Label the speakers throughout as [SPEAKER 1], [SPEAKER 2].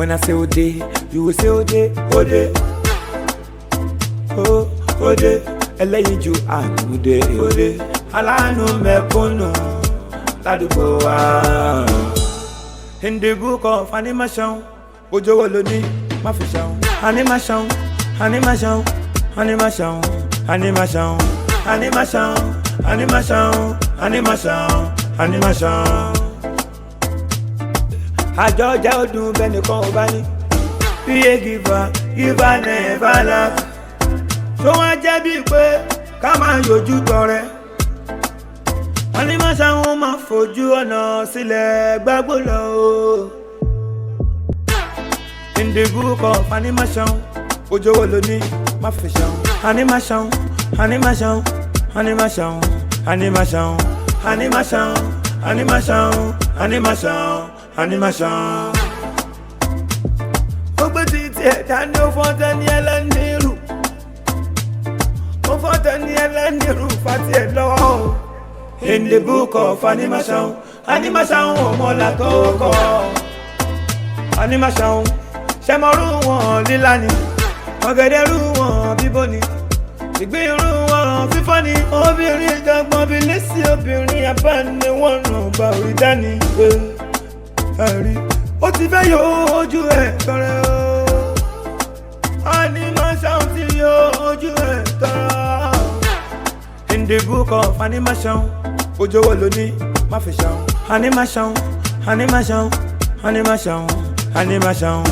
[SPEAKER 1] When I say Ode, you will say Ode, Ode. Oh, Ode. Ẹlẹ́yinjú àánú dé, Ode. Aláàánú mẹ̀kúnnù ládùúgbò wa. In the book of animation, ojo wo lo ní má fi ṣàwọn. Animation, animation, animation, animation, animation, animation, animation, animation. Àjọ jẹ́ ọdún bẹ́ẹ̀ nìkan ò bá ní. Iye giver never lack. Tó wá jẹ́ bíi pé ká máa yọjú tọrẹ. Animation wọn máa fojú ọ̀nà sílẹ̀ gbàgbó lọ. In the book of animation, ojo wo lo ní má fi ṣàwọn. Animation, animation, animation, animation, animation, animation, animation, animation. Gbogbo títí ẹ̀dá ni ó fọ́tẹ́ ní ẹlẹ́nìrú. Ó fọ́tẹ́ ní ẹlẹ́nìrú fàtí ẹ̀ lọ́wọ́. In the book of animation, animation ọmọlá tó kọ́. Animation ṣẹmọrú wọn lílá ni, ọ̀gẹ̀dẹ̀ rú wọn bíbó ni, ìgbìrú wọn fífọ́ ni. Obìnrin ìjọgbọ́n bí lẹ́sí obìnrin abáni wọn ràn bá orí dání. Ẹ̀rí ó ti fẹ́ yọ ojú ẹ̀ tọrẹ o. Animation ti yọ ojú ẹ̀ tọrọ. In the book of animation, ojo wo lo ní má fi ṣàwọn. Animation, animation, animation, animation.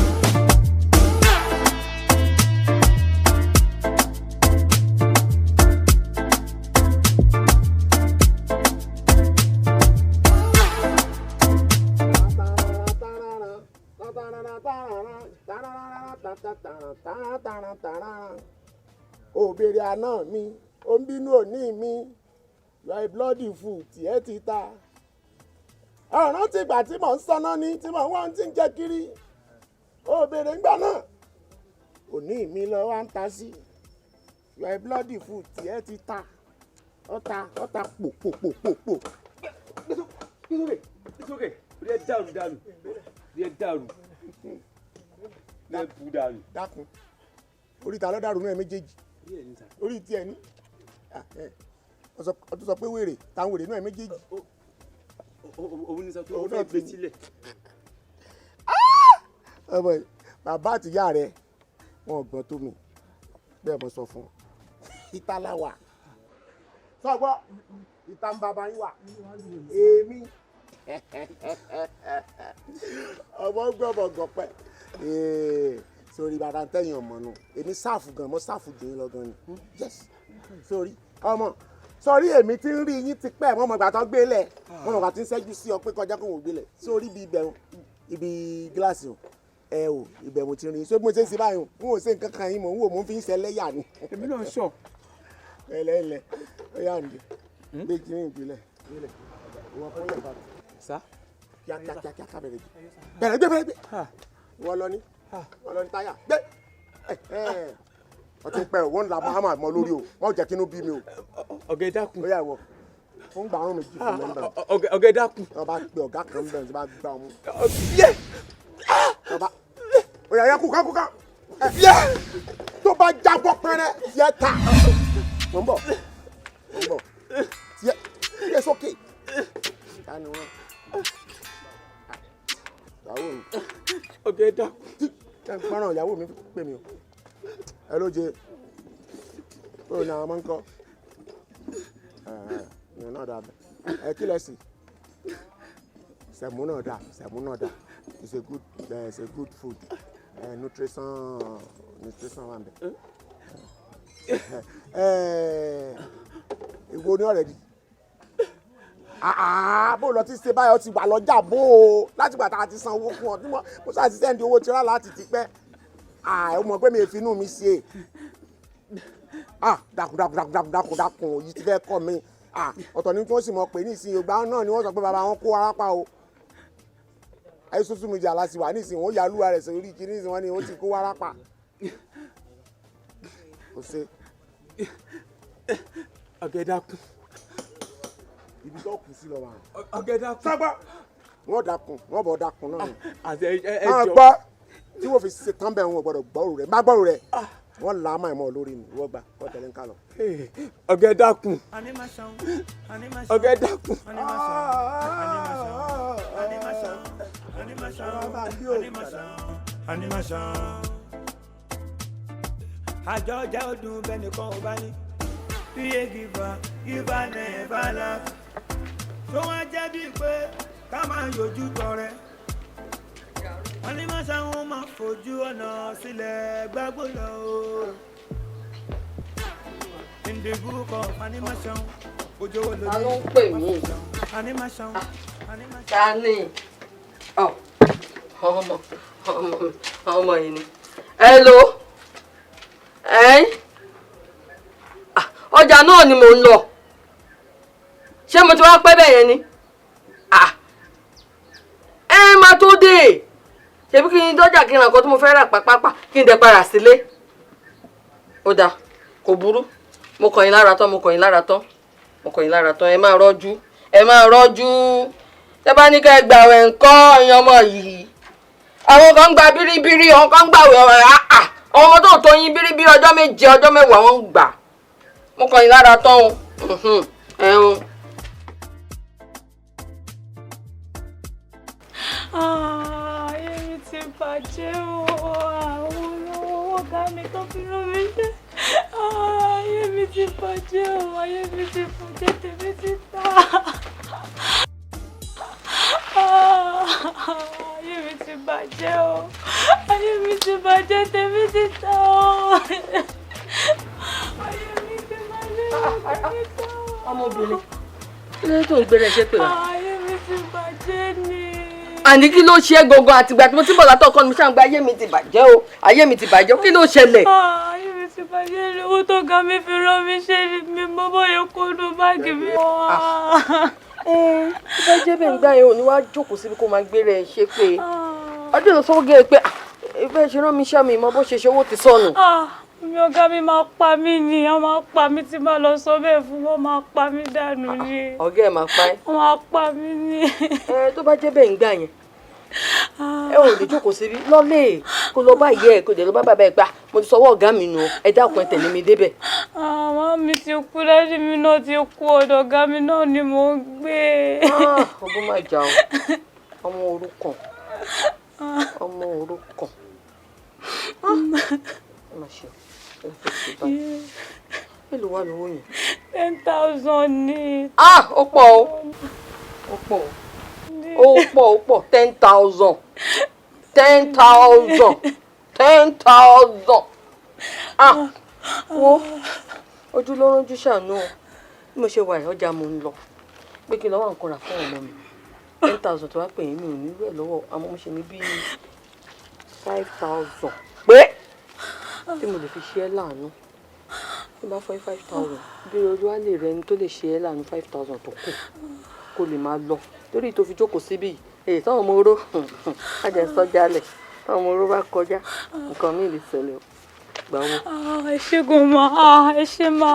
[SPEAKER 2] Òbèrè àná mi, ó ń bínú òní mi, you are a bloody fool, tiẹ̀ ti ta. Ọ̀ràn ti gbà tí mò ń sọ́nà ní tí mò ń wá ti ń jẹ́ kiri. Òbèrè ńgbà náà, òní mi lọ wá ń ta sí. You are a bloody fool, tiẹ̀ ti ta. Ọ̀ta pò.
[SPEAKER 3] It's okay. Rí ẹ dàrú. Lẹ́ bù dànù.
[SPEAKER 2] Dákun, orí ta ló dàrú náà méjèèjì. Orí tiẹ̀ ní. Ọtún sọ pé wèrè táwọn wèrè náà méjèèjì.
[SPEAKER 3] Òun ní sọ pé ó fẹ́ gbé sílẹ̀.
[SPEAKER 2] Ọmọ bàbá àtìyá rẹ̀ wọn ò gbọ́n tó mi bẹ́ẹ̀ mo sọ fún ọ. Ìta la wà. Sọgbọ́ ìta ń bàbá yín wà. Èmi ọmọ gbọ́mọ gọ̀pẹ́. Sórí bàbá tẹ̀yìn ọmọ nù. Èmi sáàfù gan, mo sáàfù jù yín lọ gan ni. Yes, sórí ọmọ. Sọrí èmi tí ń rí yín ti pẹ́ mọ́ ọmọgbà tó gbé lẹ̀ mọ́ ọmọgbà tí ń ṣẹ́jú sí ọ pé kọjá kó wọ́n gbé lẹ̀ sórí ibi gíláàsì o ibẹ̀ mo ti rí ṣé mo ṣe ń ṣe báyìí n ò ṣe nǹkan kan yín mò ń wò mo fi ń ṣe ẹlẹ́yà ni.
[SPEAKER 3] Èmi náà sọ.
[SPEAKER 2] ẹlẹ́lẹ̀ ó yà ǹdí méjì ní ìbílẹ̀ ìwọ̀n fún yẹn bàbá.
[SPEAKER 3] Sá.
[SPEAKER 2] kíákíá ká bẹ̀rẹ̀ gbé wọ́n lọ ní táyà gbé ọtí pẹ́ wọ́n la mahama mọ́ lórí o wọ́n jẹ́ kí inú bí mi o.
[SPEAKER 3] Ọ̀gá ẹ dákun.
[SPEAKER 2] ó yà wọ fún gbàrún méjì fún mẹ́mbà.
[SPEAKER 3] Ọ̀gá ẹ dákun.
[SPEAKER 2] wọ́n bá pe ọ̀gá kan bẹ̀rẹ̀ tí wọ́n bá gbà mú. ó yà kúkà tó bá jábọ́ pẹ́rẹ́ tiẹ̀ ta. wọ́n bọ̀ tiẹ̀ sókè. táni wọn.
[SPEAKER 3] Ọ̀gá ẹ dákun.
[SPEAKER 2] gbọ́ràn ìyàwó mi pè mí o. ẹ ló jẹ ó ní àwọn ọmọ ń kọ́ ìyẹn náà dà bẹ́ẹ̀ ẹ kí lẹ́sìn sẹ̀mú náà dà it's a good food nutrition wà ń bẹ̀ ìwo ní ọ̀rẹ́ di bó lọ ti ṣe báyọ̀ ti wà lọ́jà bó o láti gbà tá a ti san owó fún ọ tí mo ṣáà ti sẹ́ndì owó tirá láti ti pẹ́ ó mọ̀ pé mi ò fi inú mi ṣe dákun yìí ti fẹ́ kọ́ mi ọ̀tọ̀ ní tí wọ́n sì mọ̀ pé nísìnyí ògbà náà ni wọ́n sọ pé bàbá wọn kó arápá o ayé social media láti wà nísìnyí wọ́n yà lúwa rẹ̀ sórí kí nísìnyí wọ́n ní wọ́n ti kó arápá kò ṣe.
[SPEAKER 3] Ọ̀gá ẹ dákun.
[SPEAKER 2] Ibi tó kù sí lọ wà.
[SPEAKER 3] Ọ̀gá ẹ dákun.
[SPEAKER 2] Sábà wọ́n dákun wọ́n bọ̀ dákun náà.
[SPEAKER 3] Àti ẹ jọ.
[SPEAKER 2] gbọ́ tí wọ́n fi ṣe tán bẹ́ẹ̀ wọn gbọ́dọ̀ gbọ́rù rẹ̀ má gbọ́rù rẹ̀ wọ́n là á máa mọ́ lórí mi wọ́n gbà wọ́n tẹ̀lé ń kà lọ.
[SPEAKER 1] ọ̀gá dákun ọ̀gá dákun. àjọ ọjà ọdún bẹ́ẹ̀ nìkan ò bá ní iye gíba nẹ́ẹ̀bá la tó wá jẹ́ bíi pé ká máa yọjú tọrẹ wọ́n ní máa ṣàwọn máa fojú ọ̀nà sílẹ̀ gbágbó lọ o. ìdìbò kọ animation ojú wo ló ní.
[SPEAKER 4] ta ló ń pè mí.
[SPEAKER 1] animation.
[SPEAKER 4] ta ni ọmọ yìí ni. hello ọjà náà ni mò ń lọ ṣé mo ti wá pẹ́ bẹ́ẹ̀ yẹn ni máa tó dé ṣebí kí n dọ́jà kí n ràn kọ́ tí mo fẹ́ rà pápápá kí n dẹ̀ padà sílé ó dáa kò burú mo kàn yín lára tán ẹ máa rọ́jú tẹ́ bá ní ká ẹ gbàwẹ̀ ńkọ́ ẹ̀yin ọmọ yìí àwọn kan ń gba bíríbírí àwọn kan ń gbàwẹ̀ àwọn ọmọ tó tó yín bíríbírí ọjọ́ méje ọjọ́ mẹ́wàá wọ́n ń gbà mo kàn yín lára tán ẹ̀hún.
[SPEAKER 5] ayé mi ti bàjẹ́ o àwọn olówó ọ̀gá mi tó fi rán mi ṣe ayé mi ti bàjẹ́ o ayé mi ti bàjẹ́ tèmi ti ta ayé mi ti bàjẹ́ o ayé mi ti bàjẹ́ tèmi ti ta o ayé mi ti bàjẹ́ tèmi ti ta o.
[SPEAKER 4] ọmọbìnrin kí ló tó ń gbé rẹ ṣe pé wá.
[SPEAKER 5] ayé mi ti bàjẹ́ ni.
[SPEAKER 4] àní kí ló ṣe é gangan àtìgbà tí mo ti bọ̀ látọ̀kọ́ ni mo ṣàǹgbá ayé mi ti bàjẹ́ o ayé mi ti bàjẹ́ o kí ló ṣẹlẹ̀.
[SPEAKER 5] ayé mi ti bàjẹ́ ni owó tó ga mi fi rán mi ṣe mi mọ́ bóyá kó nu báàgì mi.
[SPEAKER 4] tó bá jẹ́ bẹ́ẹ̀ ń gbá yẹn ò ní wàá jókòó síbi kó máa gbé rẹ̀ ṣe pé ọdún ìlú sọ́wọ́ gẹ́gẹ́ pé ìfẹ́ ṣe rán mi ṣá mi mọ bó ṣe ṣe owó ti sọnù.
[SPEAKER 5] mi ọ̀gá mi máa pa mí ni wọ́n máa pa mí tí máa lọ sọ bẹ́ẹ̀ fún wọn máa pa mí dànù ni.
[SPEAKER 4] ọ̀gá ẹ̀ máa pa ẹ́.
[SPEAKER 5] wọ́n máa pa mí ni.
[SPEAKER 4] tó bá jẹ́ bẹ́ẹ̀ ń gbà yẹn ẹ ò lè jókòó síbi lọ́lẹ̀ kó lọ bá ìyá ẹ̀ kó dẹ̀ lọ bá bàbá ẹ̀ gbà mo ti sọwọ́ ọ̀gá mi nù ẹ dákun ẹ tẹ̀lé mi débẹ̀.
[SPEAKER 5] àwọn mi ti kú lẹ́dí mi náà ti kú ọ̀dọ̀ ọ̀gá mi náà ni mò ń gbé.
[SPEAKER 4] ọgbọ́n máa jà ọ́ ọmọ òrukàn ọmọ òrukàn má ṣe ẹ fẹ́ ṣe báyìí èlò wà lówó yẹn.
[SPEAKER 5] 10,000 ni.
[SPEAKER 4] ó pọ̀ ó pọ̀ ó pọ̀ 10,000 wo ojú ló ránjú ṣàánú o bí mo ṣe wà ọjà mo ń lọ pé kí n lọ́wọ́ nǹkan rà fún ọmọ mi 10,000 tó wá pè yín mi ò ní rẹ̀ lọ́wọ́ àmọ́ mo ṣe ní bíi 5,000 pé tí mo lè fi ṣe ẹ́ láàánú tí bá fọ́ 5,000 bí ojú á lè rẹ ẹni tó lè ṣe ẹ́ láàánú 5,000 tó kù kó lè máa lọ torí tó fi jókòó síbí èyí táwọn ọmọ oró ajẹ́ sọ́jálẹ̀ táwọn ọmọ oró bá kọjá nǹkan mi lè ṣẹlẹ̀ gbà wọ́n.
[SPEAKER 5] ẹ ṣé gan ma ẹ ṣé ma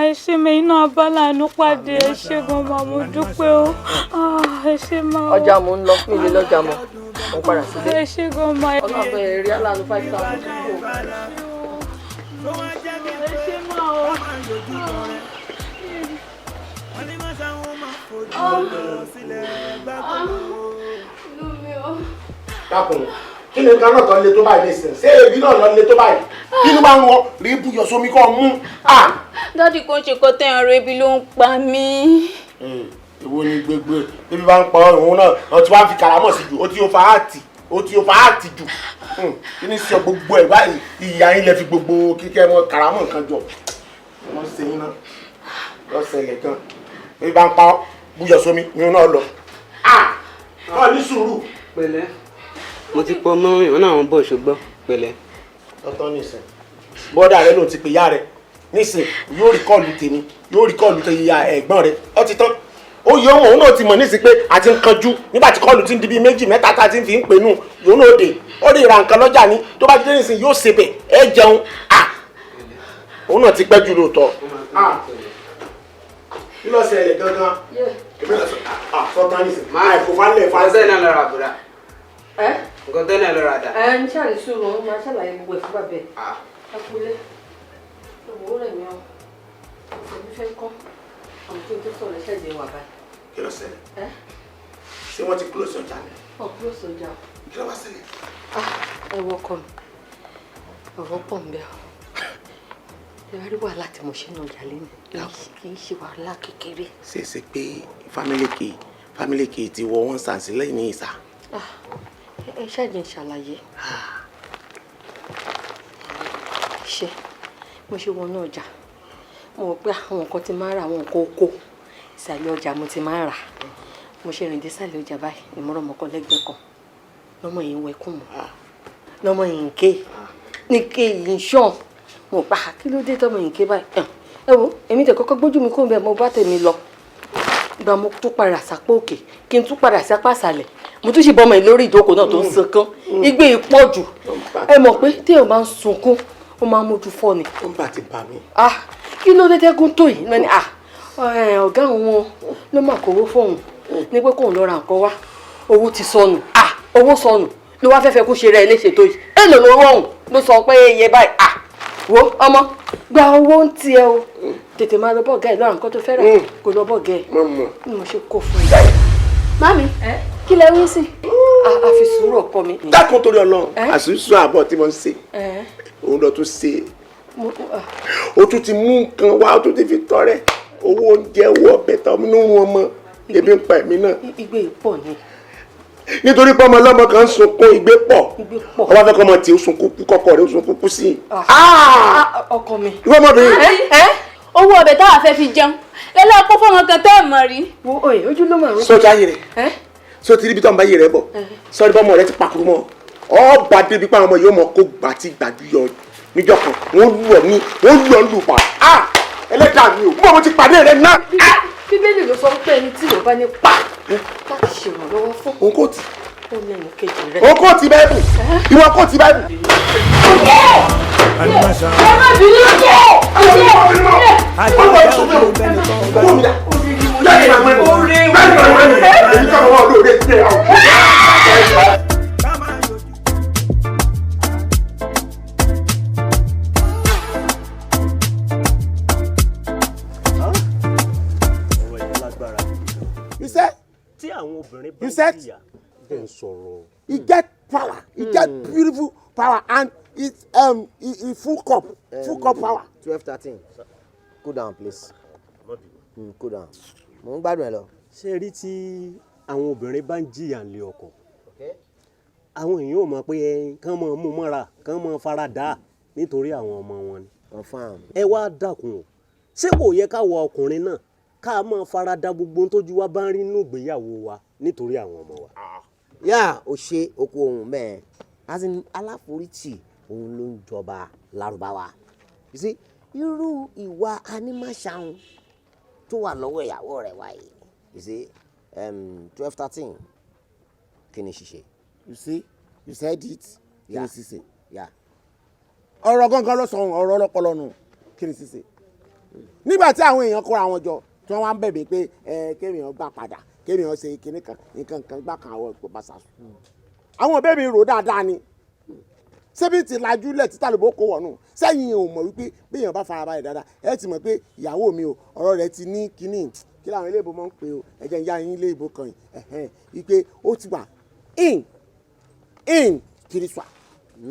[SPEAKER 5] ẹ ṣé mi iná abala inú pàdé ẹ ṣé gan ma mo dúpẹ́ o ẹ ṣé ma.
[SPEAKER 4] ọjà mo ń lọ fún ilé lọ́jà mọ́ mo padà sílé.
[SPEAKER 5] ẹ ṣé gan ma.
[SPEAKER 4] ọlọ́ọ̀bẹ rí aláàánú 5,000 tó kù.
[SPEAKER 5] ẹ ṣé ma o.
[SPEAKER 2] dákun kí ni nǹkan náà tó le tó báyìí nísìnyí ṣé ebi náà lọ le tó báyìí kí ló bá ń wọ rí buyọ̀ sómi kọ́ mú.
[SPEAKER 6] dádì kò ṣe kó tẹ̀yàn rẹ ibi ló ń pa mí.
[SPEAKER 2] èwo ni gbogbo ebi bá ń pa òun náà wọn ti wá fi kàrámọ̀ sí ju ó ti yóò fa áàtì jù kí ni sọ gbogbo ẹ̀ báyìí ìyá yín lẹ fi gbogbo kíkẹ́ mọ kàrámọ̀ nǹkan jọ wọ́n ṣe yín náà lọ́sẹ̀lẹ̀ gan ebi bá ń pa buyọ̀ sómi ìhun náà lọ. ọ ní sùúrù.
[SPEAKER 3] pẹ̀lẹ́ mo ti pọ mọ́ ìwọ̀n náà wọ́n bọ̀ ṣùgbọ́n pẹ̀lẹ́.
[SPEAKER 2] tọ́tọ́ nìsín bọ́dà rẹ ló ti pè yá rẹ nísìn yóò rí kọ́ọ̀lù tèmi yóò rí kọ́ọ̀lù tẹ ìyá ẹ̀gbọ́n rẹ ó ti tán ó yọ òun náà ti mọ̀ nísìn pé a ti ń kanjú nígbà tí kọ́ọ̀lù ti ń di bíi méjì mẹ́ta tá a ti ń fi ń pè nù yóò náà dé ó lè ra nǹkan lọ́jà ní tó bá dé nísìn yóò ṣe bẹ̀ ẹ jẹun òun náà ti pẹ́ jù lóòótọ́. kí ló ṣẹlẹ̀ gangan sọ́tàn nísìn máa ẹ̀fọ́ falẹ̀ falẹ̀.
[SPEAKER 3] ọ̀sẹ̀ náà lọ́ra àbúrà.
[SPEAKER 7] nǹkan tẹ́lẹ̀ lọ rà dà.
[SPEAKER 4] ẹ ń ṣàlẹ̀ sùúrù wọn máa ṣàlàyé gbogbo ẹ̀ fún bàbá ẹ̀. ẹ kúlẹ̀ owó rẹ̀ mi ọ́ ìṣèlú fẹ́ kọ́ àwọn tó ń tó sọ̀rọ̀ ṣẹ̀dẹ̀ wà báyìí.
[SPEAKER 2] kí ló ṣẹlẹ̀ ṣé wọ́n ti close ọjà ni.
[SPEAKER 4] ọ̀ close ọjà o.
[SPEAKER 2] kí ló wá ṣẹlẹ̀.
[SPEAKER 4] ẹ wọkọ mi ọ̀rọ̀ pọ̀ ń bẹ ọ́ ẹ wá rí wàhálà tí mo ṣe náà ọjà lẹ́nu kì í ṣe wàhálà kékeré.
[SPEAKER 2] ṣèṣe pé family kì í ti wọ wọn sàn sílẹ̀ ní ìsà.
[SPEAKER 4] ẹ ṣàjẹ́ ṣàlàyé ṣe mo ṣe wọnú ọjà mo rò pé àwọn nǹkan ti máa ń ra àwọn nǹkan oko ìsàlẹ̀ ọjà mo ti máa ń rà mo ṣe rìn dé ìsàlẹ̀ ọjà báyìí ìmọ̀rànmọ́kọ lẹ́gbẹ̀ẹ́ kan lọ́mọ yìí ń wẹkùn mọ́ lọ́mọ yìí ń ké ní ké yìí ń ṣàn mo pa kí ló dé tọ́mọ yìí ń ké báyìí ẹ wo èmi tẹ kọ́kọ́ gbójú mi kó bẹ́ẹ̀ mo bá tèmi lọ gba mo tún padà sápá òkè kí n tún padà sápá àsàlẹ̀ mo tún ṣe bọ́mọ yìí lórí ìjókòó náà tó ń sunkún igbe ìpọ́jù ẹ mọ̀ pé téèyàn bá ń sunkún ó máa ń mójú fọ́ ni.
[SPEAKER 2] ó ń bà ti bà mí.
[SPEAKER 4] kí ló dé tẹ́gùn tó yìí lọ́ni ọ̀gá wọn ló máa kówó fóun ní pé kóun lọ ra nǹkan wá owó ti sọnù owó sọnù ló wá fẹ́fẹ́ kó ṣe rẹ̀ léṣe tó yìí èlò ló rọrùn ló sọ pé iye báyìí wo ọmọ gba owó ń tiẹ̀ o tètè máa lọ bọ́ọ̀gá ẹ̀ lọ́ra nǹkan tó fẹ́ rà kó lọ bọ́ọ̀gá ẹ̀ ni mo ṣe kó fún un.
[SPEAKER 6] Mami, kí lẹ wí sí?
[SPEAKER 4] a fi sùúrù ọkọ mi.
[SPEAKER 2] dákun torí Ọlọ́run àṣìṣe àbọ̀ tí mo ń ṣe òun lọ tún ṣe o tún ti mú nǹkan wá o tún ti fi tọrẹ owó oúnjẹ owó ọbẹ̀ tó nínú wọn mọ ebi ń pa ẹ̀mí náà.
[SPEAKER 4] igbe ìpọ̀ ni.
[SPEAKER 2] nítorí pé ọmọ ọlọ́mọ kan ń sunkún igbe pọ̀ ọba fẹ́ kọ́ ọmọ tí ó sunkún kú kọ́kọ́ rẹ̀ ó sunkún kú sí i.
[SPEAKER 4] ọkọ mi.
[SPEAKER 2] ìwọ ọmọbìnrin.
[SPEAKER 6] Owó ọbẹ̀ táwa fẹ́ fi jẹun lẹ́lẹ́ ọ̀pọ̀ fọmọ kan tẹ́ ẹ̀ mọ̀ rí.
[SPEAKER 4] wo oye ojú ló máa ń.
[SPEAKER 2] sọjá yìí rẹ sọ ti ríbi tó ń bá yìí rẹ bọ sọrí bọ́mọ rẹ ti pàkúrú mọ́ ọba débi pé àwọn ọmọ yóò mọ kó gbà tí gbàdúyọ níjọ́ kan wọ́n lù ọ́ lù pa ẹlẹ́dàá mi ò mọ̀ mo ti pàdé rẹ náà.
[SPEAKER 4] bíbélì ló sọ pé ẹni tí yóò bá ní pa láti ṣèrànlọ́wọ́ fún.
[SPEAKER 2] òun kò tí.
[SPEAKER 4] ó lẹ́nu kejì rẹ.
[SPEAKER 2] òun kò tí báìbù ìwọ kò tí báìbù.
[SPEAKER 6] ẹ má bínú
[SPEAKER 2] You said he get power, he get beautiful power, and it's full cup power.
[SPEAKER 8] 12-13. Cool down, please. Cool down. Mo ń gbádùn ẹ lọ.
[SPEAKER 3] Ṣé rí tí àwọn obìnrin bá ń jìyà lé ọkọ àwọn èèyàn ò mọ̀ pé kán mọ̀ mú mọ́ra kán mọ̀ fara dà nítorí àwọn ọmọ wọn ni. ẹ wá dákun o ṣé kò yẹ káwọ ọkùnrin náà ká máa fara da gbogbo tójú wa bá ń rí nínú ìgbéyàwó wa nítorí àwọn ọmọ wa.
[SPEAKER 8] yá o ṣe oko ohun mẹ́ẹ̀ azin aláforítì òun ló ń jọba lárúbáwá you see irú ìwà animaṣahun tó wà lọ́wọ́ ìyàwó rẹ̀ wáyé you see 12-13 kí ni ṣíṣe.
[SPEAKER 2] you see you said it kí ni ṣíṣe. ọ̀rọ̀ gangan ló sọ ọ̀rọ̀ ọlọ́pọlọ nù kí ni ṣíṣe. nígbà tí àwọn èèyàn kóra wọn jọ tí wọ́n wá ń bẹ̀bẹ̀ pé kéèyàn gbà padà kéèyàn ṣe kinní kan nǹkan kan gbà kan àwọn ìpò bá ṣàṣù. àwọn bẹ́ẹ̀ mi rò dáadáa ni ṣébí ti lajú lẹ̀ títà lóbó kó wọ̀nù sẹ́yìn ò mọ̀ wípé béèyàn bá farabalẹ̀ dáadáa ẹ ti mọ̀ pé ìyàwó mi o ọ̀rọ̀ rẹ̀ ti ní kinní kí làwọn ilé ìbò máa ń pè o ẹ̀jẹ̀ ń yá yín ilé ìbò kan yìí wípé ó ti wà in spiritual.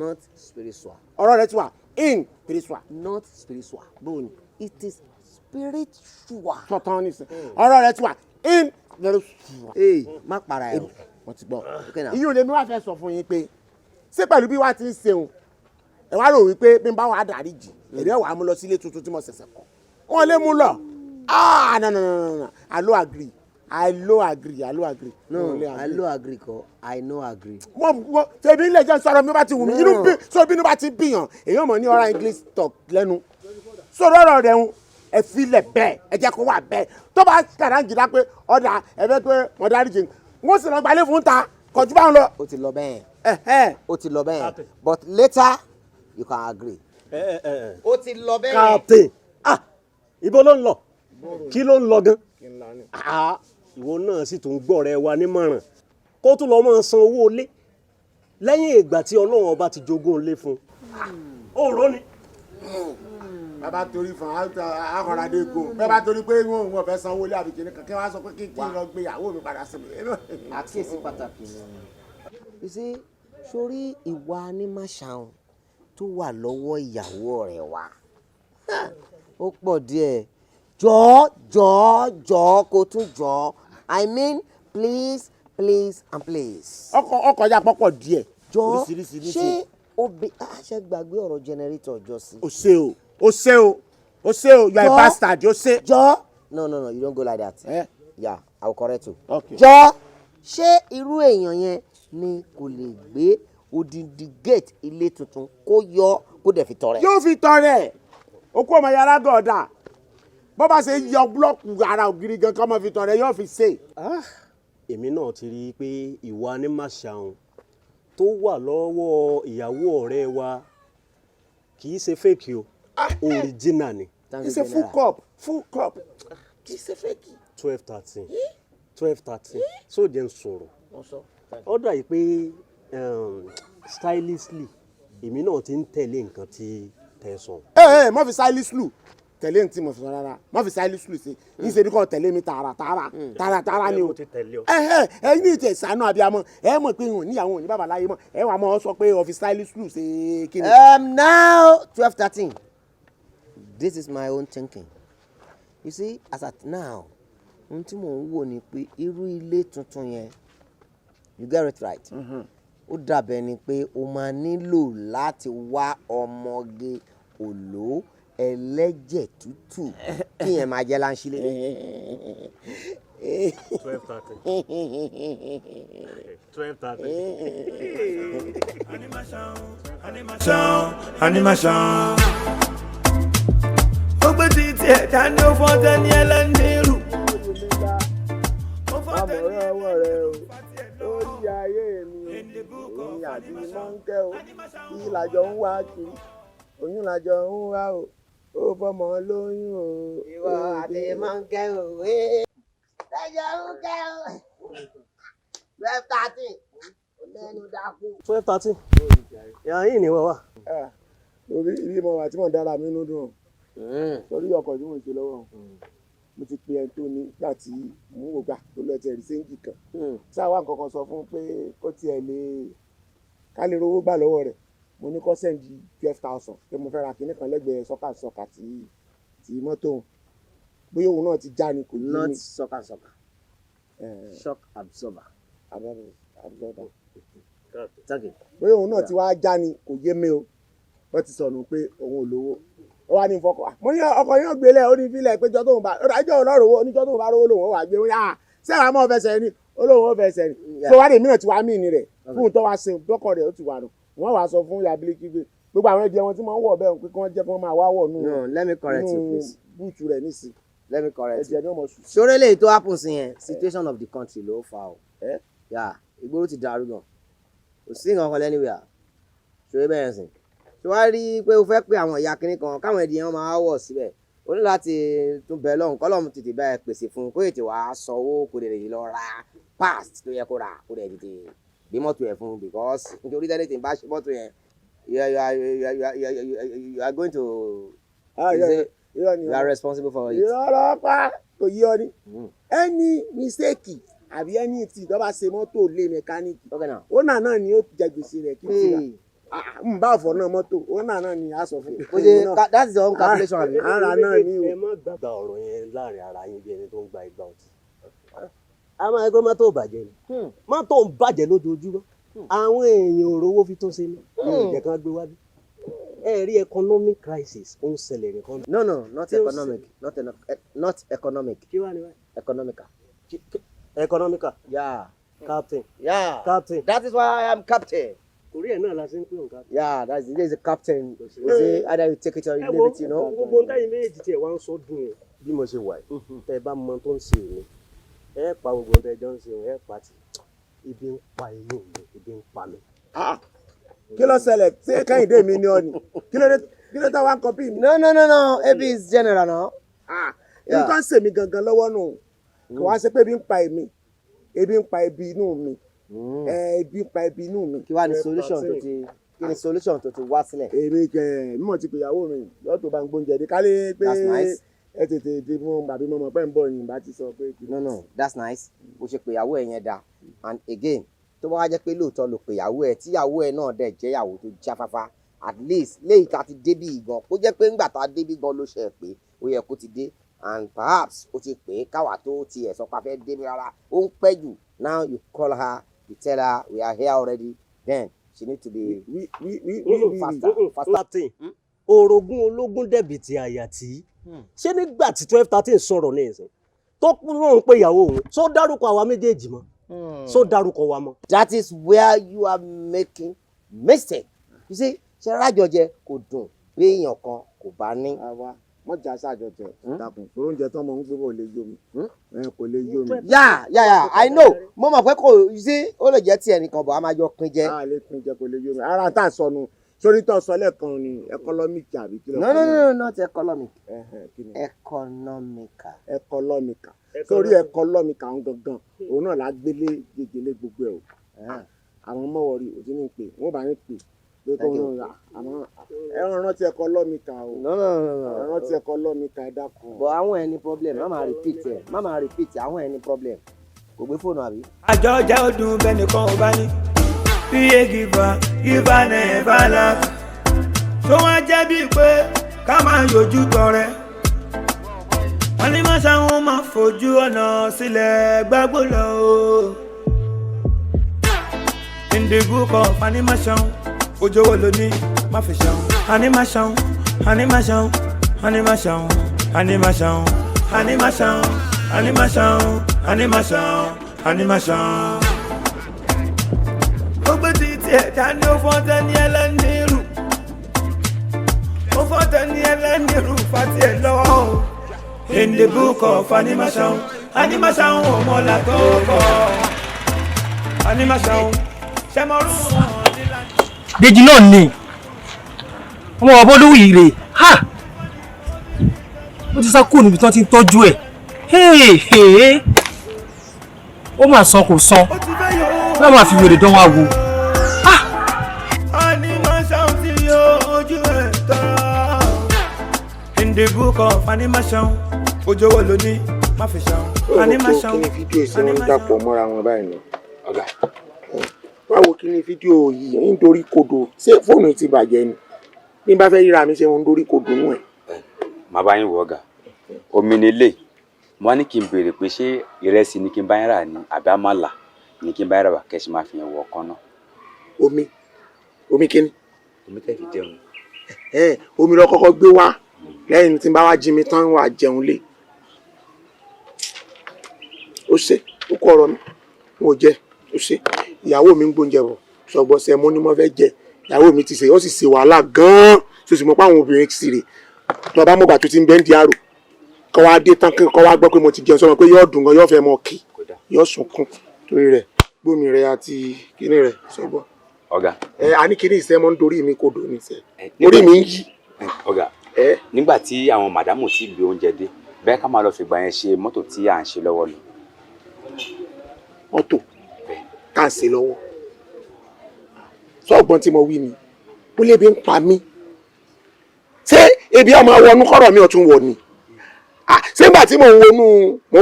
[SPEAKER 8] not spiritual.
[SPEAKER 2] ọ̀rọ̀ rẹ̀ ti wà in spiritual.
[SPEAKER 8] not spiritual.
[SPEAKER 2] bóòni.
[SPEAKER 8] it is spiritual.
[SPEAKER 2] tọ̀tàn ní sẹ́ ọ̀rọ̀ rẹ̀ ti wà in spiritual.
[SPEAKER 8] ee má para ẹ o.
[SPEAKER 2] wọ́n ti gbọ́. ìyóò lèmi wá fẹ́ sọ fún yín pé ṣé pẹ̀lú bí wàá ti ń ṣeun ẹ wá rò wípé bí n bá wàá dárí jì èdè wàá mú lọ sí ilé tuntun tí mo ṣẹ̀ṣẹ̀ kọ́ wọ́n lé mú lọ no I no agree
[SPEAKER 8] no I no agree kọ́ I no agree.
[SPEAKER 2] wọ́n ṣebí ilé jẹ́ sọ̀rọ̀ mi bá ti wù mí inú bí sọ bí inú bá ti bìyàn èyàn mọ̀ ní ọ̀rá English talk lẹ́nu sọ̀rọ̀ ọ̀rọ̀ rẹ̀ ń ẹ filẹ̀ bẹ́ẹ̀ ẹ jẹ́ kó wà bẹ́ẹ̀ tó bá kàrá jìnnà pé ọ̀dà ẹ fẹ́ pé wọ́n dárí jì wọ́n sì lọ gbalẹ̀ fún ta kọjú bá ń lọ.
[SPEAKER 8] ó ti lọ bẹ́ẹ̀ ó ti lọ bẹ́ẹ̀ but later you can agree. ó ti lọ bẹ́ẹ̀.
[SPEAKER 3] captain ibo ló ń lọ kí ló ń lọ gan ìwọ náà sì tún gbọ́ rẹ wa nímọ̀ràn kó tún lọ máa san owó ilé lẹ́yìn ìgbà tí ọlọ́run ọba ti jogún ilé fún ó rò ní.
[SPEAKER 2] bàbá torí fún akọ̀rọ̀dé go bẹ́ẹ̀ bá torí pé wọn fẹ́ sanwó ilé àbíkí ní kankan wá sọ pé kí n lọ gbé ìyàwó mi padà sí mi.
[SPEAKER 8] àkíyèsí pàtàkì ni you see sórí ìwà animation tó wà lọ́wọ́ ìyàwó rẹ̀ wá ó pọ̀ díẹ̀ jọ̀ọ́ kó tún jọ̀ọ́ I mean please and please.
[SPEAKER 2] ọkọ̀ ya pọ̀pọ̀ díẹ̀.
[SPEAKER 8] jọ̀ọ́ ṣé ṣe gbàgbé ọ̀rọ̀ generator jọ sí.
[SPEAKER 2] o ṣe o you are a bastard o ṣe.
[SPEAKER 8] jọ̀ọ́ no you don't go like that. Yeah, I will correct you.
[SPEAKER 2] Okay.
[SPEAKER 8] jọ̀ọ́ ṣé irú èèyàn yẹn ni kò lè gbé odindi gate ilé tuntun kó yọ kó dẹ̀ fi tọrẹ.
[SPEAKER 2] yóò fi tọrẹ okú ọmọ yàrá gọ̀ọ̀dà bó bá ṣe yọ búlọ́ọ̀kù ara ògiri gan kọ́ mọ́ fi tọrẹ yóò fi ṣe.
[SPEAKER 3] èmi náà ti rí i pé ìwà ní màṣàun tó wà lọ́wọ́ ìyàwó ọ̀rẹ́ wa kì í ṣe fake o original ni.
[SPEAKER 2] it's a full cup kì í ṣe fake.
[SPEAKER 3] 12-13 so jẹ́ n sọ̀rọ̀ ó dà yìí pé stylishly èmi náà ti ń tẹ̀lé nǹkan tí tẹ̀ sọ.
[SPEAKER 2] má fi stylishly tẹ̀lé ní tí mo fi sọ rárá má fi stylishly sí ní ṣe kọ́ tẹ̀lé mi tààrà ni o. ẹ̀yin ní ìtẹ̀ sànú abiyamọ ẹ mọ̀ pé ìwọ̀n níyàwó òní bàbá láyé mọ̀ ẹ wà mọ́ ọ sọ pé ọ́fíìsì stylishly ṣe kí ni.
[SPEAKER 8] Now 12-13 this is my own thinking you see as at now ohun tí mò ń wò ni pé irú ilé tuntun yẹn you get it right ó dàbẹ̀ ni pé o máa nílò láti wá ọmọge òló ẹlẹ́jẹ̀ tútù kí yẹn máa jẹ́ láńṣílẹ̀.
[SPEAKER 3] 12-13.
[SPEAKER 1] Animation. Ó gbé títí ẹ̀dá ní ó fọ́n tẹ́ ní ẹlẹ́nìírù.
[SPEAKER 2] àmọ̀ràn ọwọ́ rẹ o ó di ayé mi èyí àti mọ́ńkẹ́ o kí làjọ ń wá kiri oyún làjọ ń wá o ó fọmọ lóyún o.
[SPEAKER 8] ìwọ àti mọ́ńkẹ́ o lẹ́jọ́ ń kẹ́ o 12-13 lẹ́nu dákú.
[SPEAKER 3] 12-13 ìyá yìí ni wọ́n wà.
[SPEAKER 2] orí ibi mo wà tí mo dára mi nínú dùn torí ọkọ̀ tí mo ń ṣe lọ́wọ́ mo ti pe ẹni tó ní gbà tí mò ń wò gbà tó lọ tiẹ̀ rí séǹjì kan sáwà kankan sọ fún pé kó tiẹ̀ lè ká lè rówó gbà lọ́wọ́ rẹ̀ mo ní kó sẹ́ǹdì 12,000 pé mo fẹ́ ra kinní kan lẹ́gbẹ̀ẹ́ sọ́kà tí mọ́tò bóyá òun náà ti já ni kò ní.
[SPEAKER 8] not sọ́kà shock absorber.
[SPEAKER 2] bóyá òun náà ti wá já ni kò yé mi o wọ́n ti sọnù pé òun ò lówó ó wá ní fọkọ mo ní ọkọ yóò gbélé ó ní fílẹ̀ péjọ tóun bá ọjọ́ ọlọ́run owó oníjọ́ tóun bá rówó lòun ó wà gbé wọn yá sẹ́wà mọ́ fẹsẹ̀ ni olóhùn ó fẹsẹ̀ ni tó wá dé mìíràn tí wàá mí ni rẹ̀ fún tó wá ṣe dọ́kọ̀ rẹ̀ ó ti wà nù wọ́n wàá sọ fún yabiliki pé gbogbo àwọn ẹ̀jẹ̀ wọn tí wọ́n ń wọ̀ bẹ́ẹ̀ pé kí wọ́n jẹ́ kí wọ́n máa wá wọ̀ nù
[SPEAKER 8] let me correct you please
[SPEAKER 2] búùtù rẹ̀ nísì
[SPEAKER 8] let me correct
[SPEAKER 2] ẹ̀jẹ̀ ni wọ́n mọ̀ sùn.
[SPEAKER 8] sórí eléyìí tó happen sí yẹn situation of the country ló fà o ìgboro ti dàrú gan kò sí nǹkan kan lẹ́nu wíwá ṣòro bẹ́ẹ̀ sìn tí wàá rí i pé o fẹ́ pé àwọn ìyá kínní kan káwọn ẹ̀dìyẹn wọn máa wọ̀ síbẹ̀ o ní láti tún bẹ̀ lọ́hùn kọ́lọ́mù tètè bá ẹ pèsè fún un kó ètè wàá sanwó kó lè lọ ra past tó yẹ kó rà kó lè tètè gbé mọ́tò ẹ̀ fún un because nítorí tẹ́lẹ̀ tí n bá ṣe mọ́tò yẹn you are going to you are responsible for it.
[SPEAKER 2] ìrọ̀lọ́pàá kò yí ọ ní ẹni mistake àbí ẹni tí ìjọba ṣe mọ́tò lé mẹkáníìkì ó náà ni ó jẹ gbèsè rẹ̀ kí n ti rà. n bá fọ náà mọ́tò ó náà ni a sọ fún mi.
[SPEAKER 8] that's the own calculation abi.
[SPEAKER 2] ara náà ni o.
[SPEAKER 3] ẹ má gbàgbà ọ̀rọ̀ yẹn láàrin ara yín bí ẹni tó ń gba ìgbà ọtí. a máa ń gbé mọ́tò bàjẹ́ ni mọ́tò ń bàjẹ́ lójoojúmọ́ àwọn èèyàn ò rówó fi tó ṣe ní ìjẹ́ kan gbé wájú. ẹ rí economic crisis ó ń ṣẹlẹ̀ nìkan.
[SPEAKER 8] no not economic not economic.
[SPEAKER 3] kí wàá ní wáyé.
[SPEAKER 8] economical.
[SPEAKER 3] economical.
[SPEAKER 8] yeah.
[SPEAKER 3] captain.
[SPEAKER 8] yeah.
[SPEAKER 3] captain.
[SPEAKER 8] that is why I am captain.
[SPEAKER 3] torí ẹ̀ náà la ṣe ń pè òun captain.
[SPEAKER 8] yeah there is a captain. you say either you take it or you leave it, you know.
[SPEAKER 3] gbogbo ntáyìn méjì tí ẹ wá ń sọ dùn yẹn bí mo ṣe wà yìí tẹ bá mọ tó ń ṣe èmi ẹ pa gbogbo nǹkan ẹjọ ń ṣe ẹ pa tì ibi ń pa inú mi ibi ń pa mi.
[SPEAKER 2] kí ló ṣẹlẹ̀ ṣé kẹ́hìndé mi ni ọ ni kí ló tá wá ń kọ bí mi.
[SPEAKER 8] no ebi is general now.
[SPEAKER 2] nǹkan ṣèmi gangan lọ́wọ́ nù kò wá ṣe pé ebi ń pa èmi ebi ń pa ebi inú mi Ibi pa ibi inú mi.
[SPEAKER 8] Kí wá ní solution tó ti wá sílẹ̀?
[SPEAKER 2] Èmi kẹ mímọ̀ ti pé ìyàwó mi lọ́tò bá ń gbóúnjẹ dé kálé pé ẹ tètè dé fún bàbí mọ́mọ́ pẹ́ ń bọ̀ yìí bá ti sọ pé.
[SPEAKER 8] No, that's nice. Bó ṣe pé ìyàwó ẹ̀ yẹn dáa. And again, tó bá wá jẹ́ pé lóòótọ́ ló pé ìyàwó ẹ̀ tí ìyàwó ẹ̀ náà dẹ̀ jẹ́ ìyàwó tó jáfáfá at least léyìí tá ti débí gan kó jẹ́ pé ńgbà tá débí gan ló ṣe pé ó yẹ kó ti dé and perhaps ó ti pè é káwà tó tiẹ̀ sọ pa fẹ́ débi rárá ó ń pẹ́ jù. Now you call her, you tell her we are here already, then she need to be
[SPEAKER 3] faster thing. Orogún ológun dẹ̀bi ti àyàtí ṣé nígbà tí 12-13 sọ̀rọ̀ ní ìsìn tó kúrò ń pé ìyàwó òun só dárúkọ àwa méjèèjì mọ́ só dárúkọ wa mọ́.
[SPEAKER 8] That is where you are making mistake. You see, ṣe rájọjẹ kò dùn bí èèyàn kan kò bá ní.
[SPEAKER 2] Wọ́n jà sáàjọjẹ dàpọ̀ oúnjẹ tó mọ̀ ń gbé bọ̀ lè yó mi kò lè yó mi.
[SPEAKER 8] Yeah, I know. Mo mọ̀ pé kò sí ó lè jẹ́ tí ẹnìkan bọ̀ á máa jọ pín jẹ.
[SPEAKER 2] A lè pín jẹ kò lè yó mi. Ara tá a sọnù sórí tó sọ lẹ́ẹ̀kan ni economic àbí kí ló.
[SPEAKER 8] No, not economic. Economical.
[SPEAKER 2] Sórí economic àwọn gangan òun náà la gbélé gègélé gbogbo ẹ̀ o. Àwọn ọmọ wọ̀rí òtí ní pè wọ́n bá ní pè pé kó ń rà àmọ́ ẹran rántí economic o.
[SPEAKER 8] No.
[SPEAKER 2] Rántí economic ẹ dákun.
[SPEAKER 8] But àwọn ẹni problem má máa repeat àwọn ẹni problem kò gbé fóònù àbí.
[SPEAKER 1] Àjọ jẹ́ ọdún bẹ́ẹ̀ nìkan ò bá ní. Iye gíba never lack. Tó wá jẹ́ bíi pé ká máa yọjú tọrẹ. Wọ́n ní máa ṣàwọn máa fojú ọ̀nà sílẹ̀ gbàgbó lọ o. In the book of animation, ojú wo ló ní má fi ṣan. Animation. Gbogbo títí ẹ̀dá ni ó fọ́n tẹ́ni ẹlẹ́nìrú. Ó fọ́n tẹ́ni ẹlẹ́nìrú fàtí ẹ̀ lọ́wọ́. In the book of animation ọmọlá tó kọ́. Animation ṣẹ́mọ̀rún wọn nílá.
[SPEAKER 7] Dèjì náà ni ọmọ ọ̀bọ lówó ìrè ha ó ti sá kúrò níbi tí wọ́n ti ń tọ́jú ẹ̀ ó mà sàn kò sàn láwọn máa fi wèrè dán wá wo.
[SPEAKER 1] Animation ti yọ ojú ẹ̀ tán. In the book of animation ojú wo ló ní má fi ṣan. Animation
[SPEAKER 2] kí ni fídíò ìṣe wọn dàpọ̀ mọ́ra wọn báyìí ni. Ọ̀gá báwo kí ni fídíò yìí nítorí kodò ṣé fóònù ti bàjẹ́ ni bí n bá fẹ́ ríra mi ṣe wọn nítorí kodò nù ẹ̀.
[SPEAKER 9] Màá bá yín wọ ọ̀gá omi nílé mo ní kí n béèrè pé ṣé ìrẹsì ni kí n bá yín rà ní àbí àmàlà ni kí n bá yín rà wá kẹ́sì máa fi yẹn wọ ọkàn náà.
[SPEAKER 2] Omi kíni.
[SPEAKER 9] Omi tẹ́ fi jẹun.
[SPEAKER 2] Omi lọ kọ́kọ́ gbé wá lẹ́yìn tí n bá wá jí mi tán wà jẹun lé. Ó ṣe ó kọ ọ̀rọ̀ mi wọn ò jẹ ó ṣe ìyàwó mi ń gbóúnjẹ bọ̀ ṣọgbọ́n ṣe mo ní mo fẹ́ jẹ ìyàwó mi ti ṣe ó sì ṣe wàhálà gan-an tó sì mọ̀ pé àwọn obìnrin ti rè tó bá mọ̀gbà tó ti ń bẹ́ ń di àrò kọ́ wá dé tán kọ́ wá gbọ́ pé mo ti jẹun sọ́mọ pé yóò dùn gan yóò fẹ́ mọ kí yóò sunkún torí rẹ̀ gbómi rẹ̀ àti kíní rẹ̀ ṣọgbọ́n.
[SPEAKER 9] Ọ̀gá.
[SPEAKER 2] A ní kíní ìṣẹ́ mọ́ ń dorí mi kò dùn ní sẹ́ orí mi ń yí.
[SPEAKER 9] Ọ̀gá nígbà tí àwọn màdámù ti gbé oúnjẹ dé bẹ́ẹ̀ ká máa lọ fìgbà yẹn ṣe mọ́tò tí à ń ṣe lọ́wọ́ lọ.
[SPEAKER 2] Mọ́tò tá à ń ṣe lọ́wọ́ sọ́ọ̀gbọ́n tí mo wí ni ó lébi ń pa mí ṣé ebi ọmọ wọnú kọ́rọ̀ mi ọ̀tún wọ̀ ni ṣé nígbà tí mo ń wo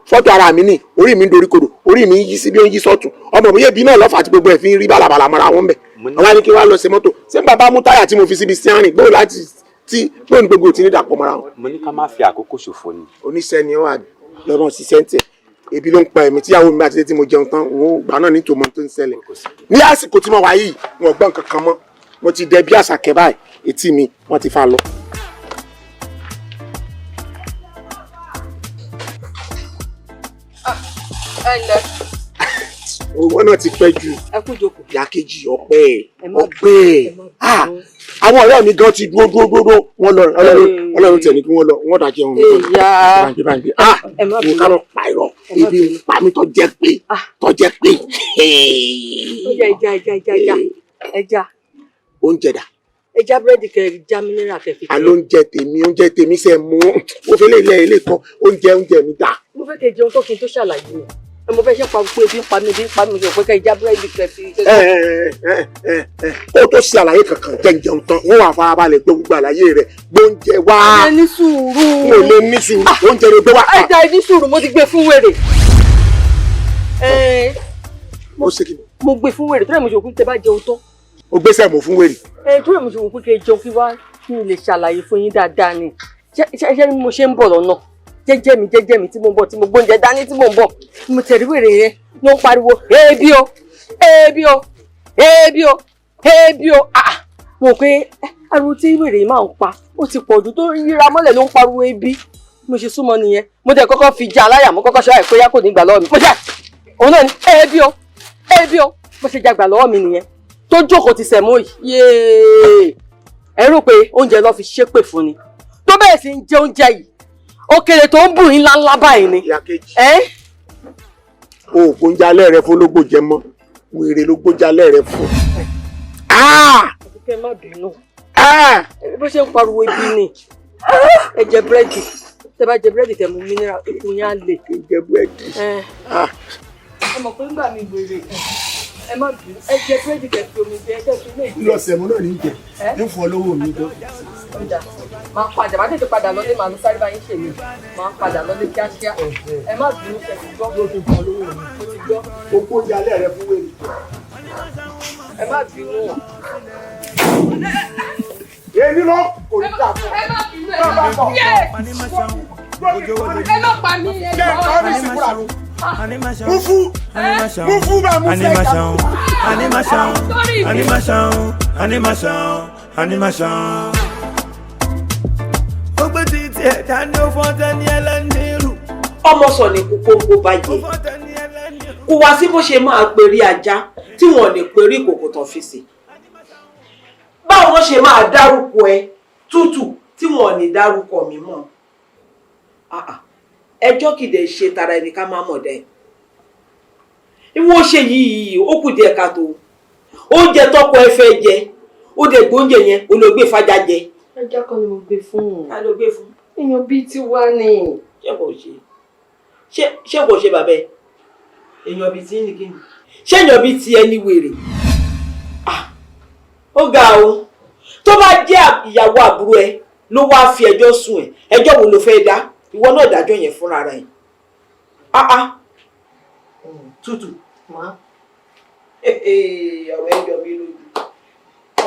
[SPEAKER 2] fọ́tò ara mi ní orí mi ń dorí kodò orí mi ń yí sí bí ó ń yí sọ́tún ọmọ mi yé bí náà lọ́fà tí gbogbo ẹ̀ fi ń rí bàlàbàlà mọ́ra wọn bẹ̀ ọba ní kí wọ́n á lọ ṣe mọ́tò ṣé bàbá mú táyà tí mo fi síbi steering gbóò láti tí gbóò ní gbogbo ò ti ní dàpọ̀ mọ́ra wọn.
[SPEAKER 9] Mo ní ká má fi àkókò ṣòfò ni.
[SPEAKER 2] Oníṣẹ́ ni ó wà lọ́rọ̀ ṣiṣẹ́ ń tẹ̀ ebi ló ń pa ẹ̀mí tíyàwó mi bá ti dé tí mo jẹun tán òun gbà náà ní tòmọ́ tó ń ṣẹlẹ̀ ní àsìkò tí mo wà yìí wọn gbọ́n kankan mọ́ mo ti dẹ bí àṣàkẹ́ báyìí etí mi wọ́n ti fa lọ. owó náà ti pẹ́ ju ìyá kejì ọpẹ́ àwọn ọ̀rẹ́ mi gan ti dúró wọ́n lọ ọlọ́run tẹ̀ ní kí wọ́n lọ wọ́n dà jẹun báńkì mo ká lọ pa irọ́ ibi ń pa mi tó jẹ́ pé.
[SPEAKER 4] ẹja.
[SPEAKER 2] Oúnjẹ dà.
[SPEAKER 4] Ẹja búrẹ́dì kẹ já mineral kẹ fi.
[SPEAKER 2] Àlọ́ oúnjẹ tèmi ṣe mú mo fi lé ilé kan oúnjẹ mi dà.
[SPEAKER 4] Mo fẹ́ kẹ́ jẹun tó kí n tó ṣàlàyé. mo fẹ́ ṣe pa pé ebi ń pa mí pé kẹ́ ìjà búrẹ́dì kẹ́ fi.
[SPEAKER 2] kó tó ṣe àlàyé kankan jẹun tán wọn wà farabalẹ̀ gbé gbogbo àlàyé rẹ̀ gbóúnjẹ wá.
[SPEAKER 4] ẹ ní sùúrù.
[SPEAKER 2] n ò lè ní sùúrù oúnjẹ rẹ̀ gbé wá.
[SPEAKER 4] ẹ da ẹ ní sùúrù mo ti gbé fún wèrè.
[SPEAKER 2] mo ṣe kí ni.
[SPEAKER 4] mo gbé fún wèrè tó rẹ̀ mo ṣe òkú tẹ bá jẹun tán.
[SPEAKER 2] o gbé sẹ́mu fún wèrè.
[SPEAKER 4] tó rẹ̀ mo ṣe òkú kẹ́ jẹun kí wá kí n lè ṣàlàyé fún yín dáadáa ni ṣé mo ṣe ń bọ̀ lọ́nà jẹ́jẹ́ mi tí mo ń bọ̀ tí mo gbóúnjẹ dání tí mo ń bọ̀ mo tẹ̀rí wèrè yẹn ló ń pariwo ebi o ebi o ebi o ebi o mo pé ariwo tí wèrè yìí máa ń pa ó ti pọ̀ jù tó yíra mọ́lẹ̀ ló ń pariwo ebi mo ṣe súnmọ́ nìyẹn mo tẹ̀ kọ́kọ́ fi já aláyà mo kọ́kọ́ ṣe àìpé yá kò ní gbà lọ́wọ́ mi mo ṣe òun náà ní ebi o ebi o mo ṣe jagbà lọ́wọ́ mi nìyẹn tó jókòó ti sẹ̀mó yìí yéé ẹ rò pé oúnjẹ lọ fi ṣépè fún ni tó bẹ̀rẹ̀ sí ń jẹ oúnjẹ yìí òkèlè tó ń bù yín ńláńlá báyìí ni.
[SPEAKER 2] ìyá kejì o kò ń jalè rẹ fún ló gbòjẹ mọ wèrè ló gbòjalè rẹ fún.
[SPEAKER 4] kẹ́ má bínú bó ṣe ń pariwo ibi ni ẹ jẹ búrẹ́dì tẹ bá jẹ búrẹ́dì tẹ mú mineral ikùn yín á lè.
[SPEAKER 2] ẹ jẹ búrẹ́dì.
[SPEAKER 4] ẹ mọ̀ pé ńgbà mi wèrè ẹ má bínú ẹ jẹ búrẹ́dì kẹ́ fi omi jẹ ẹ jẹ́ fi lè jẹ.
[SPEAKER 2] lọ sẹ̀mú náà ní jẹ ní fún ọ lówó mi gan.
[SPEAKER 4] máa padà máa tètè padà lọlé màá lọ sáré báyìí ṣe mí máa padà lọlé kíákíá ẹ má bínú kẹ́ fi gbọ́.
[SPEAKER 2] ló fi fún ọ lówó mi.
[SPEAKER 4] mo ti gbọ́.
[SPEAKER 2] o kó jalè rẹ fún wèrè.
[SPEAKER 4] ẹ má bínú.
[SPEAKER 2] èmi lọ kò ní dà fún ọ.
[SPEAKER 4] ẹ má bínú ẹ má bọ̀. ẹ má pa mí ẹ jọ.
[SPEAKER 2] Mufu bá mú fẹ́ jà.
[SPEAKER 1] Animation. Ó gbé títí ẹ̀dá ní ó fọ́n tẹ́ ní ẹlẹ́nìírù.
[SPEAKER 10] Ọmọ sọ ní kókó báyìí. Kò wá sí bó ṣe máa perí ajá tí wọ́n lè perí ìkòkò tán fi sí. Báwo ló ṣe máa dárúkọ ẹ tútù tí wọ́n ní dárúkọ mi mọ́? Ẹjọ́ kìdẹ̀ ṣe tara ẹni ká má mọ̀ dẹ́. Ìwọ ṣe yìí ó kù díẹ̀ ká tó. Oúnjẹ tọ́kọ ẹ fẹ́ jẹ ó dẹ̀ gbóúnjẹ yẹn ó lọ gbé fájá jẹ.
[SPEAKER 4] Ajá kan ni mo gbé fún un.
[SPEAKER 10] Ta ló gbé fún?
[SPEAKER 4] Èèyàn bíi ti wá ni.
[SPEAKER 10] Ṣé kò ṣe bàbá ẹ? Èèyàn bíi ti ní kí ni? Ṣé èèyàn bíi ti ẹni wèrè? Ó ga o. Tó bá jẹ́ ìyàwó àbúrò ẹ ló wá fi ẹjọ́ sùn ẹ, ẹjọ́ wo ló fẹ́ dá? Ìwọ náà dájọ́ yẹn fúnra rẹ̀. Tútù.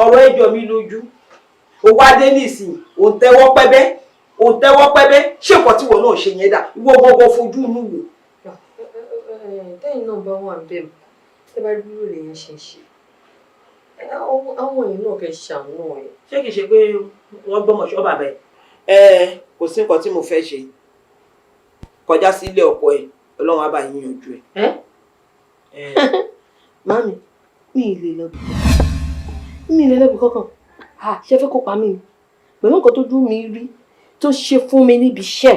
[SPEAKER 10] Ọ̀rọ̀ ẹjọ́ mi lójú. Ó wá dé nísìnyí, ó tẹ́wọ́ pẹ́bẹ́. Ṣé nǹkan tí ìwọ náà ṣe yẹn dà? Ìwọ gbọ́gbọ́ fojú inú wò.
[SPEAKER 4] Tẹ́yìn náà bá wà bẹ́ẹ̀ mọ́, tẹ́ bá rí bí òòlù yẹn ṣe ṣe. Àwọn èèyàn náà kẹ́ ṣàánú ẹ̀.
[SPEAKER 10] Ṣé kìí ṣe pé wọ́n gbọ́mọ̀ ṣọ́ bàbá ẹ̀? Kò sí nǹkan tí mo fẹ́ ṣe. Kọjá sí ilé ọkọ ẹ̀, Ọlọ́run á bá yín yanjú ẹ̀.
[SPEAKER 4] Màámi, mi ì lè lọ bí kankan. Ṣé fẹ́ kó pa mí ni? Pẹ̀lú nǹkan tó dùn mí rí tó ṣe fún mi níbi iṣẹ́.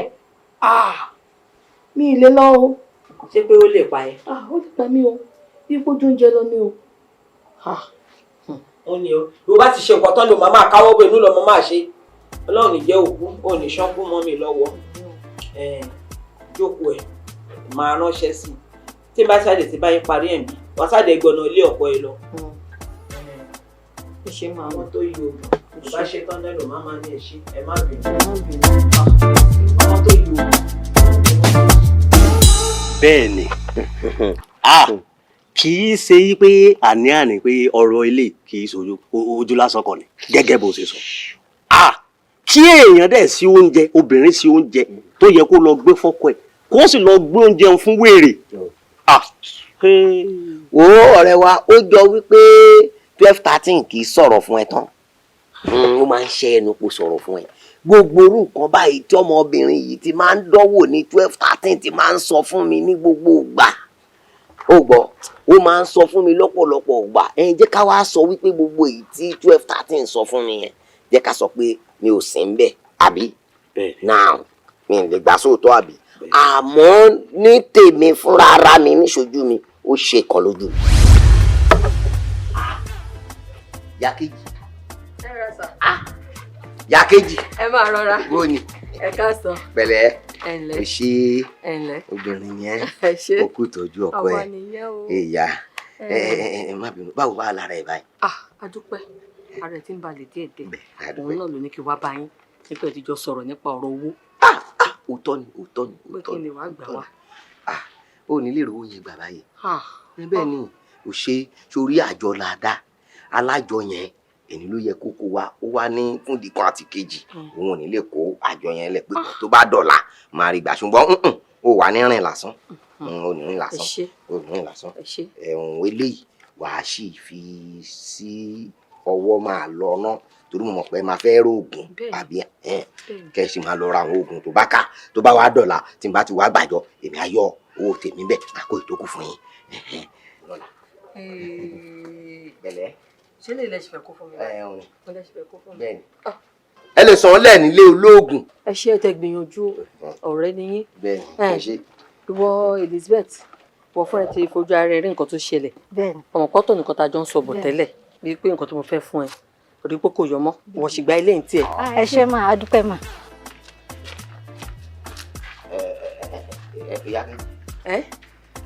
[SPEAKER 4] Mi ì lè lọ o.
[SPEAKER 10] Ṣé pé ó lè pa ẹ́?
[SPEAKER 4] Ó lè pa mí o. Bí ipò oúnjẹ lọ ní o.
[SPEAKER 10] Ó ní o. Bí o bá ti ṣe nǹkan tán ló máa káwọ́ bọ̀ inú lọ́mọ máa ṣe. Ọlọ́run ìjẹ́ òkú, ò ní ṣánkú mọ́ mi lọ́wọ́. Jókòó ẹ̀ máa ránṣẹ́ sí i. Tí bá ṣáde ti bá yín parí ẹ̀ bí, wàá ṣáde gbọ́nà ilé ọkọ ẹ lọ.
[SPEAKER 4] Ṣé máa
[SPEAKER 10] Àwọn tó yí o, bá ṣe tán lẹ́nu máa ní ẹ̀ṣin, ẹ má bínú. Àwọn tó yí o.
[SPEAKER 3] Bẹ́ẹ̀ni kì í ṣe pé àní pé ọ̀rọ̀ ilé kì í ṣojú ojú lásán kọ́ ni gẹ́gẹ́ bó ṣe sọ. Kí èèyàn dẹ̀ sí oúnjẹ obìnrin sí oúnjẹ tó yẹ kó lọ gbé fọ́kọ ẹ̀ kó sì lọ gbé oúnjẹ fún wèrè.
[SPEAKER 8] Wo ọ̀rẹ́ wa ó jọ wípé 12-13 kì í sọ̀rọ̀ fún ẹ tán ó máa ń ṣe ẹnu kò sọ̀rọ̀ fún ẹ gbogbo orú nǹkan báyìí tí ọmọbìnrin yìí ti máa ń dánwò ní 12-13 ti máa ń sọ fún mi ní gbogbo ìgbà ó gbọ́ ó máa ń sọ fún mi lọ́pọ̀lọpọ̀ ìgbà jẹ́ ká wá sọ wípé gbogbo èyí tí 12-13 sọ fún mi yẹn jẹ́ ká sọ pé mi ò sí ń bẹ̀ àbí now mi ò lè gbà sóòótọ́ àbí àmọ́ ní tèmi fúnra ara mi níṣojú mi ó ṣe kan lójú mi. Yákejì. Yákejì.
[SPEAKER 4] Ẹ máa rọra.
[SPEAKER 8] Wo ni?
[SPEAKER 4] Ẹ káàsán.
[SPEAKER 8] Pẹ̀lẹ́. o ṣe obìnrin yẹn o kú tọ́jú ọkọ ẹ ìyá má bínú báwo wà lára ẹ báyìí.
[SPEAKER 4] a dúpẹ́ ara ẹ̀ tí ń balẹ̀ díẹ̀díẹ̀ òun náà ló ní kí wá bá yín nípa ìtìjọ sọ̀rọ̀ nípa ọ̀rọ̀ owó.
[SPEAKER 8] òótọ́ ni
[SPEAKER 4] pé kí ni wàá gbà wá.
[SPEAKER 8] ó ní lè rówó yẹn gbà báyìí. bẹ́ẹ̀ ni ò ṣe sórí àjọ làdá alájọ yẹn èyí ló yẹ kókó wa ó wá ní fúndì kan àti kejì òun ò ní lè kó àjọ yẹn lẹ pé tó bá dọ̀la máa rí gbà ṣùgbọ́n ó wà ní rìn lásán ó ní rìn lásán ẹ̀hún eléyìí wàá sì fi sí ọwọ́ máa lọ náà torí mo mọ̀ pé máa fẹ́ rògùn àbí kẹ́ ẹ sì máa lọ ra àwọn oògùn tó bá ká tó bá wá dọ̀la tí n bá ti wá gbàjọ èmi á yọ owó tèmi bẹ́ẹ̀ máa kó ìtókù fún yín. bẹ̀lẹ́
[SPEAKER 4] ṣé lè lẹ́sìn fẹ́ kó fún mi.
[SPEAKER 8] bẹ́ẹ̀ni ẹ lè sàn án lẹ̀ nílé olóògùn.
[SPEAKER 4] ẹ ṣe tẹ gbìyànjú ọ̀rẹ́ ni yín.
[SPEAKER 8] bẹ́ẹ̀ni ẹ ṣe.
[SPEAKER 4] ìwọ Elizabeth wọ fúnra ti fojú ara ẹ rí nǹkan tó ṣẹlẹ̀. ọmọ pọ́tò nìkan tá a jọ ń sọ bọ̀ tẹ́lẹ̀ bíi pé nǹkan tó mo fẹ́ fún ẹ orí pé kò yọ mọ́ wọ́n sì gba ilé ìtì ẹ̀.
[SPEAKER 5] ẹ ṣe máa a dúpẹ́ mà.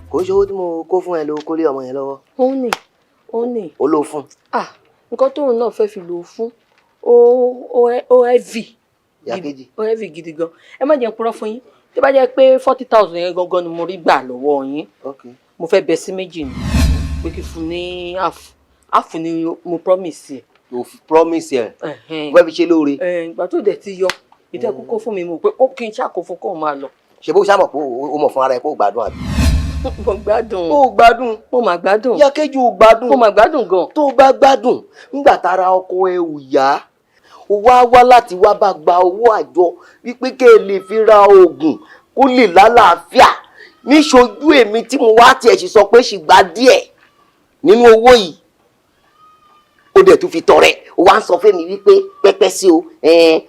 [SPEAKER 8] kò ń ṣe owó tí mo kó fún ẹ ló kó lé ọmọ yẹn lọ́wọ́.
[SPEAKER 4] ó ní.
[SPEAKER 8] ó lò fún.
[SPEAKER 4] nǹkan tóun náà fẹ́ fi lò fún ó heavy.
[SPEAKER 8] Ìyákejì.
[SPEAKER 4] ó heavy gidi gan. ẹ má jẹ́ n purọ́ fún yín tó bá jẹ́ pé 40,000 yẹn gangan ni mo rí gbà lọ́wọ́ yín mo fẹ́ bẹ sí méjì ni pé kí fún ní àfún ni mo promise ẹ.
[SPEAKER 8] o promise ẹ wẹ́ẹ́ fi ṣe lóore.
[SPEAKER 4] ìgbà tó dẹ̀ ti yọ ìdẹ́ kókó fún mi mo pé ó kí n ṣàkó fún kóun máa lọ.
[SPEAKER 8] ṣe bó ṣàmọ̀ pé o mọ̀ fún ara ẹ pé o gbádùn àbí.
[SPEAKER 4] mo gbádùn.
[SPEAKER 8] o gbádùn.
[SPEAKER 4] mo mà gbádùn.
[SPEAKER 8] Ìyákejì o gbádùn.
[SPEAKER 4] mo mà gbádùn gan.
[SPEAKER 8] tó o bá gbádùn nígbà tára ọkọ ẹ ò yá o wá láti wá bá gba owó àjọ wípé kẹ́ ẹ lè fi ra oògùn kó lè lálàáfíà níṣojú èmi tí mo wá tiẹ̀ sì sọ pé ṣìgbà díẹ̀ nínú owó yìí ó dẹ̀ tún fi tọrẹ ó wá ń sọ fún mi wípé pẹ́pẹ́ sí o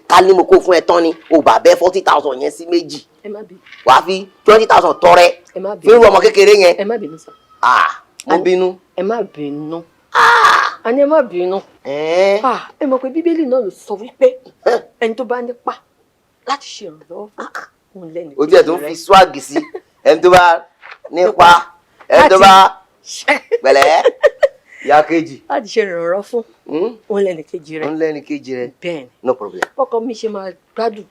[SPEAKER 8] ká ní mo kó fún ẹ tán ni o bá bẹ́ 40,000 yẹn sí méjì wàá fi 20,000 tọrẹ fi ń rú ọmọ kékeré yẹn.
[SPEAKER 4] ẹ má bínú sọ.
[SPEAKER 8] mo bínú.
[SPEAKER 4] ẹ má bínú. a ní ẹ má bínú. ẹ mọ̀ pé bíbélì náà ló sọ wípé ẹni tó bá nípa láti ṣe ìrànlọ́wọ́ fún lẹ́nu.
[SPEAKER 8] o tiẹ̀ tó fi swag sí ẹni tó bá nípa ẹni tó bá pẹ̀lẹ́ Ìyákejì.
[SPEAKER 4] láti ṣe ìrànlọ́wọ́ fún òun lẹ́nu kejì rẹ.
[SPEAKER 8] òun lẹ́nu kejì rẹ.
[SPEAKER 4] bẹ́ẹ̀ni.
[SPEAKER 8] no problem.
[SPEAKER 4] ọkọ mi ṣe máa gbádùn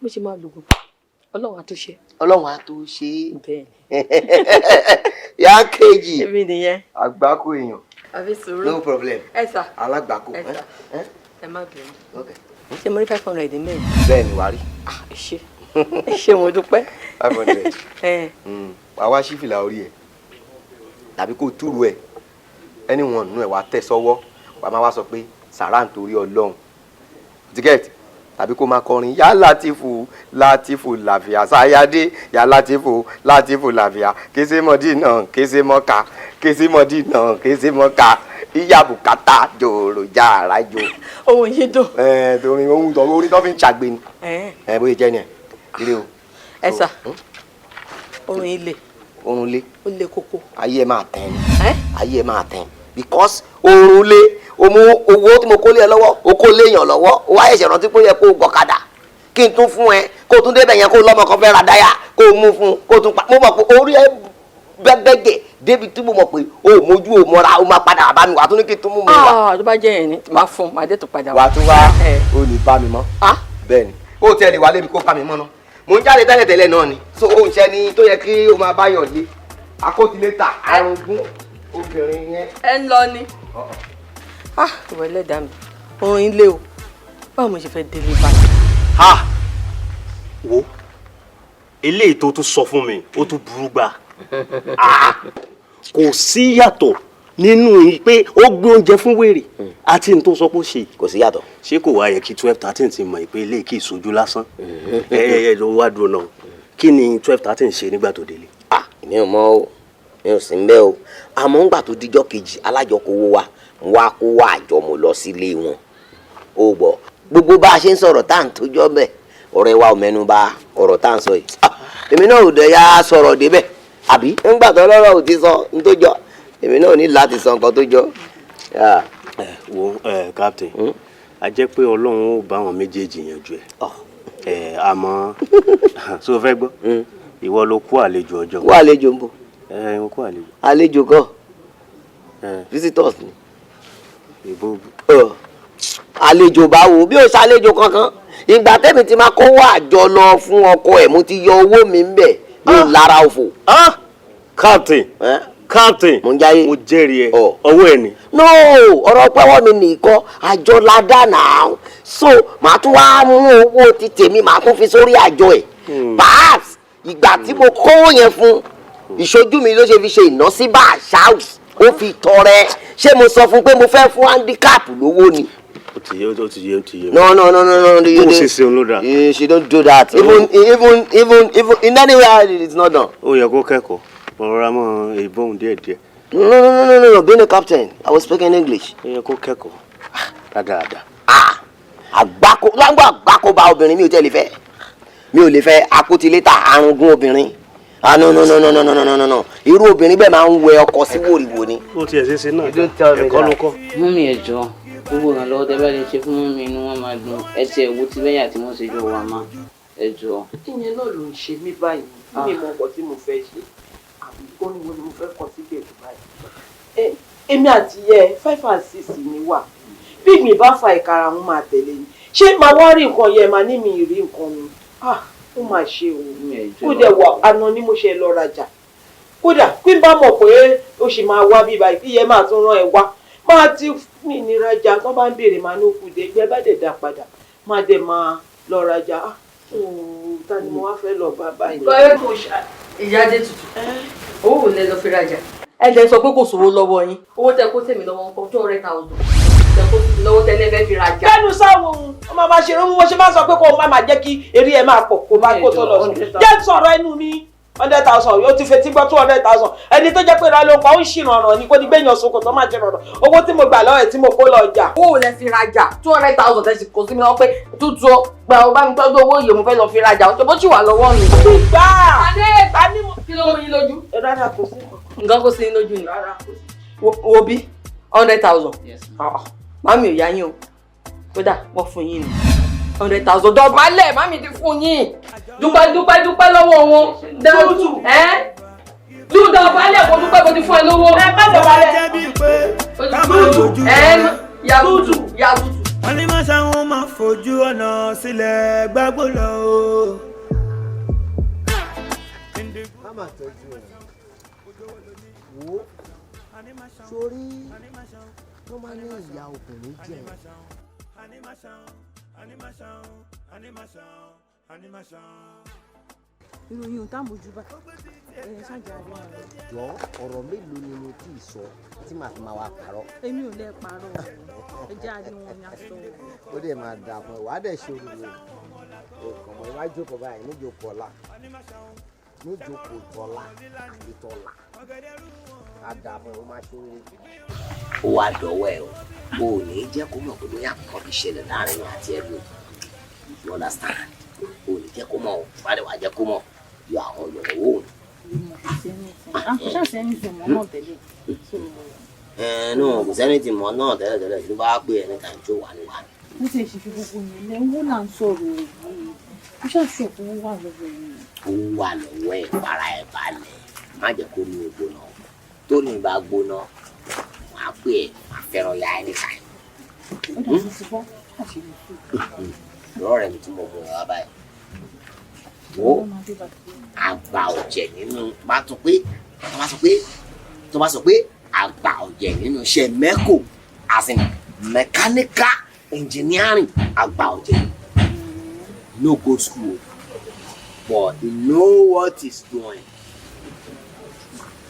[SPEAKER 4] mo ṣe máa lògùn ọlọ́run á tó ṣe.
[SPEAKER 8] ọlọ́run á tó ṣe.
[SPEAKER 4] bẹ́ẹ̀ni.
[SPEAKER 8] Ìyákejì.
[SPEAKER 4] èmi nìyẹn.
[SPEAKER 8] àgbákò èèyàn.
[SPEAKER 4] àbí sùúrù.
[SPEAKER 8] no problem.
[SPEAKER 4] ẹ sà.
[SPEAKER 8] alágbàkò.
[SPEAKER 4] ẹ sà ẹ má bínú. ṣé mo rí 500 mẹ́rin.
[SPEAKER 8] bẹ́ẹ̀ ni wàá rí.
[SPEAKER 4] ẹ ṣé mo dúpẹ́.
[SPEAKER 8] 500. wàá wá sí fìlà orí ẹ tàbí kó túrú ẹ ẹni wọn nù ẹ wàá tẹ sọ́wọ́ wàá máa wá sọ pé sàrà nítorí Ọlọ́run tíkẹ́ẹ̀tì tàbí kó máa kọrin yá Látìfù Látìfù làfíà sáyádé yá Látìfù Látìfù làfíà kése mọ́dínà kése mọ́ka kése mọ́dínà kése mọ́ka ìyá bùkátà jòrò já ara jò.
[SPEAKER 4] ohun yìí dùn.
[SPEAKER 8] torí ohun tó orí tó fi ń ṣàgbé ni bóyá jẹ́ ni ẹ̀ kiri o.
[SPEAKER 4] ẹ sà ohun ilé.
[SPEAKER 8] ohun ilé.
[SPEAKER 4] ó lé kókó.
[SPEAKER 8] ayé ẹ máa tẹ̀ ni ayé ẹ máa tẹ̀ because ohun ilé o mú owó tí mo kó lé ẹ lọ́wọ́ o kó léèyàn lọ́wọ́ o wá ẹ̀ṣẹ̀ rántí pé ó yẹ kó o gọ̀kadà kí n tún fún ẹ kó o tún débẹ̀ yẹn kó o lọ́mọ kan fẹ́ ra dáyà kó o mú fún kó o tún pa mo mọ̀ pé orí ẹ bẹ́gẹ̀ débi tí mo mọ̀ pé o ò mójú o mọ́ra o máa padà bá mi wà tó ní kí n tún mú mi wá.
[SPEAKER 4] tó bá jẹ́ yẹn ni máa fún máa dé tó padà
[SPEAKER 8] wà á tún wá o lè bá mi mọ́ bẹ́ẹ̀ ni kó o tiẹ̀ lè wá lébi kó bá mi mọ́ náà mo ń jáde tẹ́lẹ̀tẹ́lẹ̀ náà ni so o ń ṣẹ́ ni tó yẹ kí o máa báyọ̀ lé akótilétà arúgbó obìnrin yẹn.
[SPEAKER 4] ẹ ń lọ ni. ìwọ ẹlẹ́dàá mi ohun ilé o báwo mo ṣe fẹ́ délé báyìí.
[SPEAKER 3] wo eléyìí tó tún sọ fún mi ó tún burú gbà kò sí yàtọ̀ nínú pé ó gbé oúnjẹ fún wèrè àti ní tó sọ pé ó ṣe.
[SPEAKER 8] kò sí yàtọ̀.
[SPEAKER 3] ṣé kò wá yẹ kí 12-13 ti mọ̀ pé eléyìí kì í sojú lásán ẹ ló wá dúró náà kí ni 12-13 ṣe nígbà tó délé.
[SPEAKER 8] èmi ò mọ̀ o mi ò sí ń bẹ̀ o àmọ́ ńgbà tó dijọ́ kejì alájọkòwò wa ń wá kó wá àjọ mo lọ sílé wọn ó gbọ́ gbogbo bá a ṣe ń sọ̀rọ̀ tá à ń tójọ́ bẹ̀ ọ̀rẹ́ wa ò mẹ́nu bà ọ̀rọ̀ tá à ń sọ yìí èmi náà ò dẹ̀ ya sọ̀rọ̀ débẹ̀ àbí ńgbà tó lọ́rọ̀ ò ti sọ ń tó jọ èmi náà ní láti sọ nǹkan tó jọ.
[SPEAKER 3] wo captain a jẹ́ pé Ọlọ́run ó bá àwọn méjèèjì yanjú ẹ̀ àmọ́ so fẹ́ gbọ́ ìwọ ló kú àlejò ọjọ́.
[SPEAKER 8] kú àlejò ń bọ̀.
[SPEAKER 3] Mo kú àlejò.
[SPEAKER 8] àlejò kọ́ visitors ni.
[SPEAKER 3] ìbò.
[SPEAKER 8] àlejò báwo bí o ṣàlejò kankan ìgbà tẹ́mi ti máa kó wá àjọ lọ fún ọkọ ẹ̀ mo ti yọ owó mi ń bẹ̀ ní lára òfò.
[SPEAKER 3] captain captain
[SPEAKER 8] mo ń jáyé
[SPEAKER 3] mo jẹ́rìí ẹ ọwọ́ ẹ̀ ni.
[SPEAKER 8] no ọ̀rọ̀ pẹ́wọ́ mi nìkan àjọ ládà náà so màá tún wá mú owó ti tèmi màá tún fi sórí àjọ ẹ̀ perhaps ìgbà tí mo kówó yẹn fún ìṣojú mi ló ṣe fi ṣe ìnáṣí bá àṣà ó fi tọrẹ ṣé mo sọ fún pé mo fẹ́ fún handicap lówó ni.
[SPEAKER 3] ó ti yé ó ti yé.
[SPEAKER 8] no
[SPEAKER 3] bó ṣe ṣe òun ló dà.
[SPEAKER 8] she don't do that even in any way it's not done.
[SPEAKER 3] ó yẹ kó kẹ́kọ̀ọ́ ọ̀rọ̀ mọ́ ìbọn díẹ̀díẹ̀.
[SPEAKER 8] no being a captain I was speaking English.
[SPEAKER 3] ó yẹ kó kẹ́kọ̀ọ́ dáadáa.
[SPEAKER 8] àgbákò lágbó àgbákò bá obìnrin mi ò lè fẹ́ akótilétà arúgún obìnrin no irú obìnrin bẹ́ẹ̀ máa ń wẹ ọkọ sí wòrìwò ni.
[SPEAKER 3] ó ti ẹ̀ ṣe náà ẹ̀kọ́ ló kọ́.
[SPEAKER 6] mú mi ẹ̀jọ́ gbogbo ìrànlọ́wọ́ tẹ́ bá lè ṣe fún mi inú wọn máa dùn ẹsẹ̀ ewu tí bẹ́yà tí wọ́n ṣe jọ wà má ẹ̀jọ́.
[SPEAKER 10] ìyẹn náà ló ń ṣe mí báyìí mi mọ ọkọ tí mo fẹ́ ṣe àbí kó ní wo ni mo fẹ́ kọ síbẹ̀ tó báyìí. èmi àti yẹ 5 and 6 ni wà bí mi bá fa ìkara wọn máa tẹ̀lé ni ṣé máa wá rí nǹkan yẹn máa ní mi rí nǹkan mi ó máa ṣe o ó dẹ̀ wà àná ni mo ṣe lọ rajà kódà pín bá mọ̀ pé ó sì máa wá bí báyìí kí yẹn máa tún rán ẹ wá máa ti mí ní rajà tó bá ń béèrè máa ní òkú dé gbẹ bá dẹ̀ dá padà máa dẹ̀ máa lọ rajà ta ni mo wá fẹ́ lọ bá báyìí.
[SPEAKER 4] báyọ̀ kò ṣá ìyá dé tutù owó wò lẹ lọ fi rajà ẹ jẹ́ sọ pé kò sówó lọ́wọ́ yín owó tẹ kó tèmi lọ́wọ́ nǹkan 200,000 tẹ kó tèmi lọ́wọ́ tẹ́lẹ̀ fẹ́ fi rajà.
[SPEAKER 10] kẹ́nu sáwọn ohun ọmọ máa ṣe irun mo ṣe máa sọ pé kó o máa jẹ́ kí eré ẹ máa pọ̀ kó máa kó tó lọ sí jẹ́ sọ̀rọ̀ ẹnu mi 100,000 yóò ti fetí gbọ́ 200,000 ẹni tó jẹ́ pé ra ló ń pa ó ń ṣìrànràn ni kò ní gbẹ̀yàn sóko tó máa ṣèrànràn owó tí mo gbà lọ́wọ́ ẹ̀ tí mo kó lọ ọjà.
[SPEAKER 4] owó lẹ fi rajà 200,000 tẹ̀sí kò sí mi lọ́wọ́ pé tútù gba ọba mi tọ́jú owó yìí mo fẹ́ lọ fi rajà ọjọ́ bó ṣì wà lọ́wọ́ mi.
[SPEAKER 10] gbà
[SPEAKER 4] á ní kí ló mú yín lójú.
[SPEAKER 10] rárá kò sí
[SPEAKER 4] nǹkan kò sí yín lójú ni. wo bí 100,000 mami ò yá yín o kódà wọ́n fún yín ni 100,000 dọ̀bálẹ̀ mami ti fún yín dúpẹ́ lọ́wọ́ wọn dẹ́rùtù dọ̀bálẹ̀ kò dúpẹ́ kò ti fún ẹ lówó.
[SPEAKER 10] ẹ má dọ̀bálẹ̀.
[SPEAKER 4] yàtútù.
[SPEAKER 1] wọ́n ní máa ṣàwọn máa fojú ọ̀nà sílẹ̀ gbàgbó lọ o.
[SPEAKER 2] má tọ́jú ẹ̀ wò sórí wọ́n máa ní ìyá obìnrin jẹ́
[SPEAKER 5] ìròyìn ò táàmójú bá ṣáàjà rí ara rẹ.
[SPEAKER 2] jọ ọ̀rọ̀ mélòó ni mo tí ì sọ tí màá fi máa wá parọ́.
[SPEAKER 5] èmi ò lè parọ́ ẹjẹ́ àríwọ̀n ni a sọ.
[SPEAKER 2] ó dẹ̀ máa dà fún ẹ wàá dẹ̀ ṣe oríire ọkàn mọ́ ìwájú jókòó báyìí níjókòó ọ̀la níjókòó tọ́lá àti tọ́lá á dà fún ẹ ó máa ṣe oríire.
[SPEAKER 8] ó wá dọ̀wọ́ ẹ̀ o ò ní jẹ́ kó mọ̀ pé bóyá kọ́ fi ṣẹlẹ̀ láàrin àti ẹ̀rù you understand o ní jẹ́ kó mọ̀ o bá dẹ̀ wá jẹ́ kó mọ̀ yọ àwọn olùrànwọ́ òun.
[SPEAKER 5] àkùṣà sẹ́ni tí mọ̀ náà tẹ́lẹ̀.
[SPEAKER 8] náà kò sẹ́ni tí mọ̀ náà tẹ́lẹ̀ tí bá pè é níta tí ó wà ní wà.
[SPEAKER 5] ní tí èsì fi gbogbo yẹn lẹ owó là ń sọ̀rọ̀ yìí ó ṣàṣù ọ̀pọ̀ owó wà lọ́wọ́ yìí.
[SPEAKER 8] ó wà lọ́wọ́ ẹ̀ para ẹ̀ balẹ̀ má jẹ́ kó ní ògbóná tó ní ìbá gbóná wàá pè é má fẹ́ràn ya ẹ̀ níta.
[SPEAKER 5] ó dà sí ti bọ́ àṣírí fún
[SPEAKER 8] lọ́rẹ̀ mi tí mo mú ẹ wá báyìí wo àgbà ọ̀jẹ̀ nínú tó bá sọ pé àgbà ọ̀jẹ̀ nínú iṣẹ́ mẹ́kò as in mechanical engineering àgbà ọ̀jẹ̀ no go school but he know what he's doing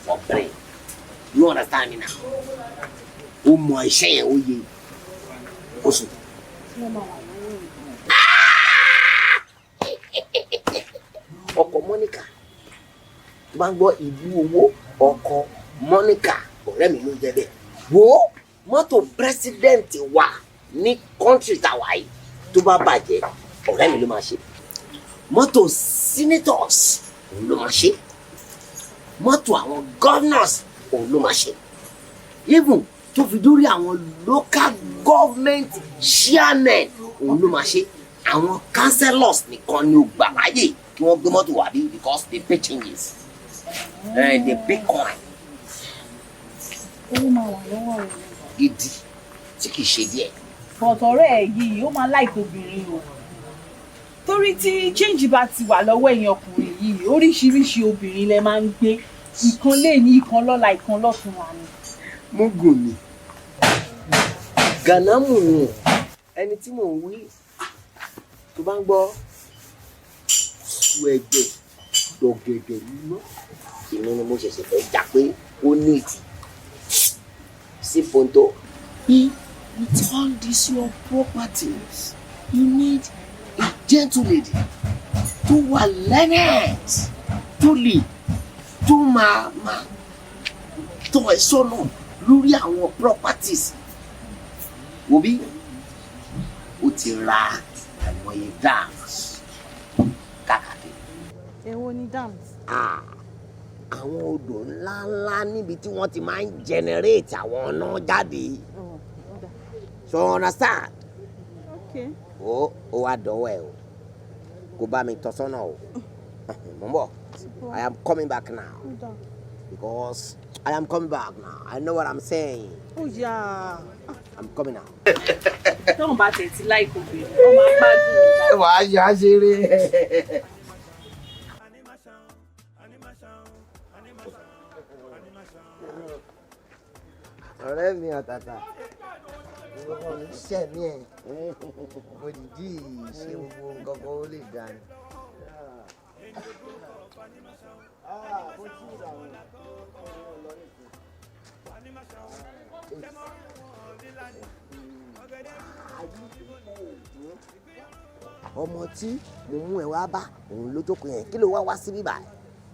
[SPEAKER 8] for brain you understand me now ó mọ iṣẹ́ yẹn ó yẹ oṣù. ọkọ Monica bá ń gbọ́ ìlú owó ọkọ Monica ọ̀rẹ́ mi ló ń jẹ́ bẹ́ẹ̀ wo mọ́tò pírẹsidẹ́ǹtì wa ní kọ́ńtírì tàwa yìí tó bá bàjẹ́ ọ̀rẹ́ mi ló máa ṣe mọ́tò senators òun ló máa ṣe mọ́tò àwọn governors òun ló máa ṣe even tó fi dórí àwọn local government chairmen òun ló máa ṣe àwọn councillors nìkan ni ó gbà láyè kí wọ́n gbé mọ́tò wá bí because they pay changes they pay coin.
[SPEAKER 5] owó máa wà lọ́wọ́ rẹ̀.
[SPEAKER 8] gidi tí kì í ṣe díẹ̀.
[SPEAKER 5] bọ̀tọ̀rẹ́ ẹ̀ yìí ó máa láìpẹ́ obìnrin o torí tí change bá ti wà lọ́wọ́ ẹ̀yin ọkùnrin yìí oríṣiríṣi obìnrin lẹ máa ń gbé ìkan lé ní ìkan lọ́la ìkan lọ́tún wa ni.
[SPEAKER 8] mugun ni ganamu ni ẹni tí mò ń wí tó bá ń gbọ́ su ẹ̀jẹ̀ dọ̀gẹ̀dẹ̀ nínú èmi ni mo ṣẹ̀ṣẹ̀ fẹ́ jà pé ó ní ìtì sí ponto. With all these your properties, you need a gentle lady tó wà learned tó lè tó máa tọ́ ẹ sọ́nà lórí àwọn properties. Wo bí o ti ra àìmọye dams káàkiri.
[SPEAKER 5] Èwo ni dams?
[SPEAKER 8] Àwọn odò ńláńlá níbi tí wọ́n ti máa ń generate àwọn ọ̀nà jáde. So understand?
[SPEAKER 5] Okay.
[SPEAKER 8] Ó wá dọ̀wọ́ ẹ̀ o. Kò bá mi tọ́ sọ́nà o. Mo ń bọ̀. I am coming back now. Because I am coming back now. I know what I'm saying.
[SPEAKER 5] Oh yeah.
[SPEAKER 8] I'm coming now.
[SPEAKER 5] Don't bá tẹ̀ tí láìpẹ́ obìnrin. Wọ́n máa ń gbádùn.
[SPEAKER 8] Wàá yá ṣeré. Ọ̀rẹ́ mi àtàtà. Gbogbo mi ṣẹ̀ mí ẹ̀. Mo dìdí ṣe gbogbo nǹkan kan ó lè dá ni. Ọmọ tí mo mú ẹ wá bá òun ló jókòó yẹn kí ló wá síbí báyìí.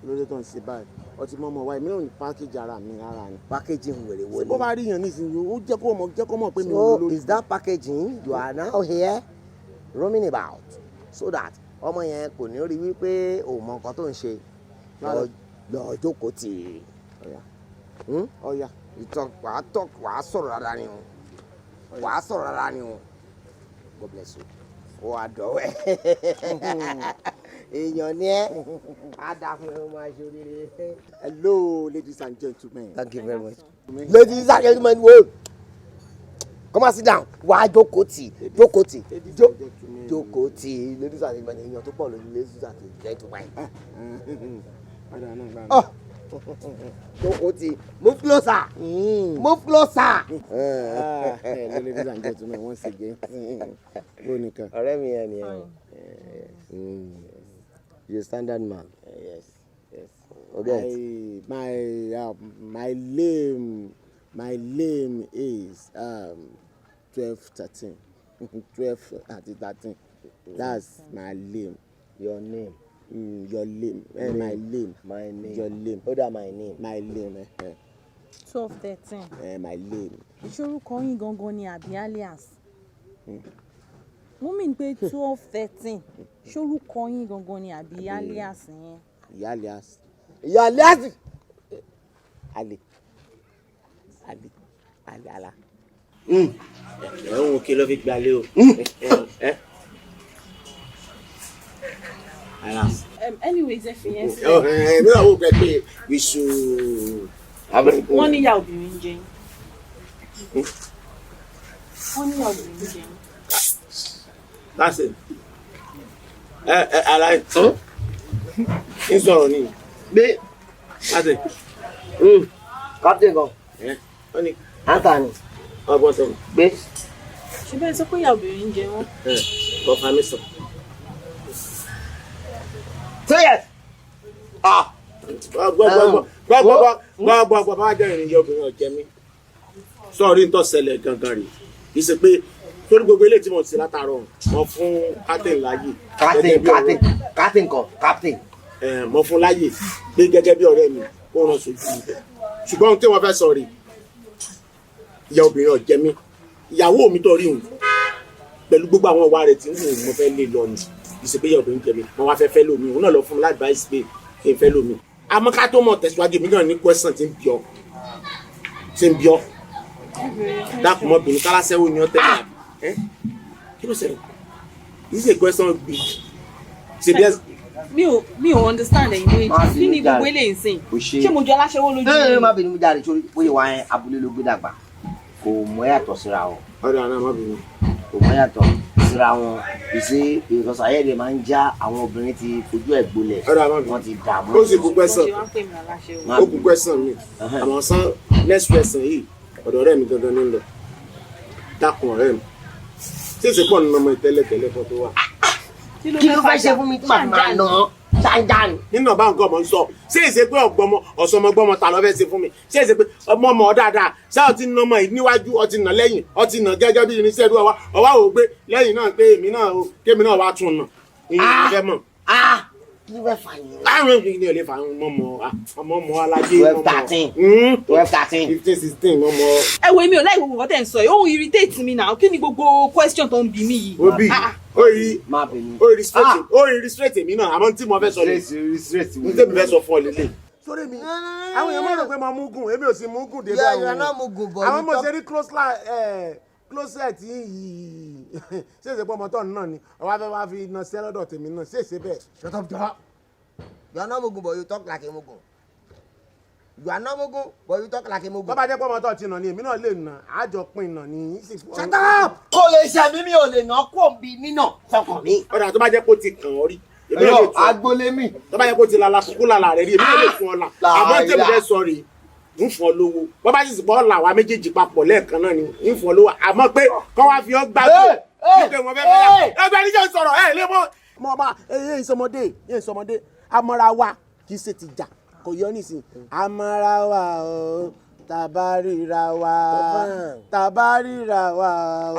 [SPEAKER 2] lórí tó ń ṣe báyìí ọtí mọ́mọ́ wa èmi ò ní pákéjì ara mi rárá ni.
[SPEAKER 8] Packaging wèrè wo ni.
[SPEAKER 2] bó bá rí yàn nísìnyí ó jẹ́ kó mọ̀ pé mi ò
[SPEAKER 8] So
[SPEAKER 2] lórí.
[SPEAKER 8] is that packaging you are now here roaming about so that ọmọ yẹn kò ní rí wípé òun mọ nǹkan tó ń ṣe lọ jókòó tì í.
[SPEAKER 2] ọ̀ya.
[SPEAKER 8] wàá sọ̀rọ̀ rárá ni o wàá sọ̀rọ̀ rárá ni o God bless you o àdọ́wẹ́ èèyàn ni ẹ àdàfún ẹ máa ṣe oríire.
[SPEAKER 2] Hello, ladies and gentlemen.
[SPEAKER 8] Thank you very much. Ladies and gentlemen, wait. Come and sit down. Wàá jókòó tì jókòó tì jókòó tì ladies and gentlemen èèyàn tó pọ̀ lórí ladies and gentlemen. Jókòó tì move closer move closer.
[SPEAKER 2] Ladies and gentlemen once again.
[SPEAKER 8] ọ̀rẹ́ mi yẹn ni ẹ. You're a standard man.
[SPEAKER 2] Yes.
[SPEAKER 8] Okay.
[SPEAKER 2] My name is 1213. 1213. That's my name.
[SPEAKER 8] Your name.
[SPEAKER 2] Your name. My name.
[SPEAKER 8] My name.
[SPEAKER 2] Your name.
[SPEAKER 8] Oda my name.
[SPEAKER 2] My name.
[SPEAKER 5] 12-13.
[SPEAKER 2] My name.
[SPEAKER 5] Ìṣorúkọ yín gangan ni àbí alias? Wọ́n mìn pé 12-13. Ṣorúkọ yín gangan ni àbí alias yẹn?
[SPEAKER 2] Alias. Ali.
[SPEAKER 3] ẹ̀hún òkè ló fi gbalẹ̀ o.
[SPEAKER 5] Anyways, ẹ fi yẹn sí.
[SPEAKER 2] Mi ò wò pé we should.
[SPEAKER 5] Wọ́n níyà obìnrin jẹ yín. Wọ́n níyà obìnrin jẹ yín.
[SPEAKER 3] That's it. Ara ń sọ̀rọ̀ ni.
[SPEAKER 8] Gbé.
[SPEAKER 3] That's it.
[SPEAKER 8] Captain gan.
[SPEAKER 3] Wọ́n ní
[SPEAKER 8] Anthony.
[SPEAKER 3] ọgbọ́n sọ̀rọ̀.
[SPEAKER 8] Gbé.
[SPEAKER 5] Ṣé bẹ́ẹ̀ sọ pé ìyá obìnrin jẹ wọ́n?
[SPEAKER 3] Confirmation.
[SPEAKER 8] Say yes.
[SPEAKER 3] Gbọ́ bá jẹ́ ìrìn yẹ obìnrin ọ̀jẹ́ mi. Sọ́ọ̀rí ń tọ́ ṣẹlẹ̀ gangan rè. Kì í ṣe pé torí gbogbo eléyìí tí mo ti látàárọ̀ mo fún captain láyè.
[SPEAKER 8] Captain.
[SPEAKER 3] Mo fún láyè pé gẹ́gẹ́ bí ọ̀rẹ́ mi kó ràn sójú ibẹ̀. Ṣùgbọ́n ohun tí wọ́n fẹ́ sọ rè ìyá obìnrin ọ̀jẹ́ mi. Ìyàwó mi tó rí òun pẹ̀lú gbogbo àwọn ọ̀wá rẹ̀ tí mo fẹ́ lé lọ ni. Ìṣèpé ìyá obìnrin jẹ mi mo wá fẹ́ lómi òun náà lọ fún mi advice pé kí n fẹ́ lómi. Àmọ́ ká tó mọ̀ tẹ̀síwájú mi náà ní question tí ń bí ọ dákun mọ́ bìnrin kálásẹ́wò ni ọ tẹ́lẹ̀ àbí kí ló ṣẹlẹ̀.
[SPEAKER 2] This is a question big.
[SPEAKER 5] Mi ò understand ẹ̀yin méjì. Kí ni gbogbo eléyìí sìn? Ṣé mo jọ aláṣẹ́wó lójú?
[SPEAKER 8] Ẹ má bínú jáde sórí bóyá wà yẹn abúlé ló gbé dàgbà. Kò mọ yàtọ̀ síra wọn.
[SPEAKER 2] Ọ̀dọ̀ àná má bínú.
[SPEAKER 8] Kò mọ yàtọ̀ síra wọn. Ìṣe ìrọ̀sọ̀ ayẹ́dẹ̀ máa ń já àwọn obìnrin ti fojú ẹ̀ gbolẹ̀.
[SPEAKER 2] Ọ̀dọ̀ àná má bínú.
[SPEAKER 8] Wọ́n ti dààmú.
[SPEAKER 2] Ó sì kú question. Ó kú question mi. Àmọ́ sán next question yìí ọ̀dọ̀ ọ̀rẹ́ mi gangan ní lọ. Dákun ọ̀rẹ́ mi. Ṣé ìṣe pọ̀ nínú ọmọ ìtẹ́lẹ̀tẹ́lẹ̀ fọ́ tó wà?
[SPEAKER 8] Kí ló fẹ́ ṣe fún mi tí màá máa nà án? Ṣáńjáni.
[SPEAKER 2] Nínú ọba nǹkan ọmọ ń sọ ṣé ìṣe pé ọgbọmọ ọsọmọgbọmọ ta lọ fẹ́ ṣe fún mi ṣé ìṣe pé ọmọ dáadáa ṣá ọtí nà ọmọ yìí níwájú ọtí nà lẹ́yìn ọtí nà gẹ́gẹ́ bí irinṣẹ́ ìlú ọwá ò gbé lẹ́yìn náà pé èmi náà o kémi náà wá tún nà ìyẹn ìfẹ́ mọ̀.
[SPEAKER 8] Kí ló fẹ́ fà yín?
[SPEAKER 2] Láàrin ìpínlẹ̀ ní olè fà ọmọ alájẹ
[SPEAKER 8] 12-13 15-16
[SPEAKER 2] ọmọ.
[SPEAKER 5] Ẹ wo èmi ò láì gbogbo nǹkan tẹ̀ ń sọ yìí, ó ń irritate mi náà. Kí ni gbogbo question tó ń bi mí yìí?
[SPEAKER 2] Obi ó rí straight èmi náà àmọ́ tí mo fẹ́ sọ lè ní tèmi fẹ́ sọ fún ọ lélẹ̀. Sórí mi àwọn èèyàn mọ̀ rò pé mo mú gùn èmi ò sì mú gùn débẹ̀ àwọn mo ṣe rí closet yìí ṣé èsè pé ọmọ tọ́ náà ni ọwọ́ afẹ́ wá fi iná sí ẹlọ́dọ̀ tèmi náà ṣé èsè bẹ́ẹ̀.
[SPEAKER 8] Shut up, Joe. You are not Mugun, but you talk like a Mugun. You are not Mugun, but you talk like a Mugun.
[SPEAKER 2] Tó bá jẹ́ pé ọmọ tọ́ ti nà ni èmi náà lè nà àjọ pin nà ni.
[SPEAKER 8] Shut up! Kò lè ṣe mímí ò lè ná kó bí nínà fọkàn mi.
[SPEAKER 2] Ọ̀dà tó bá jẹ́ pé ó ti kàn ọ́ rí.
[SPEAKER 8] Ẹ̀rọ agboolé mi.
[SPEAKER 2] Tó bá jẹ́ pé ó ti lala kúkú lala rẹ̀ rí èmi náà lè fún ọ la. Àmọ́ tèmi fẹ́ sọ rèé ń fún ọ lówó bọ́ bá sì sì bọ́ là wá méjèèjì papọ̀ lẹ́ẹ̀kan náà ni ń fún ọ lówó àmọ́ pé kọ́ wá fi ọ́ gbàgbọ́ nígbà wọn fẹ́ fẹ́ yà ẹgbẹ́ níjọ́ sọ̀rọ̀ ẹ̀ lé mọ́. Mo bá ẹyẹ ìsọmọdé amọ̀ra wa kì í ṣe ti jà kò yọ nísìnyí amọ̀ra wa o tabarira wa o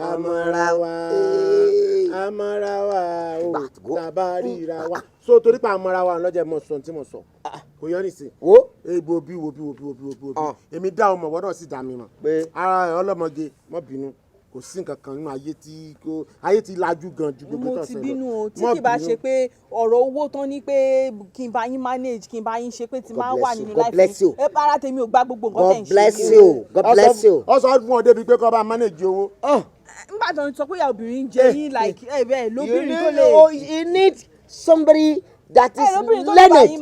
[SPEAKER 2] amọ̀ra wa o tabarira wa so torí pa amọ̀ra wa lọ́jọ́ mọ̀ sọ tí mo sọ kò yọ nísìnyí wo ebo bí wo èmi dá ọmọ wọ́n náà sì dá mi mọ̀ pé ara ẹ̀ ọlọ́mọge mọ́ bínú kò sí nǹkan kan nínú ayé tí lajú gan ju gbogbo tó ṣe lọ.
[SPEAKER 5] Mo ti bínú o tí kì bá ṣe pé ọ̀rọ̀ owó tán ní pé kí n bá yín manage kí n bá yín ṣe pé tí máa wà nínú láìpẹ́ ẹ para tèmi ò gbá gbogbo nǹkan tẹ̀ ń ṣe.
[SPEAKER 8] God bless you.
[SPEAKER 2] ọ sọ fún ọ débi pé kó bá manage owó.
[SPEAKER 5] nígbà tó ń sọ pé ìyá obìnrin jẹ yín like ẹ bẹ́ẹ̀ lóbìnrin tó lè.
[SPEAKER 8] You need somebody that is learned.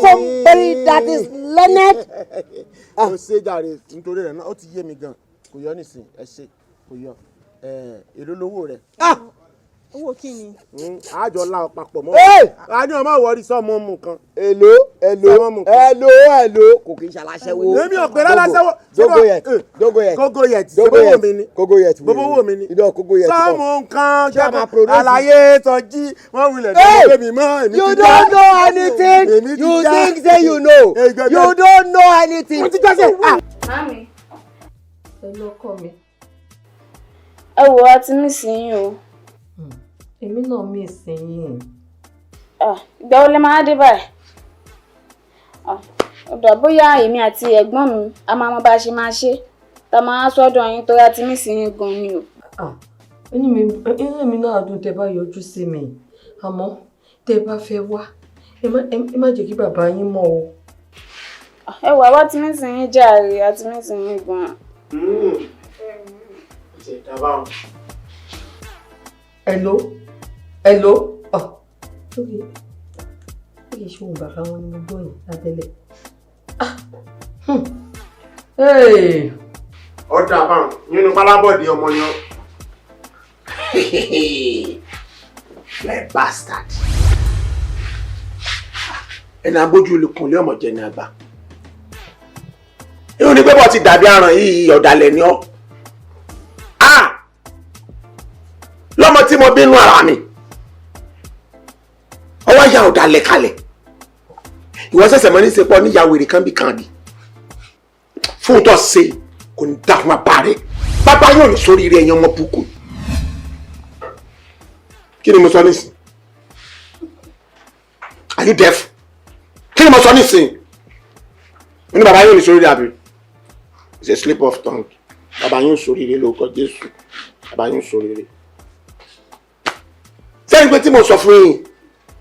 [SPEAKER 8] Somebody that is learned.
[SPEAKER 2] Ó ṣe jàre nítorí rẹ̀ náà ó ti yé mi gan kò yọ nísìn ẹ ṣe kò yọ èlò lówó rẹ̀.
[SPEAKER 5] Owó kí ni?
[SPEAKER 2] Àjọ la papọ̀ mọ́. A ní ọmọ ìwọ́rí sọ́mọ́ mu kan.
[SPEAKER 8] Èlò kò kì í ṣaláṣẹ́wó.
[SPEAKER 2] Èmi ò pè láláṣẹ́wó. Gogoyet. Bọ́bọ́wọ́ mi ni. Sọ́mù nǹkan jẹ́ àlàyé tọ́jí wọ́n wulẹ̀ ní bébí mọ́ èmi ti já.
[SPEAKER 8] You don't know anything. You think say you know. You don't know anything.
[SPEAKER 2] Mo ti jásẹ̀.
[SPEAKER 4] Mami, ẹ lọ kọ́ mi.
[SPEAKER 11] Ẹ wò á ti mí sí yín o.
[SPEAKER 4] Èmi náà mí sí yín.
[SPEAKER 11] Ìgbà wo lẹ máa dé báyìí? Ọ̀dọ̀ bóyá èmi àti ẹ̀gbọ́n mi a máa mọ bá a ṣe máa ṣe. Ta máa sọ́dọ̀ yín torí a ti mí sí yín gan ni o.
[SPEAKER 4] Inú mi náà dùn tẹ́ bá yọjú sí mi. Àmọ́ tẹ́ bá fẹ́ wá, ẹ má jẹ́ kí bàbá yín mọ̀ o.
[SPEAKER 11] Ẹ wà wá ti mí sí yín jàre, a ti mí sí yín gan.
[SPEAKER 4] Hello. Lórí ṣe òun bàbá wọn ni mo gbọ́ yìí lábẹ́lẹ̀.
[SPEAKER 2] Ọ̀dà àbáhùn nínú pálábọ̀dì ọmọ yan. Like bastard. Ẹni agbójú olùkùnlé ọmọ jẹ ní àgbà. Ihun ni pé bọ́ ti dàbí aràn yìí ọ̀dàlẹ̀ ni ọ́. Lọ́mọ tí mo bínú ara mi. Ọwọ́ ya ọ̀dàlẹ̀ kalẹ̀. Ìwọ ṣẹ̀ṣẹ̀ mọ́ ní sepọ̀ níyàwó èrè kan bí kan bí. Fún tó ṣe kò ní dá fún apá rẹ̀. Bàbá yóò ní sórí rẹ̀ ẹ̀yàn ọmọ búkú. Kí ni mo sọ nísìn? Are you deaf? Kí ni mo sọ nísìn? Mo ní bàbá yóò ní sórí rẹ̀ àbí? It's a slip of tongue. Bàbá yóò sórí rẹ̀ lórúkọ Jésù. Bàbá yóò sórí rẹ̀. Sẹ́yìn pé tí mo sọ fún yín,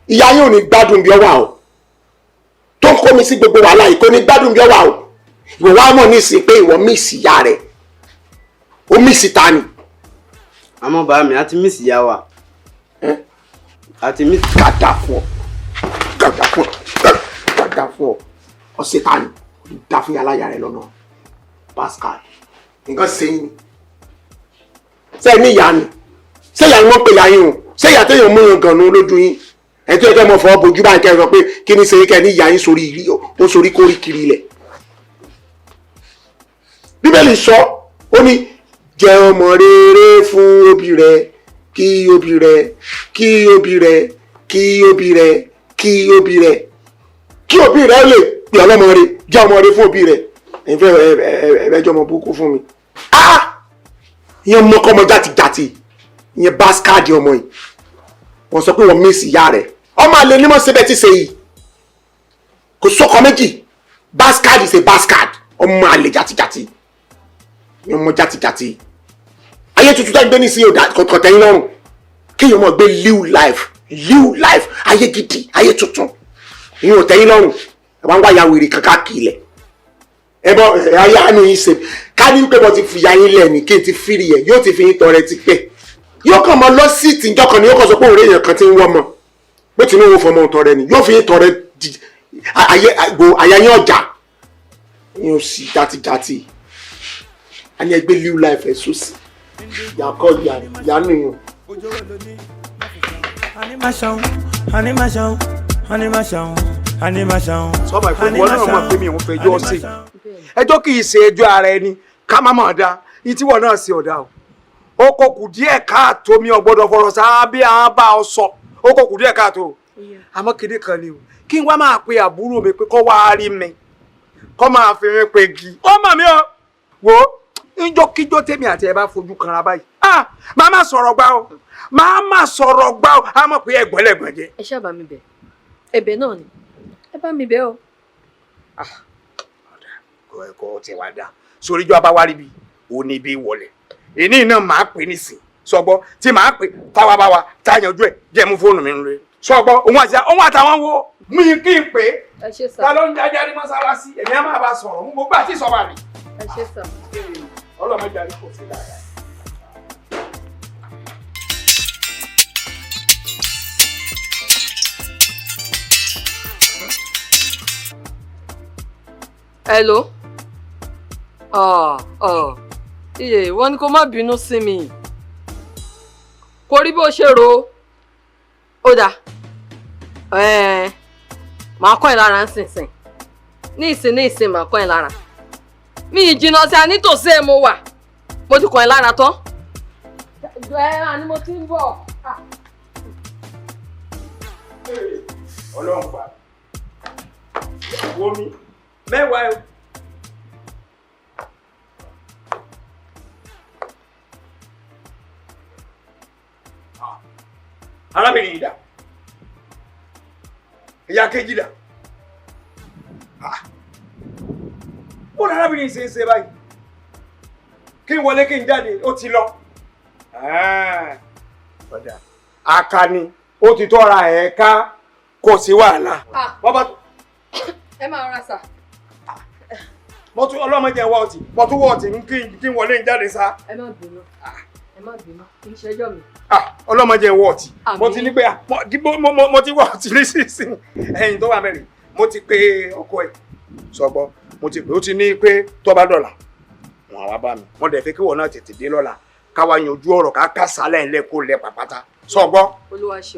[SPEAKER 2] ìyá yóò ní gbádùn bí ọ wà o. Tó ń kó mi sí gbogbo wàhálà yìí kò ní gbádùn bí ọ wà o. Ìwọ wá mọ̀ ní ìsìn pé ìwọ míìsì ìyá rẹ̀. Ó míìsì ta ni?
[SPEAKER 12] Àmọ́ bàá mi, a ti míìsì ìyá wa.
[SPEAKER 3] àti mi.
[SPEAKER 2] Gàdá fún ọ ọ̀sẹ̀ ta ni dá fún yàrá yàrá ẹ lọ́nà Pascal nǹkan sẹ́yìn ni sẹ́yìn ní ìyá ni sẹ́yìn àwọn pè yáyín o sẹ́yìn àtẹ̀yìn mú yàn gan-an lójú yín ẹ̀ tó yẹ kẹ́ mọ̀ fọ́ bojú báyìí kẹ́ ẹ sọ pé kí ni sẹ́yìn kẹ́ ní ìyá yín sórí ìrí ó sórí kórì kiri ilẹ̀ Bíbélì sọ ó ní jẹ́ ọmọ rere fún òbí rẹ kí òbí rẹ kí òbí rẹ kí òbí rẹ kí òbí rẹ kí òbí rẹ lè pè ọlọ́mọ rẹ jẹ́ ọmọ rẹ fún òbí rẹ ẹ̀fẹ́ ọmọ burúkú fún mi. ìyẹn mọ́kọ́mọ́ jàtìjàtì ìyẹn báskàdì ọmọ yìí wọ́n sọ pé wọ́n mí sí ìyá rẹ̀ ọmọ àlè onímọ̀ síbẹ̀ tí ṣe yìí kò sọ́kọ méjì báskàdì ṣe báskàdì ọmọ àlè jàtìjàtì ìyẹn ọmọ jàtìjàtì ayé tuntun tá gbé ní sí ọ̀dà kọ̀tẹ́yìn lọ́rùn kéèyàn mọ̀ gbé liu life ayé gidi ayé tuntun ìyẹn ọ̀tẹ́yìn lọ́rùn ẹ̀ wá ń wá ya wèrè kankan kìlẹ̀ ẹbọ ayá ni yín ṣe ká ní pé bọ́ ti fìyà yín lẹ́ni kí n ti fìrì ẹ̀ yóò ti fi yín tọrẹ ti pẹ́ yóò kàn mọ́ lọ sí ìtìjọ́ kan ni yóò kàn sọ pé òun èèyàn kan ti ń wọ́ mọ́ pé tí inú wo fọmọ tọrẹ ni yóò fi yín tọrẹ àyà yín ọjà yín ò sí játijàti a ní ẹgbẹ́ liu life ẹ̀ sọ́sì yàkọ́ ìyanu yìí.
[SPEAKER 12] sọ́mọ ìpínlẹ̀ wọn náà mọ̀ pé mi ò fẹ́ jọ́ sí ẹjọ́ kì í ṣe ẹjọ́ ara ẹni ká má mọ̀ dá ní tíwọ́ náà sí ọ̀dà o ó kò kù díẹ̀ káàtó mi ò gbọ́dọ̀ fọ̀rọ̀ sáá bí a bá ọ sọ ó kò kù díẹ̀ káàtó àmọ́ kéde kan ni o kí n wá máa pe àbúrò mi pé kó wá rí mi kó máa fi mi pe gi ó mọ̀ mí o wò ó níjọ́kíjọ́ tèmi àti ẹ bá fojú kanra báyìí máa má sọ̀rọ̀ gbá o máa má sọ̀rọ̀ gbá o á mọ̀ pé ẹ̀gbọ́n lẹ̀gbọ́n jẹ́.
[SPEAKER 4] ẹ ṣáà bá mi bẹ̀ ẹ̀bẹ̀ náà ni ẹ bá mi bẹ̀ o.
[SPEAKER 12] kò tí wàá dá sórí ìjọ abáwárí bi ò ní bí wọlé èyí náà máa pè nísìn sọgbọ tí máa pè táwa bá wa tá a yanjú ẹ jẹ mú fóònù mi lórí sọgbọ òun àtàwọn wo mi kí n pè é ta ló ń jájá ní mọ́sálásí èmi á máa bá sọ̀rọ̀ mo gbà tí sọ̀rọ̀ àrí.
[SPEAKER 4] ẹ ṣe sọ.
[SPEAKER 12] ọlọ́mọdé àrí kò sí dáadáa.
[SPEAKER 4] Hello. Iye wọ́n ní kó má bínú sí mi. Kò rí bó ṣe rò ó dà. Màá kọ́ ẹ lára nísinsìn. Ní ìsìn màá kọ́ ẹ lára. Mi ìjìnà sí anítòsí ẹ mo wà. Mo ti kọ́ ẹ lára tán. Àní mo ti ń bọ̀.
[SPEAKER 12] Ọlọ́run pa. Wo mi. Mẹ́wàá o. Arábìnrin yìí dà. Ìyá kejì dà. Ó ní arábìnrin ṣe ń ṣe báyìí. Kí n wọlé kí n jáde, ó ti lọ. Àkànní, ó ti tọ́ra ẹ̀ka kò sí wàhálà.
[SPEAKER 4] Ẹ máa ra sà.
[SPEAKER 12] Mo tún ọlọ́mọdé wọ́ ọtí mo tún wọ́ ọtí kí n wọlé ń jáde sá.
[SPEAKER 4] Ẹ má bínú kì í ṣẹjọ́ mi.
[SPEAKER 12] Ọlọ́mọdé wọ́ ọtí mo ti ní pé mo ti wọ́ ọtí nísinsìnyí ẹ̀yìn tó wà mẹ́rin mo ti pe ọkọ ẹ̀ sọgbọ́ mo ti pè ó ti ní pé tó bá dọ̀là wọn àwa bá mi wọn dẹ̀ fẹ́ kí wọn náà tètè dé lọ́la káwa yanjú ọ̀rọ̀ ká kásálẹ̀ ńlẹ̀ kó lẹ̀ pàpàtà sọgbọ́.
[SPEAKER 4] Olúwa ṣe.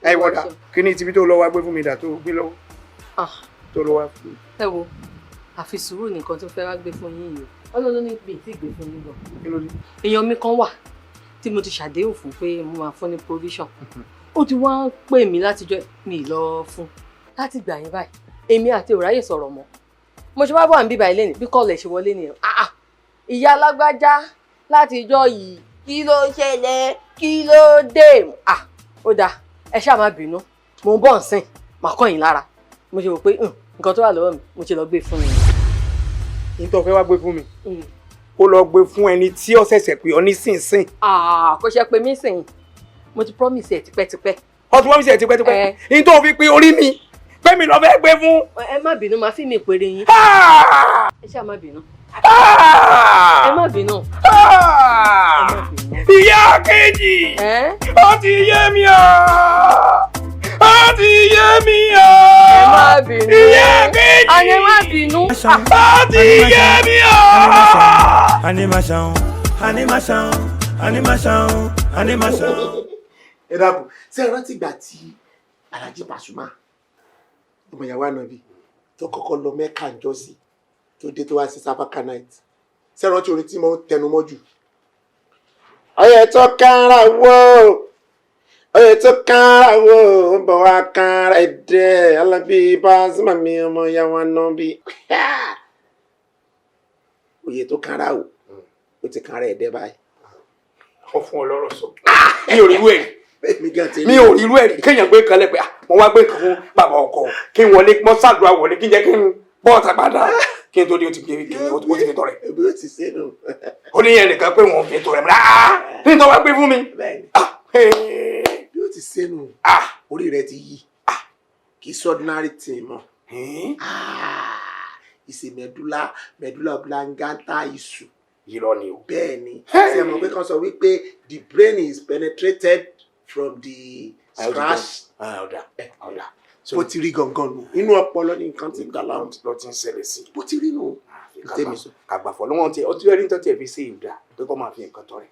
[SPEAKER 12] ẹ wọ́dà kí ni tibí tó lọ wá gbé fún mi dà tó gbé lọ́wọ́ tó lọ wá fún mi.
[SPEAKER 4] Ẹ wo àfi sùúrù nìkan tó fẹ́ wá gbé fún yín yìí o ọlọ́run ní pé tí ìgbé fún yín lọ. Èèyàn mi kan wà tí mo ti ṣàdéhùn fún pé mo máa fún ní provision ó ti wá ń pè mí látijọ́ mi lọ fún láti gbà yín báyìí èmi àti òráyè sọ̀rọ̀ mọ́ mo ṣe wá bọ̀ à ń bíbá ilé ní bí kọ́ọ̀lù ẹ̀ ṣe wọlé nìyẹn ìyá alágbájá láti ìjọ yìí kí ló ṣẹlẹ̀ kí ló dé ó dáa ẹ ṣáà má bínú mo ń bọ̀ nsìn màá kọ́ yín lára mo ṣe rò pé nǹkan tó wà lọ́wọ́ mi mo ṣe lọ gbé fún mi.
[SPEAKER 12] ní tó fẹ́ wá gbé fún mi ó lọ gbé fún ẹni tí ó ṣẹ̀ṣẹ̀ pé ọ ní sínsìn.
[SPEAKER 4] Kò ṣe pé mí sìn mo ti promise ẹ tipẹ́tipẹ́.
[SPEAKER 12] Ó ti promise ẹ tipẹ́tipẹ́ ní tó fi pé orí mi pé mi lọ fẹ́ gbé fún.
[SPEAKER 4] Ẹ má bínú máa fi mi péré yín. Ẹ ṣáà má bínú. Ẹ má bínú.
[SPEAKER 12] Ìyá kejì ó ti yé mi ọ́ ó ti yé mi ọ́
[SPEAKER 4] ẹ má bínú
[SPEAKER 12] ìyá kejì
[SPEAKER 4] ẹ má bínú
[SPEAKER 12] ó ti yé mi ọ́.
[SPEAKER 1] Animation.
[SPEAKER 2] ẹ dákun ṣé ẹ rántí ìgbà tí Alhaji Pasuma ọmọ ìyàwó ànábì tó kọ́kọ́ lọ Mẹ́kà ńjọ́sí tó dé tó wá sí Sabaka night ṣé ẹ rántí orin tí mo tẹnu mọ́ jù. ọyẹ tó kára wò ọyẹ tó kára wò ó bọ̀ wá kára ẹ̀dẹ́ Alábí Pasuma mi ọmọ ìyàwó ànábì oyè tó kára wò ó ti kára ẹ̀dẹ́ báyìí.
[SPEAKER 12] ọ fún ọ lọ́rọ̀ sọ mi ò rí irú ẹ̀ mi ò rí irú ẹ̀ kéèyàn gbé kan lẹ́pẹ́ mo wá gbé kan fún bàbá ọkọ kí n wọlé mọ́ ṣàdúrà wọlé kí n jẹ́ kí n bọ́ ọ̀tà padà kí n tó dé ó ti fi tọrẹ.
[SPEAKER 2] ebi ó ti ṣe nù.
[SPEAKER 12] ó ní yẹn nìkan pé wọn ò fi tọrẹ mi ní tó wá gbé fún mi.
[SPEAKER 2] bí ó ti ṣe nù orí rẹ ti yí kì í ordinary thing mọ́ ìṣe medulla oblongata issue.
[SPEAKER 12] irọ́ ni o.
[SPEAKER 2] bẹ́ẹ̀ ni ṣe mọ̀ pé kan sọ wípé the brain is penetrated from the scratch. bó ti rí gangan nù inú ọpọlọ ní nǹkan tí gbà láwọn.
[SPEAKER 12] lọ ti ń ṣẹlẹ̀ sí.
[SPEAKER 2] bó ti rí nù. tèmi sọ.
[SPEAKER 12] àgbàfọ̀ ló wọ́n ti ọtí rẹ̀ nítorí ẹ̀ fi ṣe ìdá pé kó máa fi nǹkan tọrẹ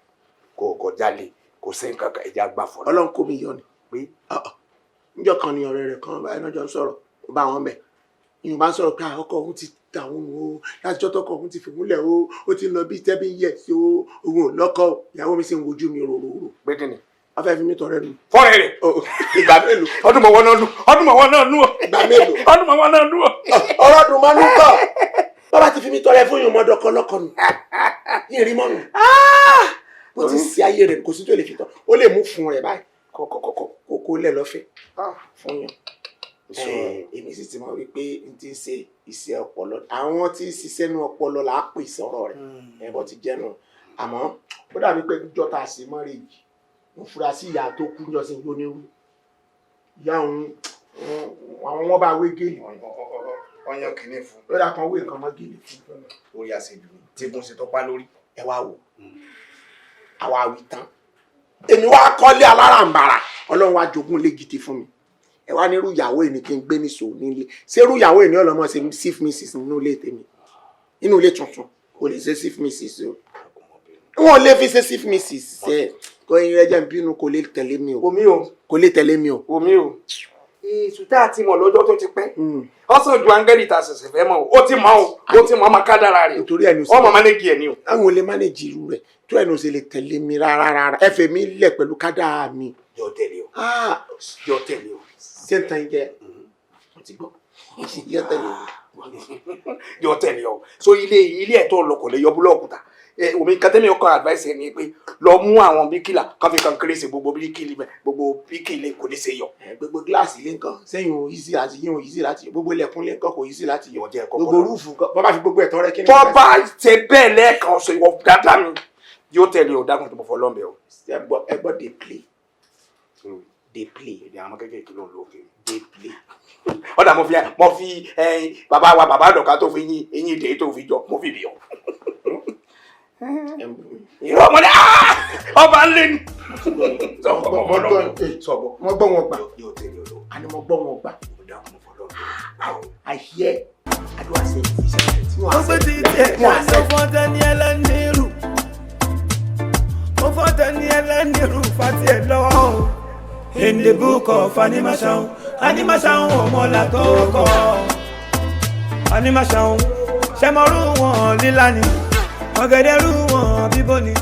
[SPEAKER 12] kò jalè kò sí nǹkan kan ẹ̀jẹ̀ àgbàfọ̀.
[SPEAKER 2] Ọlọ́run kò mí yọ ni.
[SPEAKER 12] pé
[SPEAKER 2] níjọ́ kan ni ọ̀rẹ́ rẹ̀ kan báyìí náà jọ ń sọ̀rọ̀ ó bá wọn bẹ̀ ìyún bá ń sọ̀rọ̀ pé ọkọ òun ti dàwọn o láti jọ́ tọkọ òun ti fìmúlẹ̀ o ó ti lọ bí 7 years o òun ò lọ́kọ ìyàwó mi sì ń wojú mi rororo.
[SPEAKER 12] pé kí ni.
[SPEAKER 2] wọ́n fẹ́ fi mí tọrẹ nù.
[SPEAKER 12] fọ́ọ̀rẹ́ rẹ̀
[SPEAKER 2] ìgbà mélòó.
[SPEAKER 12] ọdún mọ̀wọ́ náà nù ọdún mọ̀wọ́ náà nù
[SPEAKER 2] ìgbà mélòó.
[SPEAKER 12] ọdún mọ̀wọ́ náà nù.
[SPEAKER 2] ọ̀rọ̀ ọdún máa ń kọ́ bàbá ti fi mí tọrẹ fún ìyún mọ́dọ́kọ lọ́kọ nù yìí rí mọ́nù. bó ti ṣe ayé rẹ̀ kò sí tó lè fi tán ó lè mú fún rẹ̀ báyìí kókó lẹ̀ lọ́fẹ̀ẹ́ fún yàn. èmi sì ti mọ̀ wípé n ti ń ṣe iṣẹ́ ọpọlọ àwọn tí ń ṣiṣẹ́ nú ọpọlọ là á pè sọ̀rọ̀ rẹ̀ ẹ̀bọ̀ ti jẹ́ nù àmọ́ ó dàbí pé jọ́ta sí mọ́rẹ́jì mo fura sí ìyá tó kú jọ sí lónírú ìyá òun àwọn wọn bá wé gèlè
[SPEAKER 12] ọyàn kìíní fún
[SPEAKER 2] ó dà kan wé nǹkan mọ́ gèlè fún
[SPEAKER 12] orí àṣejù tí egun ṣe tọ́pá lórí.
[SPEAKER 2] ẹ wá wò àwa wí tán èmi wá kọ́lé alárànbarà Ọlọ́run wá jogún lé gidi fún mi ẹ wá nírú ìyàwó ẹni kí n gbé níṣò nílé ṣerú ìyàwó ẹni ọlọmọ ṣe sif mrs nínú ilé tèmi inú ilé tuntun kò lè ṣe sif mrs o wọn lè fi ṣe sif mrs ṣe kò yín ẹjẹ ń bínú kò lè tẹ̀lé mi o
[SPEAKER 12] omi o
[SPEAKER 2] kò lè tẹ̀lé mi o.
[SPEAKER 12] omi o ìṣùtá àti mọ̀ lọ́jọ́ tó ti pẹ́ ọ̀sán ju áńgẹ́lì ta ṣẹ̀ṣẹ̀ fẹ́ mọ̀ o ó ti mọ̀ o ó ti mọ̀ ọmọ kádàrà rẹ̀
[SPEAKER 2] nítorí ẹni
[SPEAKER 12] ọmọ mánéjì ẹ̀ ni o.
[SPEAKER 2] àwọn olè mánéjì irú rẹ̀ tó ẹni ò sì lè tẹ̀lé mi rárá ẹ fẹ́ mi lẹ̀ pẹ̀lú kádàrà mi.
[SPEAKER 12] yọ tẹ̀lé o yọ tẹ̀lé o.
[SPEAKER 2] ṣé n tan jẹ mo ti gbọ́ yọ tẹ̀lé o.
[SPEAKER 12] yọ tẹ̀lé o so ilé ẹ̀tọ́ ọlọ́kọ̀ lè yọ búlọ́ọ̀kù ta omi katẹ́mi ọkọ̀ advice ẹ̀ ni pé lọ mú àwọn bíkìlà kan fi kan kérésì gbogbo bíkìlì gbogbo bíkìlì kò ní ṣe yọ.
[SPEAKER 2] gbogbo gíláàsì lé nǹkan sẹ́yìn ò easy láti yín ò easy láti yọ gbogbo ilẹ̀kùn lé nǹkan kò easy láti yọ gbogbo rúùfù bọ́ bá fi gbogbo ẹ̀tọ́ rẹ kí ni.
[SPEAKER 12] bọ́ bá ṣe bẹ́ẹ̀ lẹ́ẹ̀kan sọ ìwọ dáadáa mi yóò tẹ̀lé o dákun tó bọ̀ fọ́ lọ́nbẹ̀ o.
[SPEAKER 2] ẹ gbọ́ dey play dey play
[SPEAKER 12] èdè àwọn kékeré ló ń lo òkè
[SPEAKER 2] dey play.
[SPEAKER 12] ọ̀dà mo fi bàbá wa bàbá àdọ̀ká tó fi eyín ìdè tó fi jọ mo fi bì ọ́. ìrọ̀ ọmọdé ọba ń lé ní.
[SPEAKER 2] mo gbọ́ wọn gbà àní mo gbọ́ wọn gbà I hear àdúrà ṣe
[SPEAKER 1] ó gbé ti tiẹ̀ jáde fọ́tẹ́ ní ẹlẹ́nìrú ó fọ́tẹ́ ní ẹlẹ́nìrú fati ẹ̀ lọ́wọ́ in the book of Animation ọmọlá tó kọ́ Animation ṣẹmọ́rú wọn lílá ni ọ̀gẹ̀dẹ̀ rú wọn bíbó ni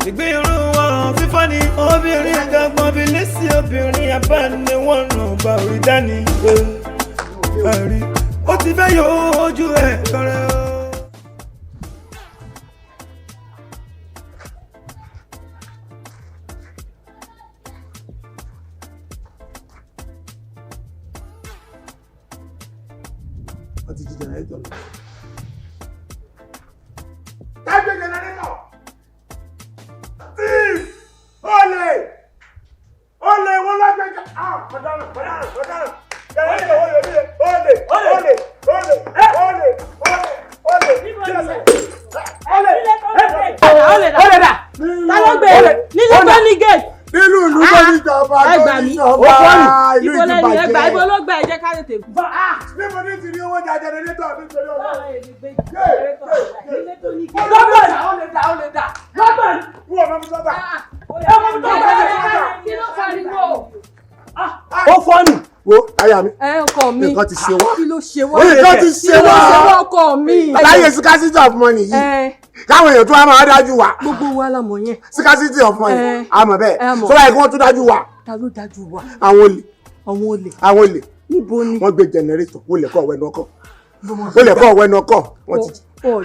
[SPEAKER 1] ìgbín rú wọn fífọ́ ni obìnrin gbọ́n bí lẹ́sí obìnrin abáni wọn ràn bá orí dání ẹ̀rí ó ti fẹ́ yọ ojú ẹ̀ kọrẹ́ o.
[SPEAKER 2] wọ́n ti jí jẹnẹrétọ̀ lọ. tágbé jẹnẹrétọ̀ tí olè wọn lágbèjà ọ̀daràn jẹnẹrétọ̀ olè.
[SPEAKER 13] olè dà ta ló gbé nílé
[SPEAKER 2] ìjọba ìlú
[SPEAKER 5] ìbò lẹ́yìn
[SPEAKER 2] ìdìbàjẹ́.
[SPEAKER 5] ẹgbàá ìbò ló gbà ẹ jẹ́ ká tètè gbọ́.
[SPEAKER 2] Níbo ní ti rí owó jà jẹnẹrétọ̀ nítorí ọlọ́run?
[SPEAKER 5] lọ́gbọ̀n ó lè dà lọ́gbọ̀n.
[SPEAKER 2] Wọ́n mọ̀ mi sọ́tà.
[SPEAKER 5] Kí ló pariwo?
[SPEAKER 2] Ó fọ́nù. Wo aya mi.
[SPEAKER 5] Ọkọ mi.
[SPEAKER 2] Nǹkan ti ṣe wá.
[SPEAKER 5] Kí ló ṣe wá?
[SPEAKER 2] Nǹkan ti ṣe wá.
[SPEAKER 5] Ọkọ mi.
[SPEAKER 2] Láyé scarcity of money yìí. Káwọn èèyàn tó wá máa dájú wa.
[SPEAKER 5] Gbogbo wa la mọ̀ yẹn.
[SPEAKER 2] Scarcity of money. Àmọ̀ bẹ́ẹ̀.
[SPEAKER 5] mọ̀.
[SPEAKER 2] Sọ́wọ́ ẹ̀kọ́ tó dájú wa.
[SPEAKER 5] Ta ló dájú wa?
[SPEAKER 2] Àwọn olè.
[SPEAKER 5] Àwọn olè.
[SPEAKER 2] Àwọn olè.
[SPEAKER 5] Níbo ni?
[SPEAKER 2] Wọ́n gbé jẹnẹrétọ̀. Wọ́n lè kọ́ ọ̀wẹ́ ọkọ̀. Wọ́n lè kọ́ ọ̀wẹ́ ọkọ̀. Wọ́n ti jí.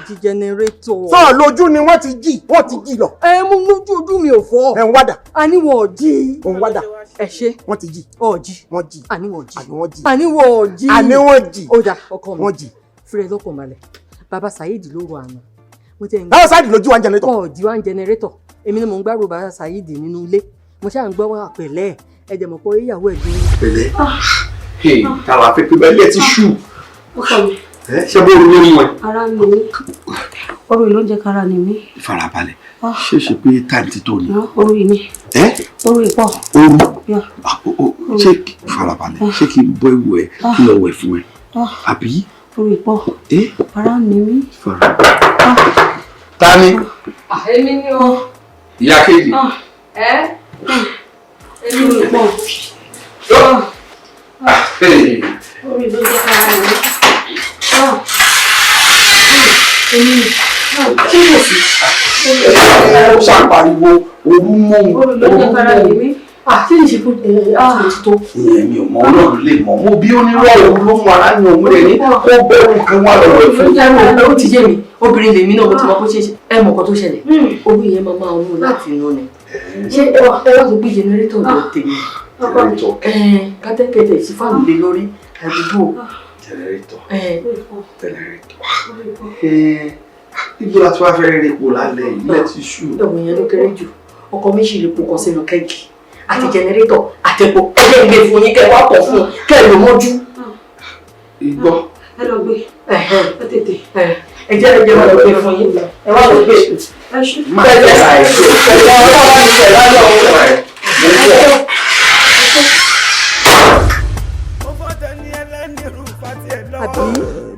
[SPEAKER 5] Jí jẹnẹrétọ̀.
[SPEAKER 2] Sọ lójú ni wọ́n ti jí. Wọ́n ti jí lọ.
[SPEAKER 5] Mú lójú ojú mi ò fọ́.
[SPEAKER 2] Ẹ̀ ń wádà.
[SPEAKER 5] Àníwọ̀ jí.
[SPEAKER 2] Òun wádà.
[SPEAKER 5] Ẹ ṣe.
[SPEAKER 2] Wọ́n ti jí.
[SPEAKER 5] Jí.
[SPEAKER 2] Wọ́n jí.
[SPEAKER 5] Àníwọ̀ jí.
[SPEAKER 2] Àníwọ̀n jí.
[SPEAKER 5] Àníwọ̀ jí.
[SPEAKER 2] Àníwọ̀n jí.
[SPEAKER 5] Ó dà ọkọ mi.
[SPEAKER 2] Wọ́n jí.
[SPEAKER 5] Fúrẹ́ lọ́kàn balẹ̀. Bàbá Saheed ló rọ àná.
[SPEAKER 2] Báwo Saheed lójú wa ń jẹnẹrétọ̀?
[SPEAKER 5] Jí wa ń jẹnẹrétọ̀. Èmi ni mò ń gbárò bàbá Saheed nínú ilé. Mo ṣáà ń gbọ́ wá pẹ̀lẹ́ ẹ jẹ́ mọ̀ pé ìyàwó ẹ̀ dúró.
[SPEAKER 12] Pẹ̀lẹ́. Táwa fẹ́ pé bẹ́ẹ̀ lẹ́ ti ṣú.
[SPEAKER 13] Ọkọ mi.
[SPEAKER 12] Ṣé bó rí lórí wọn?
[SPEAKER 13] Ara mi ni. Oru yìí ló ń jẹ kára ni mí.
[SPEAKER 12] Farabalẹ̀. Ṣé ṣe pé táìmù ti tó ni?
[SPEAKER 13] Oru yìí ni. Oru yìí pọ̀.
[SPEAKER 12] Oru. Ṣé farabalẹ̀? Ṣé kí n bọ́ ìwọ ẹ̀ kí lọ wẹ̀ fún ẹ? Àbí?
[SPEAKER 13] Oru yìí pọ̀. Ara mi ni.
[SPEAKER 12] Ta ni?
[SPEAKER 4] Èmi ni o.
[SPEAKER 12] Ìyá kejì.
[SPEAKER 13] Èmi ni pọ̀. Oru yìí ló ń jẹ kára ni mí.
[SPEAKER 12] Kí ló sì? Ó ṣàpariwo orú mọ́ òun.
[SPEAKER 13] Oru ló ń jẹ kára ni mí. Kí ni ṣe fún tó?
[SPEAKER 12] Ìyẹn mi ò mọ Ọlọ́run lè mọ̀. Mo bí onírọ̀ òun ló mú ara ní òun rẹ̀ ní ó bẹ̀rù kan wá lọ́wọ́ fún.
[SPEAKER 4] Ó ti yé mi, obìnrin lèmi náà mo ti mọ bó ṣe ṣe. Ẹ mọ̀ nǹkan tó ṣẹlẹ̀. Owó yẹn máa mú láti inú ni. Ṣé ẹ wá tó gbé jẹnẹrétọ̀ lọ tèmi? Kátẹ́kẹ̀tẹ̀ sí fáànù lé lórí àdúgbò.
[SPEAKER 12] Jẹnẹrétọ̀. Ibo la tí wàá fẹ́ rí epo lálẹ́ ilẹ̀ ti ṣú.
[SPEAKER 4] Ẹ̀wọ̀n yẹn ló kéré jù. Ọkọ mi ṣì lè po kan sínú kẹ́ẹ̀kì. Àti jẹnẹrétọ̀ àtẹ̀pọ̀ ẹgbẹ́ ìgbé fún yín kẹ́ wá pọ̀ fún kẹ́ ẹ lò mọ́jú.
[SPEAKER 12] Igbó.
[SPEAKER 13] Ẹ lọ gbé. Ẹ tètè.
[SPEAKER 4] Ẹ jẹ́ wá lọ gbé fún yín. Ẹ wá lọ gbé.
[SPEAKER 12] Má jẹ́ àìsí.
[SPEAKER 4] Ẹ̀jẹ̀ ọ̀rọ̀ wá ní ìṣẹ̀lá lọ́wọ́.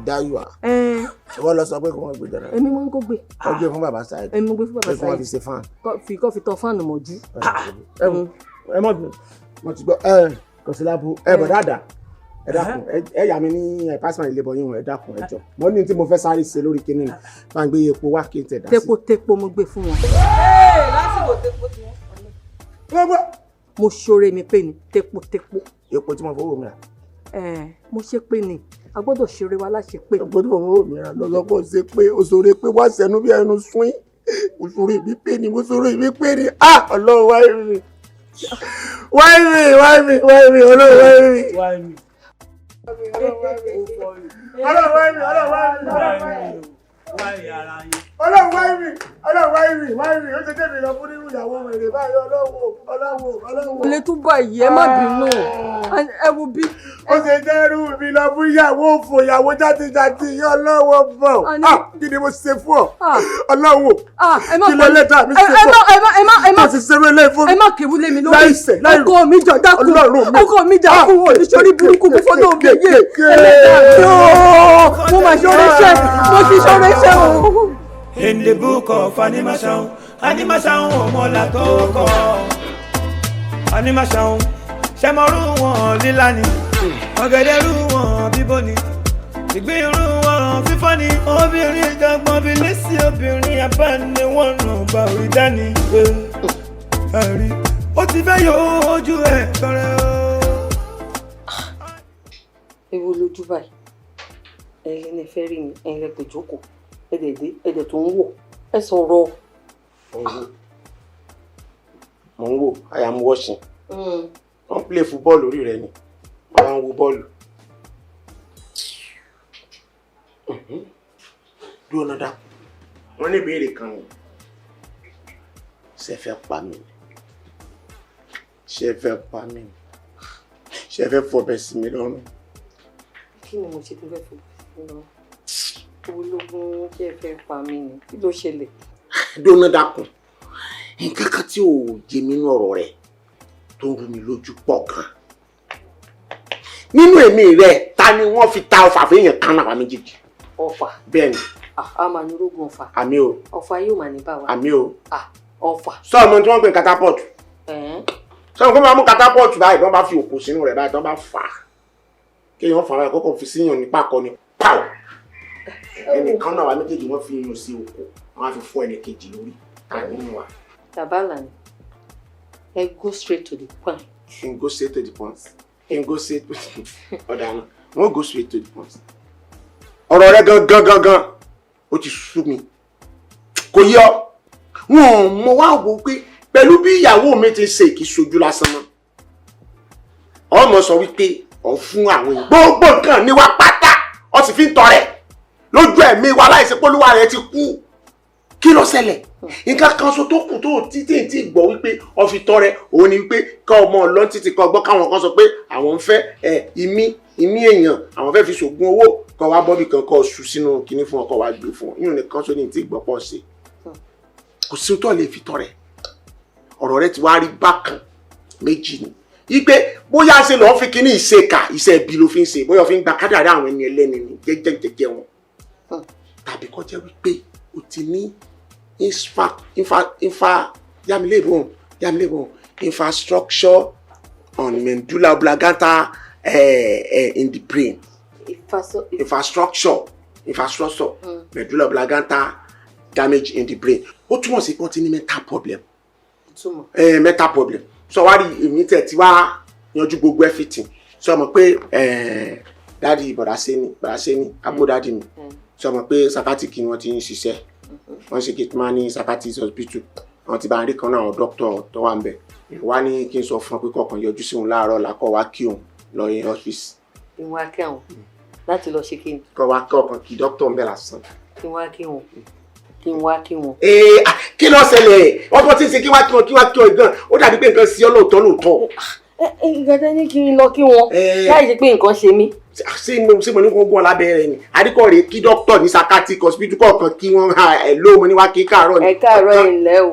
[SPEAKER 2] Dáyọ̀ wọ́n lọ sọ pé kí wọ́n gbé jẹnẹrétọ̀.
[SPEAKER 5] Èmi mo ń kó gbé.
[SPEAKER 2] Wọ́n gbé fún bàbá Saheed.
[SPEAKER 5] Èmi mo gbé fún bàbá Saheed.
[SPEAKER 2] Pé kí wọ́n fi ṣe fáàn.
[SPEAKER 5] Kọ́ fi tọ fáànù mọ́jú.
[SPEAKER 2] Ẹ mọ̀ dùn. Mo ti gbọ́ kò sí lábú. Bọ̀ dáadáa. Ẹ dákun ẹ yà mí ní pásítọ̀ ilé bọ̀ yín ẹ dákun ẹ jọ. Mo ní tí mo fẹ́ sáré ṣe lórí kinní ni. Bá ń gbé epo wá kí n tẹ̀ dá sí.
[SPEAKER 5] Tepo mo gbé fún wọn.
[SPEAKER 4] Lásìkò tepo tí wọ́n sọ.
[SPEAKER 5] Mo ṣoore mi pé ni tepo.
[SPEAKER 2] Epo tí mo fowó mi rà.
[SPEAKER 5] Mo ṣe pé ni a gbọ́dọ̀ ṣeré wa láṣẹ pé.
[SPEAKER 2] Epo tí mo fowó mi rà lọ́sọ̀pọ̀ ṣe pé òṣèré pé wá sẹ́nu bí ẹnu sún òṣèré mi pé ni òṣèré mi pé ni Ọlọ́run wáyé mi Ọlọ́run wáyé mi. Ó ti débi lọ fún nínú ìyàwó rere báyìí Ọlọ́run.
[SPEAKER 5] Olè tún bá yìí ẹ má bínú ẹ wo bí.
[SPEAKER 2] Ó ṣe dẹ́rù mi lọ fún ìyàwó òfò ìyàwó játijàti ìyá Ọlọ́run bọ̀. Kí ni mo ṣe fún ọ? Ọlọ́run kí ló lẹ́tà mi ṣe fún ọ? Má ti ṣe wẹ́lẹ́ fún mi.
[SPEAKER 5] Ẹ má kéwú lé mi lórí. Ọkọ mi jọ dákun. Ọkọ mi jà kú wò ní sórí burúkú mi fọ́nà òbí yé. Mo máa ṣọ́rẹ́ iṣẹ́. Mo ti ṣọ́rẹ́ iṣẹ́ o.
[SPEAKER 1] In the book of Animation ọmọlá tó kọ. Animation ṣẹmọrú wọn lílá ni, ọ̀gẹ̀dẹ̀ rú wọn bíbó ni, ìgbín rú wọn fífọ́ ni, obìnrin jọgbọ́n bí lẹ́sí obìnrin abáni wọn ràn bá orí dání. Ẹ̀rí ó ti fẹ́ yọ ojú ẹ̀ kọrẹ́ o.
[SPEAKER 4] Ewo lójú báyìí, ẹ̀yin lè fẹ́ rí mi, ẹ̀yin lè pè jókòó. Ẹ̀dẹ̀ tó ń wò ẹ sọ̀rọ̀.
[SPEAKER 2] Mo ń wò I am watching. Wọ́n play football lórí rẹ ni wọ́n á ń wo bọ́ọ̀lù. Dúró náà dákun wọ́n ní ìbéèrè kan o ṣe fẹ́ pa mí ṣe fẹ́ fọbẹ̀ sí mi lọ́rùn.
[SPEAKER 4] Kí ni mo ṣe tó fẹ́ fọbẹ̀ sí mi lọ́rùn? Ológun kí ẹ fẹ́ pa mí ni kí ló ṣẹlẹ̀?
[SPEAKER 2] Dúró náà dákun nǹkan kan tí ò jẹ mí nínú ọ̀rọ̀ rẹ̀ tó rú mi lójú pọ̀ gan. Nínú èmi rẹ̀ ta ni wọ́n fi ta ọfà fẹ́yàn kan náà wá méjèèjì.
[SPEAKER 4] Ọfà.
[SPEAKER 2] Bẹ́ẹ̀ni.
[SPEAKER 4] A máa ní rógùn ọfà.
[SPEAKER 2] Àmì o.
[SPEAKER 4] Ọfà yóò máa ní bá wa.
[SPEAKER 2] Àmì o.
[SPEAKER 4] Ọfà.
[SPEAKER 2] Sọ ọmọ tí wọ́n pè catapult. Sọ ọmọ kí wọ́n máa mú catapult báyìí wọ́n bá fi òkú sínú rẹ̀ báyìí wọ́n bá fà á. Kéèyàn fà á báyìí kókò fi síyàn ní pàkọ́ ni pàù. Ẹnìkan náà wá méjèèjì wọ́n fi yàn sí òkú wọ́n á fi fọ́ ẹnìkejì lórí nínú wa.
[SPEAKER 4] Tabala ni. Go straight to the point.
[SPEAKER 2] Go straight to the point. Go straight to the point. Ọ̀daràn. Wọ́n go straight to the point. Ọ̀rọ̀ rẹ gangan ó ti sú mi. Kò yọ. Wọ́n mọ wá wò pé pẹ̀lú bí ìyàwó mi ti ṣe kì í ṣojú lásán mọ́. Ọmọ sọ wípé ọ̀ fún àwọn gbogbo nǹkan ní wa pátá ọ sì fi ń tọrẹ lójú ẹ̀mí wa láìsí pólúwa rẹ̀ ti kú. Kí ló ṣẹlẹ̀? Nǹkan kan so tó kù tó títí gbọ́ wípé ọ fi tọrẹ òun ni wípé ká ọmọ ọlọ́n títí kan gbọ́ káwọn kan sọ pé àwọn ń fẹ́ ìmí èèyàn àwọn fẹ́ fi ṣògùn owó kọ́ wá bọ́bì kan kọ́ ṣù sínú kinní fún ọkọ̀ wá gbé fún ọ yíyan nìkan so ní tí gbọ́ pọ̀ sí kò sí tó lè fi tọrẹ ọ̀rọ̀ rẹ ti wá rí bákan méjì ni wípé bóyá ṣe lọ́ọ́ fi kinní ìṣèkà iṣẹ́ ibi ló fi ń ṣe bóyá fi ń gba kádàrá àwọn ẹni ẹlẹ́ni ni jẹ́jẹ́ wọn tàbí kó jẹ́ wípé o ti ní infrastructure on medulla oblongata in the brain. Infrastructure medulla oblongata damage in the brain. Ó túmọ̀ sí pé wọ́n ti ní mental problem. Mental problem. So wá rí èmi tẹ̀ tí wá yanjú gbogbo everything. So mọ̀ pé dáàdi bọ̀dá sẹ́ni abó dáàdi mi. So mọ̀ pé psychiatric ni wọ́n ti ń ṣiṣẹ́. Wọ́n ṣe gate man ní psychiatric hospital wọ́n ti bá ń rí kan náà àwọn doctor tó wà ń bẹ̀ wá ní kí n sọ fún ọ pé kọ̀ọ̀kan yọjú sí òun láàárọ̀ làkọ́ wá kí òun lọ yẹn ọ́fíìsì.
[SPEAKER 4] Kí n wá kí àwọn láti lọ ṣe kí ni.
[SPEAKER 2] Kọ́ wá kọ̀ọ̀kan kí doctor ń bẹ̀ lásán.
[SPEAKER 4] Kí n wá kí wọn.
[SPEAKER 2] Kí ló ṣẹlẹ̀ wọ́n bọ́ tí ń ṣe kí wá kí ọ gan ó dàbí pé nǹkan sí ọ lóòótọ́.
[SPEAKER 4] Nǹkan tẹ́ ní kí n lọ kí wọn láì ṣe pé nǹkan ṣe mí.
[SPEAKER 2] Ṣé mo ní kó gún ọ lábẹ́rẹ́ ni àdìkọ́ rẹ̀ kí dókítà ní psychiatric hospital kọ̀ọ̀kan kí wọ́n ẹ̀ ló mo ní wá kí káàárọ̀ ni.
[SPEAKER 4] Ẹ káàárọ̀ ilẹ̀ o.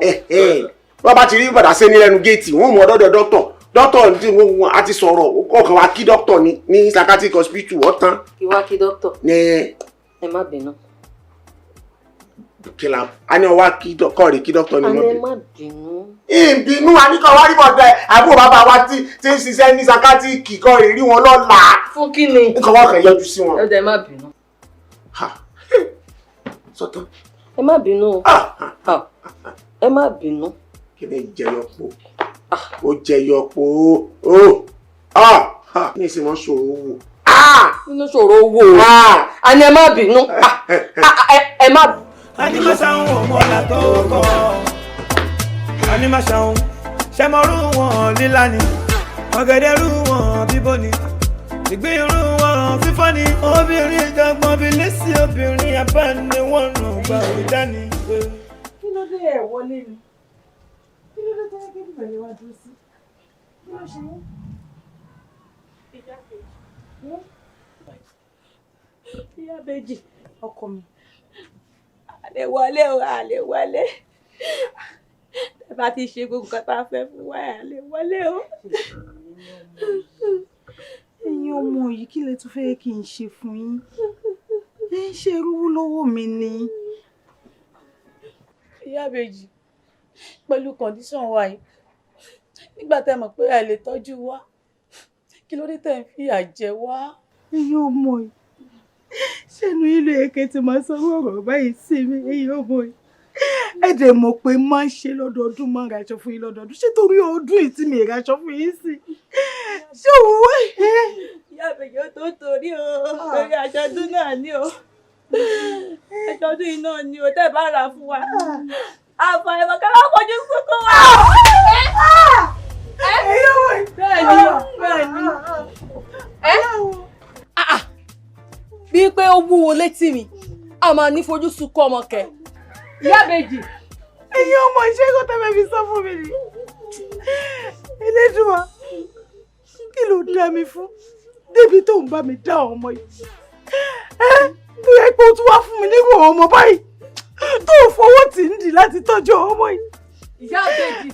[SPEAKER 2] Wọ́n bá ti rí bàdà sí ní lẹ́nu géètì wọ́n mú ọdọ́dọ̀ dókítà tí wọ́n á ti sọ̀rọ̀ kọ̀ọ̀kan wá kí dókítà ní psychiatric hospital wọ́n tán.
[SPEAKER 4] Kí wá kí dókítà. Ẹ má bínú.
[SPEAKER 2] Kìlà á ní ọwá kí dókítà ní mọ́bí.
[SPEAKER 4] Ẹ má bínú.
[SPEAKER 2] Ìbínú àníkàn wá rí bọ̀dọ̀ àbúrò bàbá wa tí ń ṣiṣẹ́ ní psychiatric kọ́ rí wọn lọ́la.
[SPEAKER 4] Fún kí ni?
[SPEAKER 2] Nǹkan wọ́n kàn yọjú sí wọn.
[SPEAKER 4] Ẹ má bínú.
[SPEAKER 2] Sọ́tàn.
[SPEAKER 4] Ẹ má bínú. Ẹ má bínú.
[SPEAKER 2] Kí ni ìjẹyọpọ̀? Ó jẹyọpọ̀ ó. Ní ìsìn wọn ṣòro wò.
[SPEAKER 4] Nínú ṣòro wò. A ní ẹ má bínú. Ẹ má bínú.
[SPEAKER 1] Animaṣahun ọmọlá tó kọ́ Animaṣahun ṣẹmọrú wọn lílá ni ọ̀gẹ̀dẹ̀ rú wọn bíbó ni ìgbín rú wọn fífọ́ ni obìnrin jọgbọ́n bí lẹ́sí obìnrin abáni wọn ràn gbà ó dání.
[SPEAKER 5] Kí ló dé ẹ̀ wọlé ni? Kí ló dé tó yẹ kí ìbẹ̀rẹ̀ wá dúró sí? Kí ló ṣe yín? Ìyá Bèjì ọkọ mi. Àlè wọlé. Ẹ bá ti ṣe gbogbo nǹkan tá a fẹ́ fún wa àlè wọlé o. Ẹ̀yin ọmọ yìí kí lẹ tún fẹ́ kí n ṣe fún yín? Ẹ ń ṣe irú lọ́wọ́ mi ni. Ìyá Bèjì pẹ̀lú kọ̀ǹdíṣọ̀n wa yìí nígbà tẹ́ mọ̀ pé ẹ lè tọ́jú wa kí ló dé tẹ́ ń fìyà jẹ wá? Ẹ̀yin ọmọ yìí ṣẹ́nu ìlú èké tí máa sanwó ọ̀rọ̀ báyìí sí mi ẹ̀yin ọmọ yìí ẹ dẹ̀ mọ̀ pé máa ń ṣe lọ́dọọdún máa ń raṣọ fún yín lọ́dọọdún ṣé torí ọdún yìí tí mi raṣọ fún yín sí ṣé òwò ẹ̀. Ìyá Bèjì ó tó torí torí aṣọ ọdún náà ni o aṣọ ọdún yìí náà ni o tẹ́ bá rà fún wa àbọ̀ ẹ̀mọ̀ kí wọ́n fojú sunkún wa.
[SPEAKER 4] Bí pé ó wúwo létí mi a máa ní fojú sunkún ọmọ kẹ. Ìyá Bèjì.
[SPEAKER 5] Ẹ̀yin ọmọ iṣẹ́ kó tẹ́lẹ̀ fi sọ fún mi ni. Elédùà kí ló dá mi fún débi tó ń bá mi dá ọmọ yìí. Bí ẹ pé o tún wá fún mi nírú ọmọ báyìí tó fowó tì ń dì láti tọ́jú ọmọ yìí.
[SPEAKER 4] Ìyá Bèjì.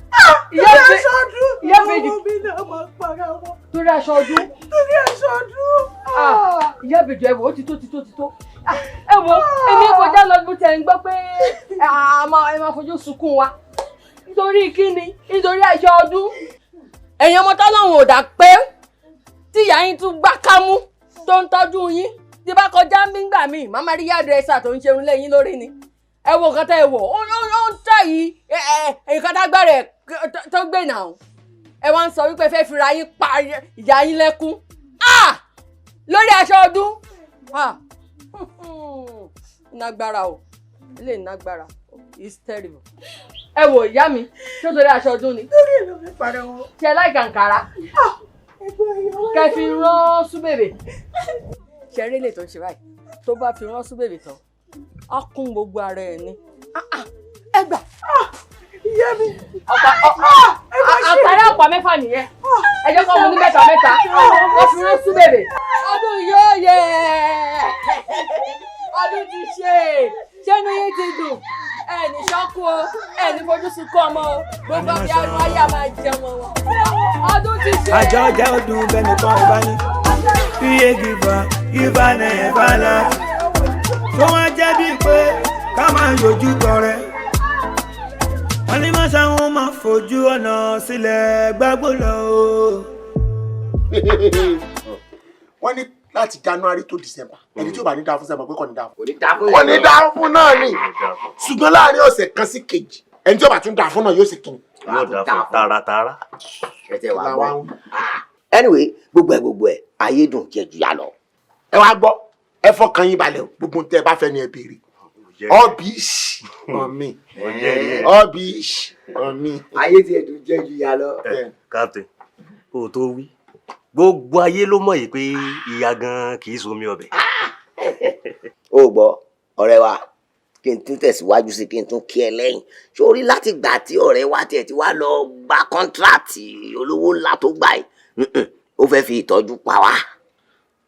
[SPEAKER 4] Ìyá méjì.
[SPEAKER 2] ọmọ mi náà máa para wọn.
[SPEAKER 4] Torí aṣọ ọdún.
[SPEAKER 2] Torí aṣọ ọdún.
[SPEAKER 4] Ìyá ìbejì ẹ wò ó ti tó. Ẹ wo èmi kọjá lọ bó ti ẹ̀ ń gbọ́ pé ẹ máa fojú sunkún wa. Nítorí kíni? Nítorí aṣọ ọdún. Ẹ̀yin ọmọ tọ́lọ́run ò dá pé tí ìyá yín tún gbá kámú tó ń tọ́jú yín. Tí bá kọjá ń bí gbà míì, màmá rí yàdírẹ́sà tó ń ṣerun lẹ́yìn lórí ni. Ẹ wo nǹkan tẹ́ ẹ wò ó ń tẹ̀ yìí nǹkan tágbára ẹ̀ tó gbé náà. Ẹ wá ń sọ wípé fẹ́ fi ra yín pa ìyá yín lẹ́kún. Lórí aṣọ ọdún. Nágbára o, ilé ìnágbára is terrible. Ẹ wo ìyá mi tó torí aṣọ ọdún ni.
[SPEAKER 2] Lórí ẹ̀ ló fi para wọn.
[SPEAKER 4] Ṣé ẹ láì kàǹkàrà? Kẹ́ fi rán súbèbè. Ṣé eré lè tó ń ṣe báyìí? Tó bá fi rán súbèbè tán, á kún gbogbo ara ẹ̀ ni. Ẹ gbà.
[SPEAKER 2] Ìyá mi.
[SPEAKER 4] Àkàrà ọ̀pá mẹ́fà nìyẹn. Ẹ jẹ́ kó mu ní mẹ́ta. Ẹ fi rán súbèbè. Ọdún yóò yẹ. Ọdún ti ṣe. Ṣé inú yín ti dùn? Ẹ ní ṣọ́kú o, ẹ ní fojú sunkún ọmọ o. Gbogbo bí arúgbó ayé a máa jẹun wọn. Ọdún ti ṣe.
[SPEAKER 1] Àjọ jẹ́ ọdún bẹ́ẹ̀ nìkan ìbá ní. Iye gìbà ní ẹ̀bá lọ. Tó wọ́n jẹ́ bíi pé ká máa yọjú tọrẹ. Wọ́n ní máa ṣàwọn máa fojú ọ̀nà sílẹ̀ gbágbó lọ o.
[SPEAKER 2] Wọ́n ní láti January to December ẹni tí ó bá ní dáa fún sẹ́mọ̀ pé kò ní dáa fún.
[SPEAKER 8] kò
[SPEAKER 2] ní dáa fún náà ni ṣùgbọ́n láàrin ọ̀sẹ̀ kan sí kejì ẹni tí ó bá tún dáa fún náà yóò sì kíni.
[SPEAKER 3] yóò dáa fún tààràtààrà.
[SPEAKER 8] Anyway gbogbo ẹ ayé dùn jẹ jù yá lọ.
[SPEAKER 2] Ẹ wá gbọ́ ẹ fọkàn yín balẹ̀ gbogbo tẹ́ ẹ bá fẹ́ ni ẹ béèrè ọbíṣ ọmí ọbíṣ ọmí.
[SPEAKER 8] Ayé tí ẹdùn jẹ jù yá lọ.
[SPEAKER 3] Captain o tó wí gbogbo ayé ló mọ̀ yìí pé ìyá gan kì í somi ọbẹ̀.
[SPEAKER 8] Ó gbọ́ ọ̀rẹ́ wa kí n tún tẹ̀síwájú sí kí n tún kí ẹ lẹ́yìn sórí láti gbà tí ọ̀rẹ́ wa tiẹ̀ ti wá lọ gba kọ́ńtíráàtì olówó ńlá tó gbà yìí ó fẹ́ fi ìtọ́jú pa wá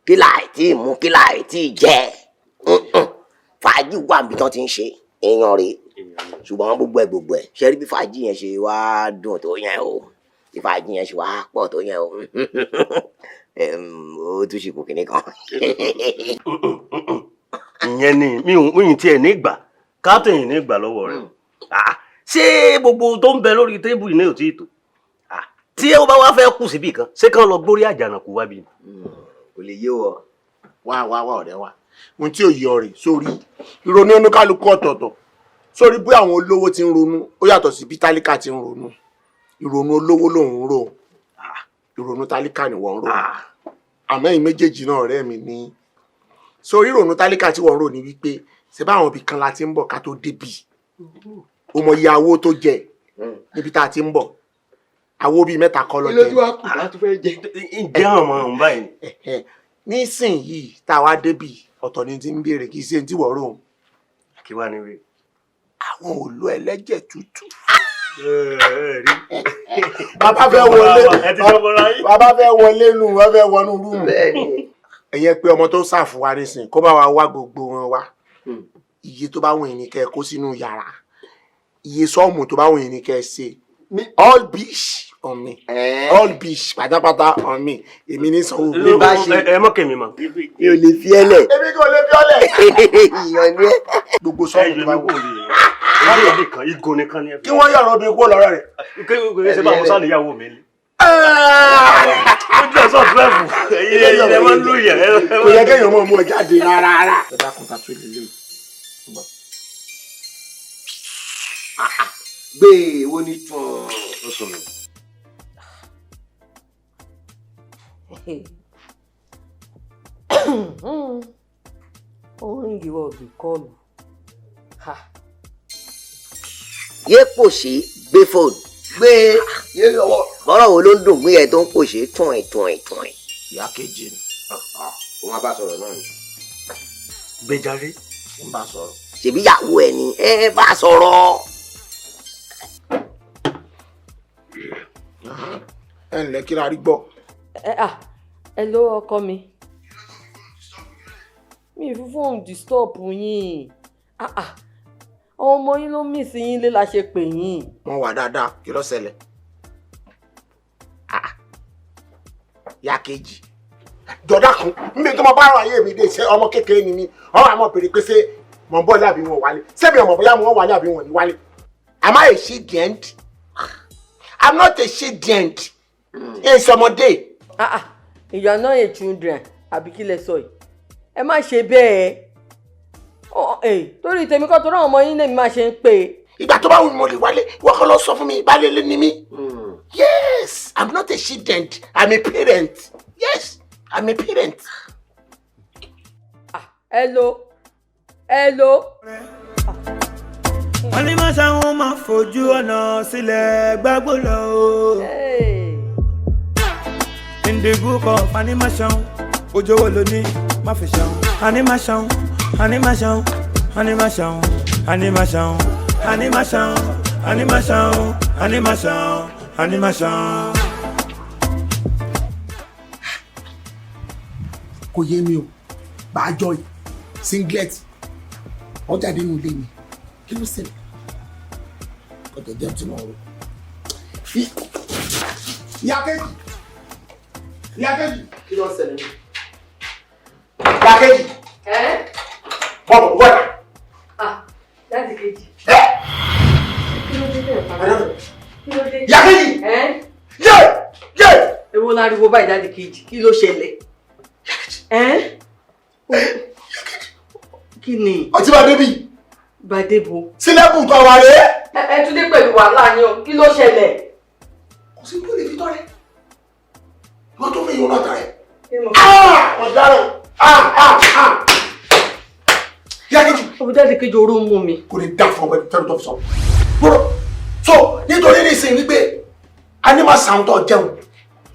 [SPEAKER 8] kí láì tí ì mú kí láì tí ì jẹ fàájì wà níbi tán ti ń ṣe èèyàn rè ṣùgbọ́n gbogbo ẹ̀ ṣe rí bí fàájì yẹn ṣe wá dùn tó yẹn o bí fàájì yẹn ṣe wá pọ̀ tó yẹn o ó tún ṣe kù kìnìún kan.
[SPEAKER 3] Ìyẹn ni mi ò tiẹ̀ nígbà Captain nígbà lọ́wọ́ rẹ̀ ṣé gbogbo tó ń bẹ lórí tébù yìí ní òtí ìtò tí ó bá wá fẹ́ kù síbì kan ṣé kán lọ gbórí àjànàkú wá bí.
[SPEAKER 8] Kò lè yé wọ.
[SPEAKER 2] wá ọ̀rẹ́ wa ohun tí ò yọ rè sórí ìrònú oníkálukú ọ̀tọ̀ọ̀tọ̀ sórí bí àwọn olówó ti ń ronú ó yàtọ̀ sí bí tálíkà ti ń ronú ìrònú olówó lòun rò ìrònú tálíkà ni wọ́n rò àmọ́ ẹ̀yin méjèèjì náà ọ̀rẹ́ mi ní sórí ìrònú tálíkà tí wọ́n rò ní wípé ṣe báwọn ibì kan la ti ń bọ̀ ká tó débì ó mọ iye owó tó jẹ níbi tá a ti ń bọ̀ àwo bíi 3 kọ́ lọ jẹ.
[SPEAKER 8] ilé tí wàá kù láti fẹ́ jẹ.
[SPEAKER 3] ǹjẹ́ àwọn ọmọ báyìí.
[SPEAKER 2] nísìnyìí tá a wá débì ọ̀tọ̀ ni ti ń béèrè kì í ṣe ti wọ̀ rò.
[SPEAKER 3] kí wàá ní rí.
[SPEAKER 2] àwọn òòlù ẹlẹ́jẹ̀ tútù. bàbá fẹ́ wọlé nù wọ́n fẹ́ wọnú rúùmù. ẹ̀yẹ pé ọmọ tó ṣàfù wa nísìnyí kó bá wa wá gbogbo wọn wá iye tó bá wùn yín ni kẹ́ ẹ kó sínú yàrá iye sọ́ọ̀mù tó bá wùn yín ni kẹ́ ẹ ṣe all bish on me all bish pátápátá on me èmi ní sanwó
[SPEAKER 3] bí bá ṣe ẹ mọ kèmí mọ.
[SPEAKER 8] mi ò lè fi ẹ lẹ.
[SPEAKER 2] èmi kò lè fi ọ lẹ.
[SPEAKER 8] ìyàn ni ẹ.
[SPEAKER 2] gbogbo sọ́ọ̀mù tó bá wùn
[SPEAKER 3] yín wọ́n yọ̀ nìkan igun nìkan ni ẹ fi.
[SPEAKER 2] kí wọ́n yọ̀rọ̀ bí kó lọ́rọ̀ rẹ̀.
[SPEAKER 3] kéwòn ṣe bá musa níyàwó mi ni. ojú ẹ̀sọ́ twelve ẹ̀yin ẹ̀ máa ń lù yẹ̀.
[SPEAKER 2] kò yẹ kéèyàn mọ̀ mú ọ jáde rárá. ẹ bá kún ká tó lè lè.
[SPEAKER 8] gbé èwo ní tún.
[SPEAKER 3] ó sọ mi.
[SPEAKER 4] orin ìwọ òbí kọlù.
[SPEAKER 8] yé pòṣé gbé fóònù gbé bọ́rọ̀ wo ló ń dùn gbéyẹ tó ń pòṣé tún ẹ̀.
[SPEAKER 2] ìyá kejì ni.
[SPEAKER 8] ó máa bá sọ̀rọ̀ náà ni.
[SPEAKER 3] gbẹjáre.
[SPEAKER 2] ń bá sọ̀rọ̀.
[SPEAKER 8] ṣèbí ìyàwó ẹ ni ẹ bá sọ̀rọ̀.
[SPEAKER 2] ẹ ǹlẹ́ kí la rí gbọ́.
[SPEAKER 4] ẹ ló ọkọ mi mi fún fóònù disturb yín àwọn ọmọ yín ló mí sí yín lé la ṣe pè yín.
[SPEAKER 2] wọ́n wà dáadáa kí ló ṣẹlẹ̀. ìyá kejì jọ̀dá kan níbi tó mo bá rán ayé mi dé ṣe ọmọ kékeré ni mí ọ̀rọ̀ àmọ́ pèrè pé ṣé mo ń bọ̀ lábí wọn wálé ṣebí ọmọ bóyá wọn wálé àbí wọn ní wálé. Am I a shit-end? I'm not a shit-end. It's ọmọdé.
[SPEAKER 4] You are not a children. Àbí kí lẹ sọ yìí. Ẹ má ṣe bẹ́ẹ̀. Torí tèmi kọ́ tó rán ọmọ yín lèmi máa ṣe ń pè é.
[SPEAKER 2] Ìgbà tó bá wù mí mo lè wálé, wọ́n kọ́ lọ sọ fún mi ìbálẹ̀ lé ní mí. Yes, I'm not a shit-end. I'm a parent. Yes, I'm a parent.
[SPEAKER 4] Hello.
[SPEAKER 1] Wọ́n ní máa ṣàwọn máa fojú ọ̀nà sílẹ̀ gbágbó lọ. In the book of animation, ojú wo ló ní má fi ṣàwọn. Animation.
[SPEAKER 2] Kò yé mi o, bàájọ́ yìí, singlet, wọ́n jáde nínú ilé mi, kí ló ṣẹlẹ̀? Ọ̀dọ̀ jẹ́ tí mo rò. Ìyá kejì, kí ló ṣẹlẹ̀? Ìyá kejì. Bọ́ọ̀bù wọ́dà.
[SPEAKER 4] Dáàdì kejì. Kí ló dé bẹ́ẹ̀ padà? Kí ló dé?
[SPEAKER 2] Ìyá kejì. Yé!
[SPEAKER 4] Èwo láriwo báyìí dáàdì kejì, kí ló ṣẹlẹ̀? Kí ni?
[SPEAKER 2] Ọtí bá débi.
[SPEAKER 4] Bá débo.
[SPEAKER 2] Sílẹ̀kùn kan wà rẹ̀.
[SPEAKER 4] Ẹ tún dé pẹ̀lú wàhálà yín o, kí ló ṣẹlẹ̀?
[SPEAKER 2] Kò sí kó lè fi tọ́ rẹ̀. Wọ́n tó fi yóò náà tà rẹ̀. Ọ̀daràn.
[SPEAKER 4] Dáàdì kejì oró mú mi.
[SPEAKER 2] Kò ní dá fún ọgbẹ́ tẹ́lú tó fi sọ. Bọ́rọ̀ so nítorí ní ìsìn wípé animal sound tó jẹun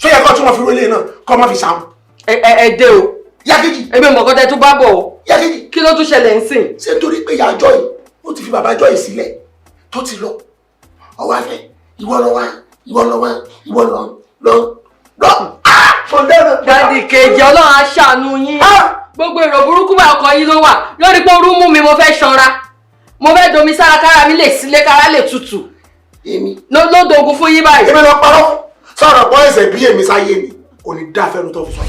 [SPEAKER 2] tó yẹ kó tí wọ́n fi rólé náà kó má fi sound.
[SPEAKER 4] Ẹ dé o.
[SPEAKER 2] Yákejì.
[SPEAKER 4] Èmi mọ̀kọ́tẹ́ tó bá bọ̀ o.
[SPEAKER 2] Yákejì.
[SPEAKER 4] Kí ló tún ṣẹlẹ̀ ń sìn?
[SPEAKER 2] Ṣé torí pé ìyá Joy ó ti fi bàbá Joy sílẹ̀ tó ti lọ ọwọ́ afẹ́ ìwọ lọ.
[SPEAKER 4] Dáàdì kejì Ọlọ́run á ṣàánú yín. Gbogbo èrò burúkú bá ọkọ yín ló wà lórí pé orú mú mi mo fẹ́ ṣanra mo fẹ́ domi sára kára mi lè sílé kára lè tutù.
[SPEAKER 2] Èmi.
[SPEAKER 4] ló dogun fún yín báyìí.
[SPEAKER 2] Èmi lọ parọ́ sọ̀rọ̀ bọ́ ẹsẹ̀ bí èmi sáyé ni kò ní dá fẹ́nu tó fi sọ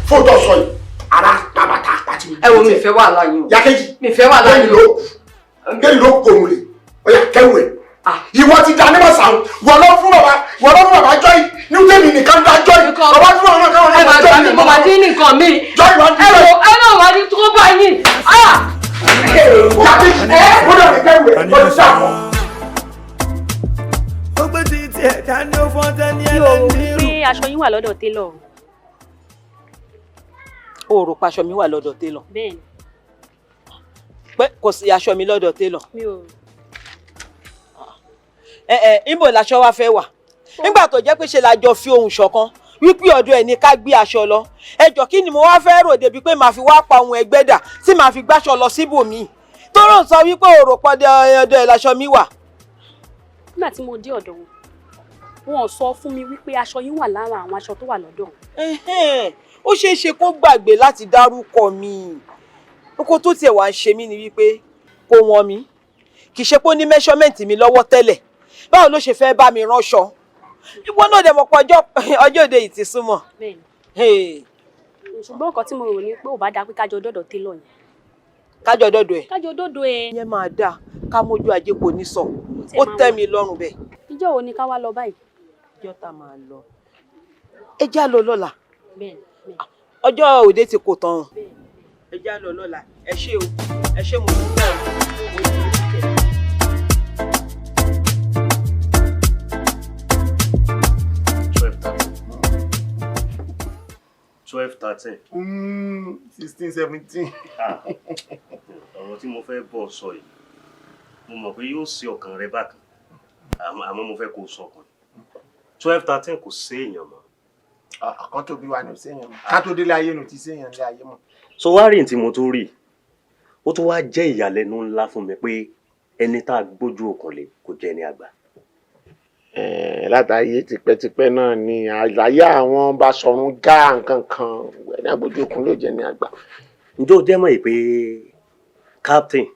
[SPEAKER 2] fún tó sọ yìí ara pàbàtà àpàtì mi.
[SPEAKER 4] Ẹ wo mi fẹ́ wà láyé o.
[SPEAKER 2] Yákejì.
[SPEAKER 4] Mi fẹ́ wà láyé o.
[SPEAKER 2] Gẹ́lì ló kòrò lè ọ̀yà kẹ́wẹ̀. Ìwọ ti dá nímọ̀ sàn wọ́n lọ fún bàbá Joy ní tèmi nìkan dá Joy bàbá tí wọ́n náà káwọn náà Joy nìkan.
[SPEAKER 4] Mo máa dín nìkan mi.
[SPEAKER 2] Joy wá dín.
[SPEAKER 4] Ẹ náà wá ní tó bá yín.
[SPEAKER 2] Yákejì ó dà ní kẹ́wẹ̀ lọ́dún sáà.
[SPEAKER 1] Ó gbé títí ẹ̀ka ní ó fọ́n tẹ́ ní ẹlẹ́ni rú.
[SPEAKER 13] Pé aṣọ yín wà lọ́dọ̀ télọ̀.
[SPEAKER 10] O rò paṣọ mi wà lọ́dọ̀ télọ̀.
[SPEAKER 13] Bẹ́ẹ̀ni.
[SPEAKER 10] Pé kò sí aṣọ mi lọ́dọ̀ télọ̀.
[SPEAKER 13] Mi ò.
[SPEAKER 10] Níbo laṣọ wa fẹ́ wà? Nígbà tó jẹ́ pé ṣe la jọ fi ohùn ṣọ̀kan wípé ọ̀dọ̀ ẹ̀ ní ká gbé aṣọ lọ. Ẹjọ́ kí ni mo wá fẹ́ rò débi pé màá fi wá pa ohun ẹgbẹ́ dà tí màá fi gbáṣọ lọ síbòmíì. Tóró ń sọ wípé o rò pọ̀ ọ̀dọ̀ ẹ̀ laṣọ mi wà.
[SPEAKER 13] Nígbà tí mo dé ọ̀dọ̀ wọn sọ fún mi wípé aṣọ yín wà lára àwọn aṣọ tó wà lọ́dọ̀.
[SPEAKER 10] Ó ṣeé ṣe kó gbàgbé láti dárúkọ mi. Oko tó tiẹ̀ wá ń ṣe mí ni wípé kò wọ́n mi kì í ṣe pé ó ní mẹ́ṣọ́mẹ́ǹtì mi lọ́wọ́ tẹ́lẹ̀. Báwo ló ṣe fẹ́ bá mi ránṣọ? Ìwọ náà dẹ̀ mọ̀ pé ọjọ́ òde yìí ti súnmọ́.
[SPEAKER 13] Bẹ́ẹ̀ni. Ṣùgbọ́n nǹkan tí mo rò ní pé ò bá dáa pé kájọ dọ́dọ̀ télọ̀ yẹn.
[SPEAKER 10] Kájọ dọ́dọ̀ ẹ̀.
[SPEAKER 13] Kájọ dọ́dọ̀ ẹ̀.
[SPEAKER 10] Ìyẹn máa dáa ká mójú ajé kò ní sọ. Ó tẹ́ mi lọ́rùn bẹ́ẹ̀.
[SPEAKER 13] Ìjọ́ wo ni ká wá lọ báyìí?
[SPEAKER 10] Ìjọ́ tá máa lọ. Ẹ já lọ lọ́la.
[SPEAKER 13] Bẹ́ẹ̀ni.
[SPEAKER 10] Ọjọ́ òde ti kò tán. Ẹ já lọ lọ́la. Ẹ ṣé o. Ẹ ṣé mo dúpẹ́ o.
[SPEAKER 3] 12, 13.
[SPEAKER 2] 16, 17.
[SPEAKER 3] Ọ̀rọ̀ tí mo fẹ́ bọ̀ sọ yìí mo mọ̀ pé yóò ṣe ọkàn rẹ bákan àmọ́ mo fẹ́ kó sọkàn 12, 13 kò sí èèyàn mọ́.
[SPEAKER 2] Àkàn tó bí wa ní séèyàn mọ́ ká tó délé ayé nù tí séèyàn lé ayé mọ́.
[SPEAKER 3] So wá rí tí mo tó rí ó tó wá jẹ́ ìyàlẹ́nu ńlá fún mi pé ẹni tá a gbójú òkun lè kò jẹ́ ní àgbà.
[SPEAKER 2] Látàyè tipẹ́tipẹ́ náà ni àlàyé àwọn Basọ̀run Gáà nǹkan kan ẹni agbójú òkun ló jẹ́ ní àgbà.
[SPEAKER 3] Ǹjẹ́ o jẹ́ mọ̀ pé captain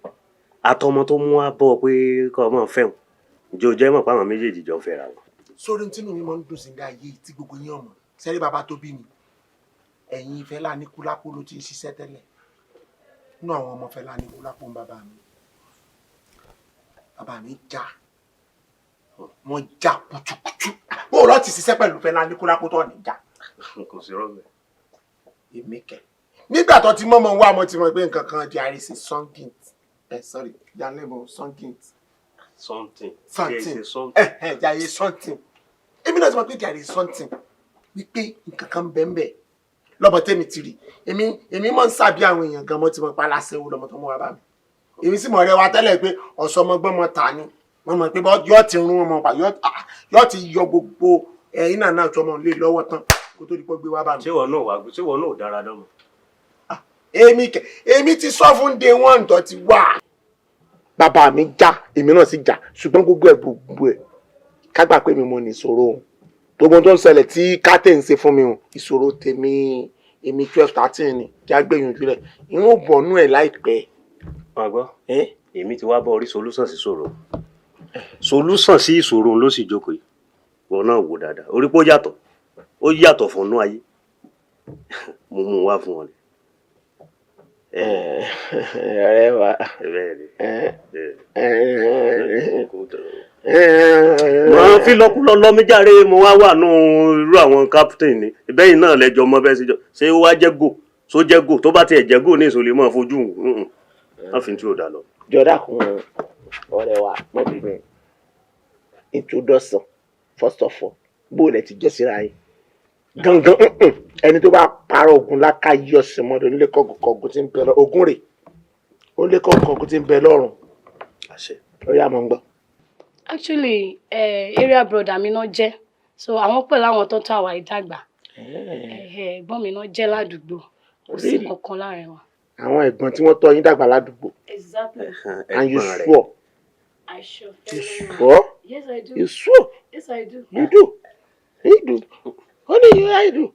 [SPEAKER 3] àtọmọ tó mú wá bọ̀ pé kọ́ ọmọ fẹ́hùn ǹjẹ́ o jẹ́ mọ̀ pé àwọn méjèèjì jọ fẹ́ra wọn.
[SPEAKER 2] Sórí tínú mi máa ń dùn sí ní ayé tí gbogbo yín ọmọ sẹ́rí bàbá tó bí mi ẹ̀yìn Fẹlá Aníkúlápó ló ti ń ṣiṣẹ́ tẹ́lẹ̀ nínú àwọn ọmọ Fẹlá Aníkúlápó bàbá mi já wọ́n já kùtùkùtù bó o lọ ti ṣiṣẹ́ pẹ̀lú Fẹlá Aníkúlápó tó ní já.
[SPEAKER 3] kò sí rọ́ọ̀bẹ̀.
[SPEAKER 2] èmi kẹ nígbà tó ti mọ́mọ́ wá mo ti mọ̀ pé nǹkan kan di àrísí songint sorry yanlẹ́bọ̀ songint
[SPEAKER 3] something
[SPEAKER 2] jàyè something èmi náà ti mọ̀ pé jàyè something wípé nǹkan kan bẹ́ẹ̀ lọ́mọ tẹ́mi ti rí èmi mọ̀ ń sàbí àwọn èèyàn gan mo ti mọ̀ pa aláṣẹwó lọ́mọ tó mú wa bá mi èmi sì mọ̀ rẹ wa tẹ́lẹ̀ pé ọ̀sọ́mọgbọ́mọ ta ni wọ́n mọ̀ pé yọ́ ti rún ọmọ pa yọ́ ti yọ gbogbo ẹ̀yìn náà tó mọ̀ lé lọ́wọ́ tán kó tó di pọ́ gbé wá bá mi.
[SPEAKER 3] ṣé wọn náà dára dánmọ.
[SPEAKER 2] èmi ti sọ fún day one tó ti wà. bàbá mi já èmi náà sì já ṣùgbọ́n gbogbo ẹ̀ kágbà pé mi mo ní ìṣòro o gbogbo tó ń ṣẹlẹ̀ tí kátẹ́ ń ṣe fún mi o ìṣòro tèmi èmi 12-13 ni kí á gbẹ̀yànjú rẹ̀ ìwọ̀n bọ̀nú ẹ̀ láìpẹ́.
[SPEAKER 3] máa gbọ́ èmi ti wá bọ́ orí solúsàn sí ìṣòro solúsàn sí ìṣòro ló sì jókòó yìí wọn náà wò dáadáa orí pé ó yàtọ̀ fún inú ayé mo mú un wá fún wọn.
[SPEAKER 2] ọ̀rẹ́ wa
[SPEAKER 3] wọ́n fi lọ́kùnlọ́ lọ́míjàre mo wá wà nù irú àwọn captain ni ìbẹ́yìn náà lẹ́jọ́ ọmọ bẹ́ẹ̀ síjọ́ ṣé ó wá jẹ́ gò só jẹ́ gò tó bá tiẹ̀ jẹ́ gò ní ìsòlè mọ́ fojú wọ́n fi tí ò dá lọ.
[SPEAKER 2] jọ̀dá kun ọ̀rẹ́ wa mọ́bìnrin introduction first of all bó lẹ ti jẹ́ síra yín gangan ẹni tó bá parọ́ ogun láká yọ sí mọ́dọ̀ nílé kọ̀ọ̀gùn tí ń bẹ lọ́rùn ogun rẹ̀ ó lé kọ̀ọ̀gùn tí ń bẹ lọ́rùn ó yá mọ́ ń gbọ́.
[SPEAKER 13] Actually area brother mi náà jẹ́ so àwọn pẹ̀lú àwọn tó tó àwa ìdàgbà ẹ̀gbọ́n mi náà jẹ́ ládùúgbò kò sí kankan láàrin wa.
[SPEAKER 2] àwọn ẹ̀gbọ́n tí wọ́n tọ́ yín dàgbà ládùúgbò.
[SPEAKER 13] Exactly.
[SPEAKER 2] And you sure?
[SPEAKER 13] I sure.
[SPEAKER 2] You sure?
[SPEAKER 13] Yes, I do.
[SPEAKER 2] You sure?
[SPEAKER 13] Yes, I do.
[SPEAKER 2] You do? You do? Only you, I do.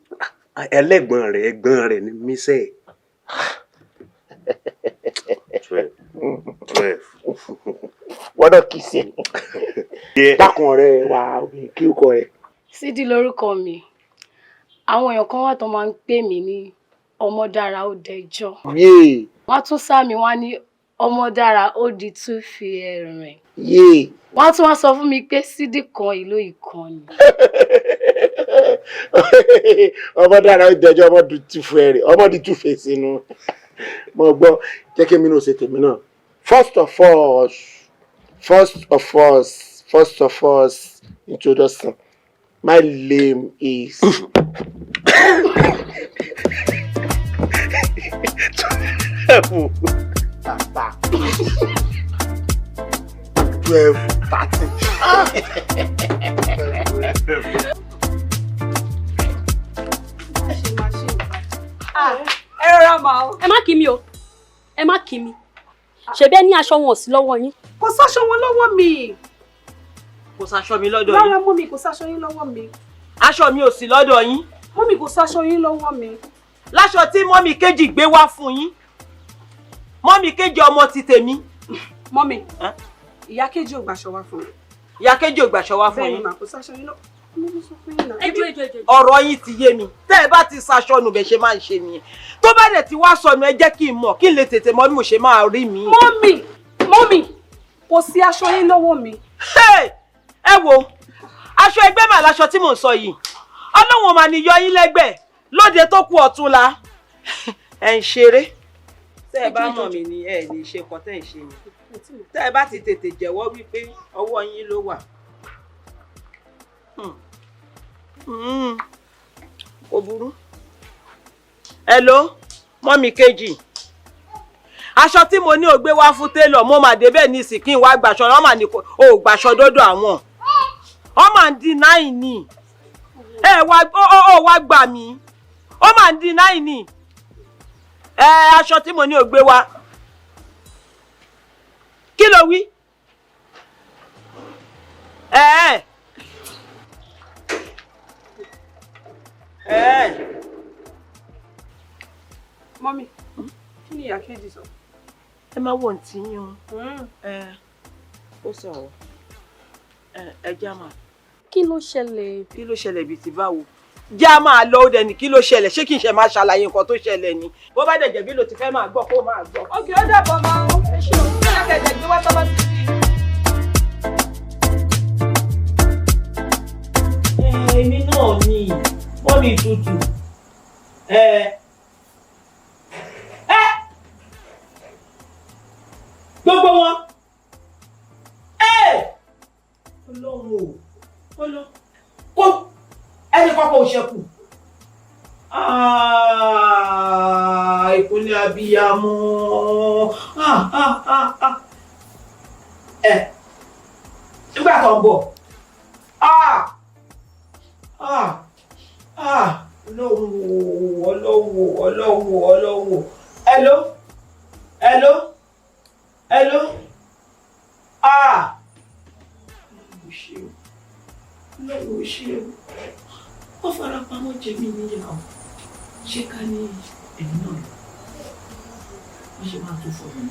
[SPEAKER 3] ẹlẹ́gbọ̀n rẹ̀ ní mísẹ́ 12.
[SPEAKER 2] wọ́n náà kìí ṣe dákun ọ̀rẹ́ wa obìnrin kí ó kọ ẹ.
[SPEAKER 13] Sídì lórúkọ mi àwọn èèyàn kan wà tó máa ń pè mí ní ọmọdára ó dẹjọ́ wọ́n tún sá mi wá ní ọmọdára ó di tún fi ẹ̀rìn wọ́n tún wá sọ fún mi pé Sídì kan ìlú ìkànnì.
[SPEAKER 2] ọmọdára ó dẹjọ́ ọmọdé tún fún ẹ̀rìn ọmọdé tún fèsì inú mo gbọ́ jẹ́ kí mi náà ṣe tèmi náà. First of all, introduction. My name is. Papa. 12-13.
[SPEAKER 13] Ẹ rọra mà o. Ẹ má kí mi o. Ẹ má kí mi. Ṣebí ní aṣọ wọn ò sí lọ́wọ́ yín.
[SPEAKER 10] Kò sáṣọ wọn lọ́wọ́ mi. Kò sáṣọ mi lọ́dọ̀ yín.
[SPEAKER 5] Rárá mọ́mì kò sáṣọ yín lọ́wọ́ mi.
[SPEAKER 10] Aṣọ mi ò sí lọ́dọ̀ yín.
[SPEAKER 5] Mọ́mì kò sáṣọ yín lọ́wọ́ mi.
[SPEAKER 10] Láṣọ tí mọ́mì kejì gbé wá fún yín. Mọ́mì kejì ọmọ ti tèmi.
[SPEAKER 5] Mọ́mì, ìyá kejì ò gbàṣọ wá fún mi.
[SPEAKER 10] Ìyá kejì ò gbàṣọ wá fún
[SPEAKER 5] Bẹ́ẹ̀ni
[SPEAKER 10] yín.
[SPEAKER 5] mà kò sáṣọ yín lọ́wọ́.
[SPEAKER 10] Ọ̀rọ̀ yín ti yé mi. Tẹ́ ẹ bá ti sáṣọ nù bẹ̀ ṣe máa ń ṣe nìyẹn. Tó bá dẹ̀ ti wá sọnù ẹ jẹ́ kí n mọ̀ kí n lè tètè mọ̀ bí mo ṣe máa rí mi.
[SPEAKER 5] Mọ́mì, kò sí aṣọ yín lọ́wọ́ mi.
[SPEAKER 10] Ẹ wo, aṣọ ẹgbẹ́ mà láṣọ tí mò ń sọ yìí. Ọlọ́run mà ní yọ yín lẹ́gbẹ̀ẹ́ lóde tó kù ọ̀túnla. Ẹ ń ṣeré. Tẹ́ ẹ bá mọ̀ mí ni ẹ ní ṣe kọ́ tẹ́ ẹ ṣe mi. Tẹ́ ẹ bá ti tètè jẹ́wọ́ wípé ọwọ́ yín ló wà. Kò burú. Hello, mọ́mì kejì. Aṣọ tí mo ní ó gbé wá fún télọ̀ mo mà débẹ̀ ní ìsìnkí wá gbàṣọ wọ́n mà ní kò gbàṣọ dọ́dọ̀ àwọn. Wọ́n mà ń deny ni. Wá gbà mí. Wọ́n mà ń deny ni. Aṣọ tí mo ní ó gbé wá. Kí ló wí?
[SPEAKER 5] Mọ́mì, kí ni ìyá kejì sọ?
[SPEAKER 10] Ẹ má wọ̀ ntí yín o. Ó sọ̀rọ̀. Ẹ já mà.
[SPEAKER 13] Kí ló ṣẹlẹ̀?
[SPEAKER 10] Kí ló ṣẹlẹ̀ bíi ti báwo? jẹ́ a máa lọ ó dẹ̀ ní kí ló ṣẹlẹ̀ ṣé kì í ṣe máa ṣàlàyé nǹkan tó ṣẹlẹ̀ ni bó bá dẹ̀ jẹ̀bi ló ti fẹ́ máa gbọ́ kó máa gbọ́.
[SPEAKER 5] òkè ó dàbọ̀ máa ń ṣe òun kí ẹ̀kẹ́jẹ̀ gbé wá tọ́lá sí i.
[SPEAKER 10] Èmi náà ni wọ́n mi tutù. Gbogbo wọn. Ọlọ́run o. Kó ẹni kọ́kọ́ ò ṣẹ́kù. Ìkúnlẹ̀ abiyamọ. Nígbà tó ń bọ̀. Ọlọ́wọ́. Hello. Ọlọ́wọ́ ṣe o. Wọ́n fara pamọ́ jẹ mí níyàwó. Ṣé ká ní ẹ̀mí náà? Wọ́n ṣe máa tó fọ́ mi.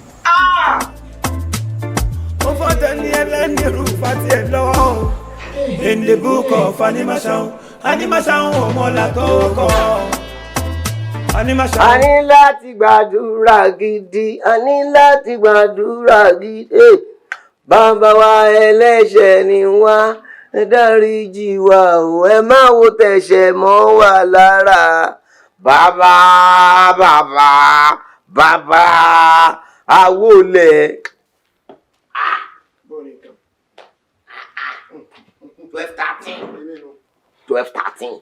[SPEAKER 1] Ó fọ́tẹ̀ ní ẹlẹ́ni rúfa tí ẹ lọ́wọ́. In the book of animation ọmọ làtọ́ kọ́.
[SPEAKER 8] A ní láti gbàdúrà gidi, a ní láti gbàdúrà gidi. Bàbá wa ẹlẹ́ṣẹ̀ ni wá, ẹ dáríjì wá o, ẹ má wo tẹ̀ṣẹ̀ mọ́ wa lára. Bàbá, àwọlẹ̀. 12-13.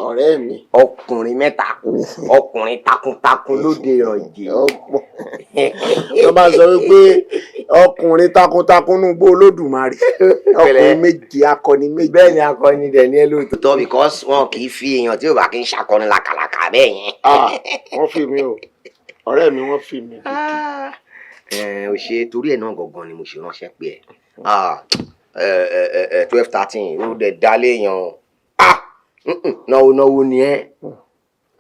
[SPEAKER 8] Ọ̀rẹ́ mi. Ọkùnrin mẹ́ta kú, ọkùnrin takuntakun lóde ìrànjẹ́.
[SPEAKER 2] Wọ́n máa sọ wípé ọkùnrin takuntakun nù gbó Olódùmarè. Ọkùnrin méje, akọni méje.
[SPEAKER 8] Bẹ́ẹ̀ ni akọni dẹ̀ ní ẹ lóòótọ́ because wọn kì í fi èèyàn tí ò bá kí ń ṣàkọni làkàlàkà bẹ́ẹ̀ yẹn.
[SPEAKER 2] Wọ́n fi mí o, ọ̀rẹ́ mi wọ́n fi mí.
[SPEAKER 8] Ò ṣe torí ẹ̀ náà gangan ni mo ṣe ránṣẹ́ pé ẹ̀ 12-13 ó dẹ̀ dálé yan náwó ni ẹ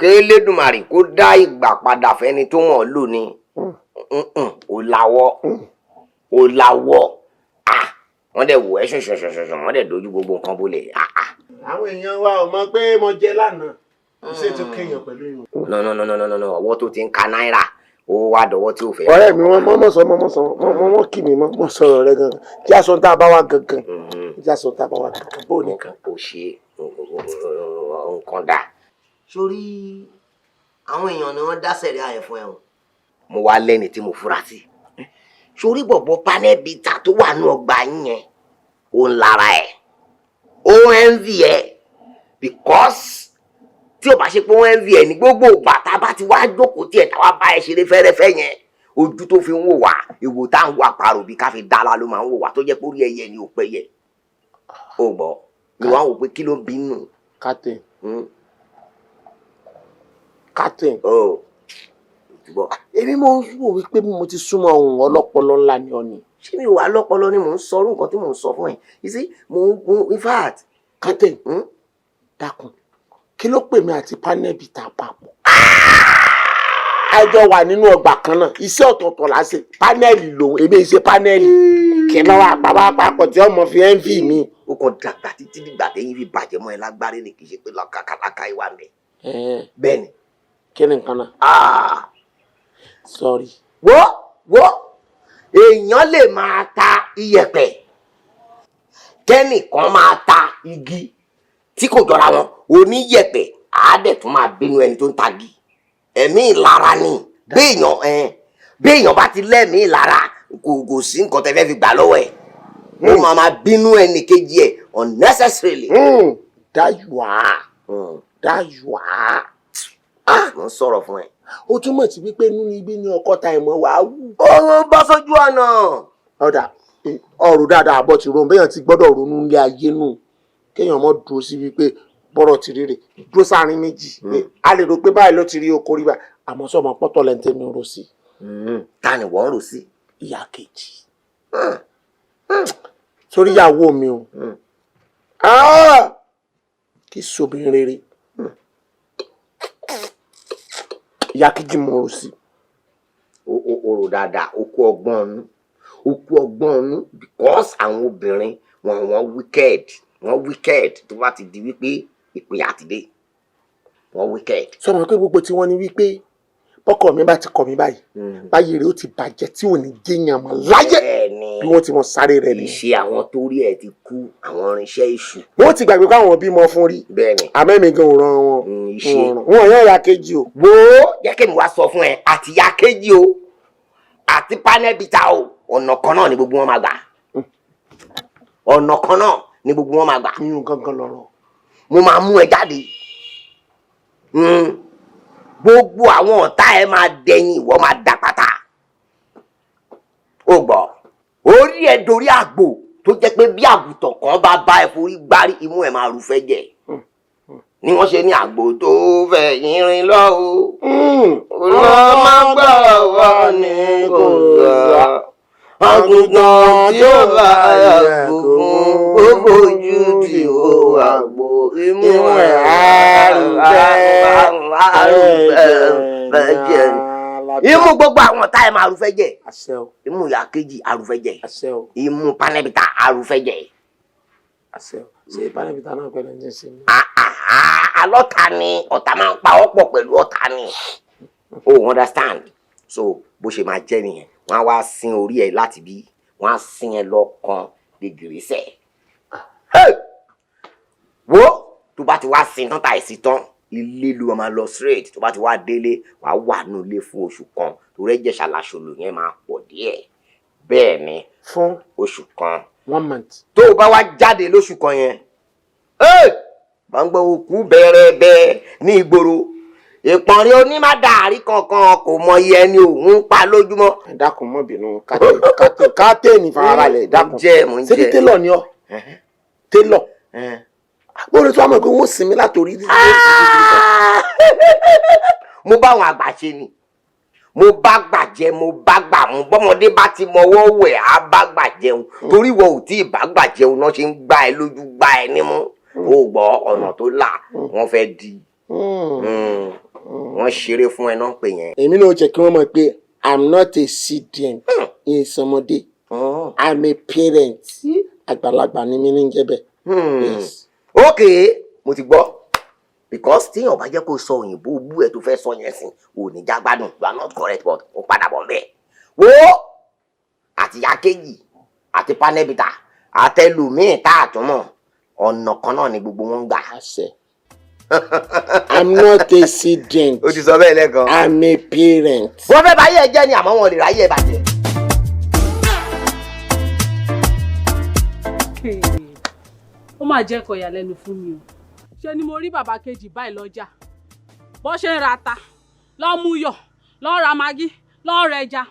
[SPEAKER 8] kélédùmarè kó dá ìgbà padà fẹ́ni tó mọ̀ lò ní ó láwọ́ wọ́n dẹ̀ wò ẹ́ ṣọ̀ṣọ̀ṣọ̀ṣọ̀ wọ́n dẹ̀ dojú gbogbo nǹkan bolẹ̀.
[SPEAKER 2] Àwọn èèyàn wa ò mọ̀ pé mo jẹ lánàá ṣé tó kéèyàn pẹ̀lú ìwọ̀n.
[SPEAKER 8] No, ọwọ́ tó ti ń ka náírà ó wá dọ̀wọ́ tí ò fẹ́.
[SPEAKER 2] Ọ̀rẹ́ mi wọ́n kì mí mọ́ sọ̀rọ̀ rẹ gangan kí aṣọ tá a bá wà gangan bó nìkan.
[SPEAKER 8] Kò ṣe nǹkan dà. Sórí àwọn èèyàn ni wọ́n dá sẹ̀rí àyẹ̀ fún ẹ o. Mo wá lẹ́ni tí mo fura sí. Sórí bọ̀bọ̀ panel bita tó wà ní ọgbà yín yẹn ó ń lára ẹ̀ ó envy ẹ̀ because tí o bá ṣe pé ó envy ẹ̀ ní gbogbo ìgbà tá a bá ti wá jókòó tí ẹ̀ tá wá bá ẹ ṣeré fẹ́rẹ́fẹ́ yẹn ojú tó fi ń wò wá ìwò tá à ń wo àparò bí ká fi dára ló máa ń wò wá tó jẹ́ pé orí ẹyẹ ni ò pẹ́ yẹ. Ó gbọ́ ni wọ́n á wò pé kí ló bínú.
[SPEAKER 2] Captain. Èmi mo wò wípé mo ti súnmọ́ ohun ọlọ́pọlọ ńlá ni ọ ni.
[SPEAKER 8] Ṣé mi ò wá lọ́pọlọ ni mò ń sọ nǹkan tí mò ń sọ fún ẹ? You see, in fact.
[SPEAKER 2] Captain, dákun, kí ló pè mí àti panel bita papọ̀? A jọ wà nínú ọgbà kan náà, iṣẹ́ ọ̀tọ̀ọ̀tọ̀ la ṣe, panẹ́ẹ̀lì lòun, èmi ṣe panẹ́ẹ̀lì. Kí ló wà papọ̀ tí ọmọ fi envy mi?
[SPEAKER 8] Ó kàn dàgbà títí dìgbà téyín fi bàjẹ́ mọ́ ẹ lágbárí ni kì í ṣe pé lọ́kàkàlàkà ìwà mi. Bẹ́ẹ̀ ni.
[SPEAKER 2] Kí ni nǹkan náà? Sorry.
[SPEAKER 8] Wo èèyàn lè máa ta iyẹ̀pẹ̀ kẹ́nìkan máa ta igi tí kò jọra wọn oníyẹ̀pẹ̀ á dẹ̀ tún máa bínú ẹni tó ń tagi ẹ̀mí ìlara ni béèyàn bá ti lẹ́mìí ìlara kò sí nǹkan tẹ́ fẹ́ fi gbà lọ́wọ́ ẹ̀ ó máa bínú ẹnì kejì ẹ̀ unnecessarily.
[SPEAKER 2] dáyùá.
[SPEAKER 8] Mo ń sọ̀rọ̀ fún ẹ.
[SPEAKER 2] Ó túmọ̀ sí wípé inú ibi ni ọkọ ta ìmọ̀ wá wù.
[SPEAKER 8] Ó bọ́ sójú ọ̀nà.
[SPEAKER 2] Ọ̀dà ọ̀rọ̀ dáadáa àbọ̀ ti ronú béèyàn ti gbọ́dọ̀ ronú ilé ayé nù kéèyàn mọ́ dúró sí wípé bọ́rọ̀ ti rí rè dúró sáàrin méjì a lè rò pé báyìí ló ti rí oko rí bá àmọ́ sọmọ pọ́tọ́ lẹ́ńtẹ́ mi rò sí.
[SPEAKER 8] Ta ni wọ́n rò sí?
[SPEAKER 2] Ìyá kejì. Sórí ìyàwó mi o kí sobìnrin rere ìyá kejì mo rò sí.
[SPEAKER 8] O rò dáadáa o kú ọgbọ́n ọ̀nù because àwọn obìnrin wọ́n wicked wọ́n wicked tó bá ti di wípé ìpínyà ti dé wọ́n wicked.
[SPEAKER 2] sọmọ pé gbogbo tí wọ́n ní wípé bọ́kọ mi bá ti kọ̀ mí báyìí báyìí rẹ̀ ó ti bàjẹ́ tí ò ní jẹ́yàn mọ́ láyé bí wọ́n ti mọ sáré rẹ̀ ni.
[SPEAKER 8] ìṣe àwọn tó rí ẹ̀ ti kú àwọn irinṣẹ́ èṣù.
[SPEAKER 2] wọ́n ti gbàgbé káwọn bímọ fún rí.
[SPEAKER 8] bẹ́ẹ̀ni.
[SPEAKER 2] àmẹ́mi gan ràn wọn. wọn yóò ya kejì o.
[SPEAKER 8] wo jẹ́ kí mi wá sọ fún ẹ àti ya kejì o àti panẹ́bìtà o ọ̀nà kan náà ni gbogbo wọn máa gbà. ọ̀nà kan náà ni gbogbo wọn máa gbà.
[SPEAKER 2] yíyún gangan lọ́rọ̀.
[SPEAKER 8] mo máa mú ẹ jáde. gbogbo àwọn ọ̀tá ẹ máa dẹ̀yìn ìwọ máa dà pátá. ó gbọ́ orí ẹ dorí àgbò tó jẹ́ pé bí àgùntàn kan bá ẹ forí gbárí imú ẹ máa rúfẹ́ jẹ. ni wọ́n ṣe ní àgbò tó fẹ̀yìn rìn lọ o. lọ máa gbà wá ní kò sọ. àgùntàn tí ó bá àgbò ó fojú di o àgbò imú ẹ àrùfẹ́ jẹ. imú gbogbo àwọn ọ̀tá ẹ máa rúfẹ́ jẹ. imú ìyá kejì àrùfẹ́ jẹ. imú panẹ́bìtà àrùfẹ́ jẹ.
[SPEAKER 2] ṣé panẹ́bìtà náà pẹ̀lú ẹni ṣe ni.
[SPEAKER 8] alọ́ta ni ọ̀tá máa ń pa ọ́ pọ̀ pẹ̀lú ọ̀tá ni. o understand so bó ṣe máa jẹ́ nìyẹn wọ́n á wá sin orí ẹ̀ láti bí wọ́n á sin ẹ lọ́kàn lè gìrìsẹ̀. wo tó bá ti wá sin tán tàìsí tán ilé ló máa lọ straight tó bá ti wá délé wàá wà nù ilé fún oṣù kan torí ẹ̀jẹ̀ ṣàlàṣọlò yẹn máa pọ̀ díẹ̀ bẹ́ẹ̀ ni
[SPEAKER 2] fún
[SPEAKER 8] oṣù kan
[SPEAKER 2] 1 month.
[SPEAKER 8] tó o bá wá jáde lóṣù kan yẹn bá ń gbọ́ òkú bẹ̀rẹ̀ bẹ́ẹ̀ ní ìgboro ìpọ̀nrín onímọ̀dàrí kankan kò mọ iye ẹni òun pa lójúmọ́.
[SPEAKER 2] ẹ dákun mọ́ bínú kátẹ́ẹ̀nì farabalẹ̀ dákun ṣé bí télọ̀ ni ọ́ télọ̀ bóore tó wà mọ̀ pé wọ́n sinmi látòrí dídí.
[SPEAKER 8] mo bá àwọn àgbà ṣe ni mo bá gbà jẹ mo bá gbà mu bọ́mọdé bá ti mọwọ́ wẹ̀ á bá gbà jẹun torí wọ́n ò tí ì bá gbà jẹun náà ṣe ń gbá ẹ lójú gbá ẹ nímú ó gbọ́ ọ̀nà tó là wọ́n fẹ́ di wọ́n ṣeré fún ẹ náà pè yẹn.
[SPEAKER 2] èmi náà jẹ́ kí wọ́n mọ̀ pé I'm not a citizen ìsọmọdé I'm a parent àgbàlagbà ni mi ní jẹ́ bẹ́ẹ̀.
[SPEAKER 8] ok mo ti gbọ́ because tíyàn bá jẹ́ kó sọ òyìnbó bú ẹ̀ tó fẹ́ sọ yẹn sìn ò ní já gbádùn you are not correct but ó padà bọ̀ bẹ́ẹ̀. wo àti ya kejì àti panẹ́bìtà àtẹlùmíì tá a tún mọ̀ ọ̀nà kan náà ni gbogbo wọn ń gbà.
[SPEAKER 2] I'm not a student.
[SPEAKER 8] o ti sọ bẹ́ẹ̀ lẹ́ẹ̀kan.
[SPEAKER 2] I'm a parent.
[SPEAKER 8] wọ́n fẹ́ báyé ẹ jẹ́ ni àmọ́ wọn lè ráyè ẹ bàjẹ́.
[SPEAKER 5] ó máa jẹ́ ẹ̀kọ́ ìyàlẹ́nu fún mi o. ṣé ni mo rí bàbá kejì báyìí lọ́jà bó ṣe ń ra ata lọ́ọ́ mú yọ̀ lọ́ọ́ ra magí lọ́ọ́ rẹ ẹja.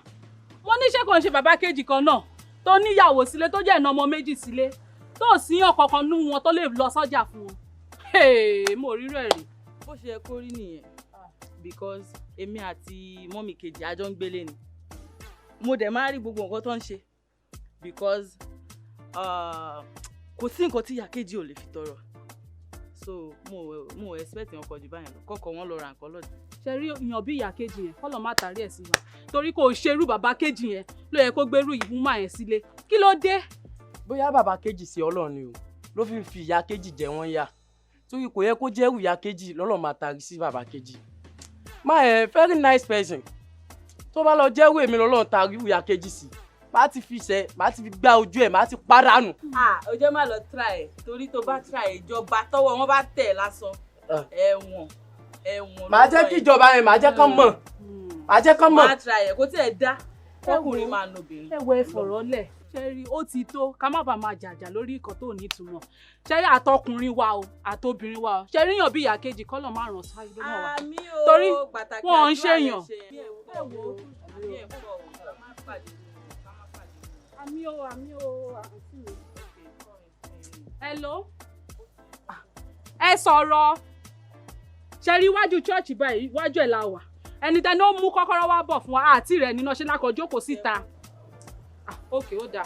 [SPEAKER 5] mo ní ṣé kò ń ṣe bàbá kejì kan náà tó níyàwó sílé tó jẹ́ ìná ọmọ méjì sílé tó síyàn kankan nú wọn tó lè lọ sọ́jà fún wọn. mo rí rẹ̀ rí.
[SPEAKER 14] bó ṣe yẹ kó rí nìyẹn because èmi àti mọ́mì kejì àjọ ń gbélé ni mo dẹ̀ máa rí gbogbo nǹkan tó ń ṣe because kò sí nǹkan tí ìyá kejì ò lè fi tọrọ so mo expect wọn kọjú báyìí lọ kọkọ wọn lọ ra nǹkan lọ́dọ̀.
[SPEAKER 5] ṣe rí èèyàn bí ìyá kejì yẹn kọ́ lọ́ọ́ má tarí ẹ̀ sí wa torí kò ṣerú bàbá kejì yẹn ló yẹ kó gbérú ìmúmọ́ yẹn sílé kí ló dé.
[SPEAKER 14] bóyá bàbá kejì sí ọlọ́run ni o ló fi ìyá kejì jẹ wọ́n yá torí kò yẹ kó jẹ́rù ìyá kejì lọ́lọ́ máa tarí sí bàbá kejì. Very nice person tó bá lọ jẹ́rù èmi lọ́lọ́ tarí ìyá kejì sí má ti fi ṣe má ti fi gbá ojú ẹ̀ má ti pàdánù.
[SPEAKER 5] ó jẹ́ má lọ try ẹ̀ torí tó bá try ìjọba tọwọ́ wọn bá tẹ̀ lásán ẹ̀wọ̀n.
[SPEAKER 14] màá jẹ́ kí ìjọba yẹn màá jẹ́ kán mọ̀ màá jẹ́ kán mọ̀.
[SPEAKER 5] má try ẹ̀ kó tiẹ̀ dá ọkùnrin máa nà obìnrin. ẹ wo ẹ fọ̀rọ̀ lẹ̀ ṣẹ́rí ó ti tó ká má bàa máa jàjà lórí ìkọ́ tó nítumọ̀ ṣẹ́rí àtọkùnrin wa o àtobìnrin wa o ṣẹ́rí yàn bí ìyá kejì kọ́lọ̀ máa ràn sáyé ló náà wá torí wọn ń ṣèyàn. Hello ẹ sọ̀rọ̀ ṣẹ́rí iwájú chọ́ọ̀chì báyìí iwájú ẹ̀ la wà ẹni tẹ́ ní ó mú kọ́kọ́rọ́ wá bọ̀ fún wa àti rẹ̀ nínú ṣe lákọ̀ jókòó síta. Ok ó dáa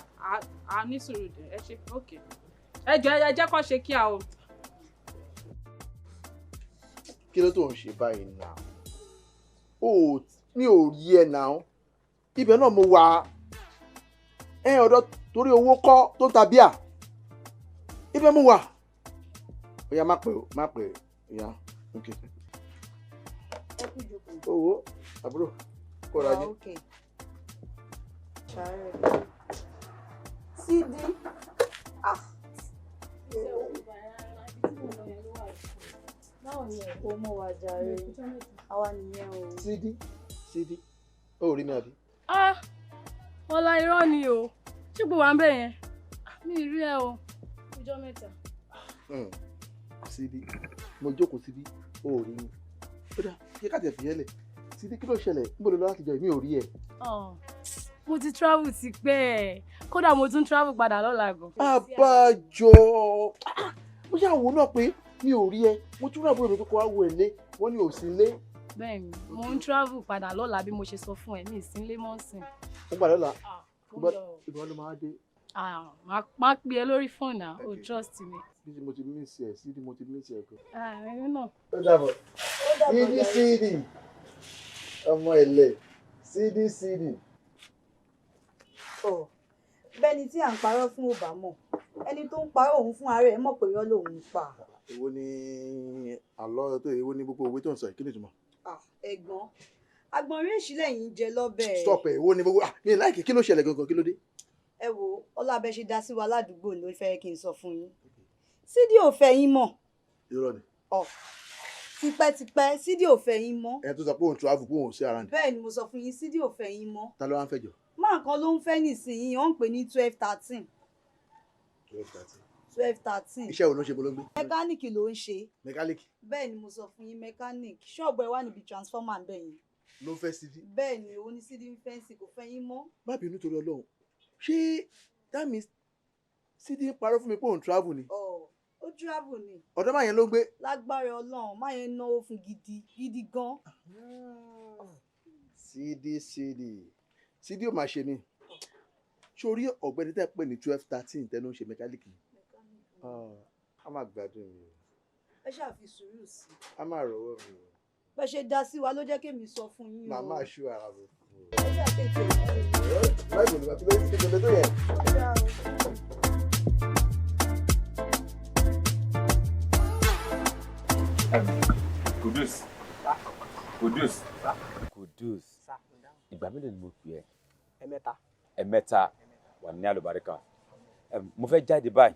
[SPEAKER 5] a ní sùúrù dé ẹ ṣe ok ẹ jọ ẹ jẹ́ kó ṣe kí a o.
[SPEAKER 2] kí ló tó ń ṣe báyìí náà mi ò rí ẹ náà ibẹ̀ náà mo wà ọ̀dọ̀ torí owó kọ́ tó tàbí à ibẹ̀ mo wà. Oya má pẹ́ o, má pẹ́. Oya, okay. Owó, àbúrò, kó ra jẹ.
[SPEAKER 15] Okay. CD.
[SPEAKER 11] Báwo ni ẹ̀kọ́ mọ́ wa jàre? Àwa nìyẹn o.
[SPEAKER 2] CD. Ó rí mi àbí?
[SPEAKER 13] Ọlá irọ́ ni o. Ṣé gbogbo wa ń bẹ̀ yẹn? Mi ì rí ẹ o. Ọjọ́ mẹ́ta.
[SPEAKER 2] CD. Mo jókòó síbí, ó rí mi. Ó dá, kí ká tẹ̀ fi yẹlẹ̀. CD kí ló ṣẹlẹ̀? Níbo ló lọ láti jọ mi ò rí ẹ?
[SPEAKER 13] Mo ti travel ti pẹ́ ẹ̀. Kódà mo tún travel padà lọ́la gan.
[SPEAKER 2] Àbájọ. Mo ṣàwò náà pé mi ò rí ẹ. Mo tún rà bóyá mi kókó wá wo ẹ̀ lé. Wọ́n ní ò sí lé.
[SPEAKER 13] Bẹ́ẹ̀ni, mo ń travel padà lọ́la bí mo ṣe sọ fún ẹ, mi ì sí ilé mọ́ sìn.
[SPEAKER 2] Ó gbà lọ́la. Ìbọn ló máa dé.
[SPEAKER 13] Máa pè ẹ lórí fóònù náà, o trust me.
[SPEAKER 2] CD mo ti miss ẹ, CD mo ti miss ẹ.
[SPEAKER 13] Ẹ̀rín náà.
[SPEAKER 2] Ó dàbọ̀. CD. Ọmọ ẹ̀lẹ̀. CD.
[SPEAKER 15] Bẹ́ẹ̀ni tí à ń parọ́ fún ọba mọ̀, ẹni tó ń parọ́ òun fún ara ẹ̀ mọ̀ pé irọ́ lòun ń pa.
[SPEAKER 2] Èwo ni àlọ́ tó èwo ni gbogbo òwe tó ń sọ yìí, kí ni ìtumọ̀?
[SPEAKER 15] Ẹ̀gbọ́n, agbọ̀nrín èṣìlẹ̀ yìí ń jẹ lọ́bẹ̀.
[SPEAKER 2] Stop ẹ̀, èwo ni gbogbo mi láìkì, kí ló ṣẹlẹ̀ gangan, kí ló dé?
[SPEAKER 15] Ẹ wo ọlábẹ ṣe dá sí wa ládùúgbò ló fẹ́ kí n sọ fún yín. CD ò fẹ́ yín mọ́.
[SPEAKER 2] Irọ́ ni.
[SPEAKER 15] Tipẹ́tipẹ́ CD ò fẹ́ yín mọ́.
[SPEAKER 2] Ẹ tó sọ pé òun travel pé òun sí ara ni.
[SPEAKER 15] Bẹ́ẹ̀ ni mo sọ fún yín, CD ò fẹ́ yín mọ́.
[SPEAKER 2] Ta ló wá ń fẹ́ jọ?
[SPEAKER 15] Máa kan ló ń fẹ́ nísìnyí, ó ń pè ní 12-13. 12-13.
[SPEAKER 2] Iṣẹ́ wo ló ń ṣe bolóńgbé?
[SPEAKER 15] Mẹkáníìkì ló ń ṣe.
[SPEAKER 2] Mẹkáníìkì?
[SPEAKER 15] Bẹ́ẹ̀ ni mo sọ fún yín, mẹkáníìkì. Ṣọ́ọ̀bù ẹ̀ wà níbi transformer ń bẹ̀ yín.
[SPEAKER 2] Ló fẹ́ CD?
[SPEAKER 15] Bẹ́ẹ̀ ni òun ní CD ń fẹ́ sí, kò fẹ́ yín mọ́.
[SPEAKER 2] Má bínú torí Ọlọ́run. Ṣé that means CD ń parọ́ fún mi pé òun travel ni?
[SPEAKER 15] Ó travel ni.
[SPEAKER 2] Ọ̀dọ́ máa yẹn ló ń gbé?
[SPEAKER 15] Lágbára Ọlọ́run, máa yẹn náwó fún gidi gan.
[SPEAKER 2] CD ò máa ṣe mí. Sórí ọ̀gbẹ́ni tẹ́ pè ní 12-13 tẹ́nu ń ṣe mẹkáníìkì. A máa gbádùn mi.
[SPEAKER 15] Ẹ ṣàfi sùúrù sí.
[SPEAKER 2] A máa rọwọ́ mi.
[SPEAKER 15] Bẹ́ẹ̀ ṣe dá sí wa ló jẹ́ kémi sọ fún yín o.
[SPEAKER 2] Màmá ṣú ara mi.
[SPEAKER 15] Ẹ ṣàtẹ̀tẹ̀ ìlú.
[SPEAKER 2] Báyìí ni wàá tún lè ṣe tó yẹ.
[SPEAKER 9] Kudus. Ìgbà mélòó ni mo pè ẹ́?
[SPEAKER 7] Ẹ̀mẹ́ta.
[SPEAKER 9] Ẹ̀mẹ́ta wà ní àlùbáríkà. Mo fẹ́ jáde báyìí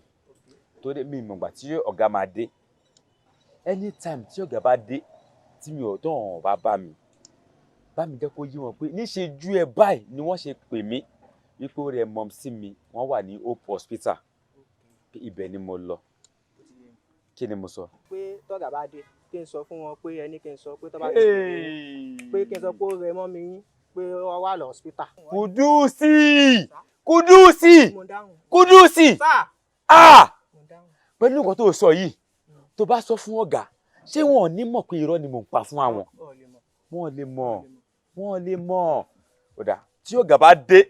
[SPEAKER 9] tó dé mi ìmọ̀gbà tí ọ̀gá máa dé. Anytime tí ọ̀gá bá dé tí mi ò tán bá bá mi jẹ́ kó yí wọn pé níṣe ju ẹ báyìí ni wọ́n ṣe pè mí wípé ó rẹ mọ́m sí mi wọ́n wà ní Hope Hospital. Ibẹ̀ ni mo lọ. Kí ni mo sọ?
[SPEAKER 7] Pé tọ́gà bá dé kí n sọ fún wọn pé ẹni kí n sọ pé tọ́ bá dé pé kí n sọ pé ó rẹ mọ́ mi yín pé ó wà lọ hospital.
[SPEAKER 9] Kúdùsì pẹ̀lú nǹkan tó sọ yìí tó bá sọ fún ọ̀gá ṣé wọn ò ní mọ̀ pé irọ́ ni mò ń pa fún àwọn? Wọ́n lè mọ̀ ó dà tí ọ̀gá bá dé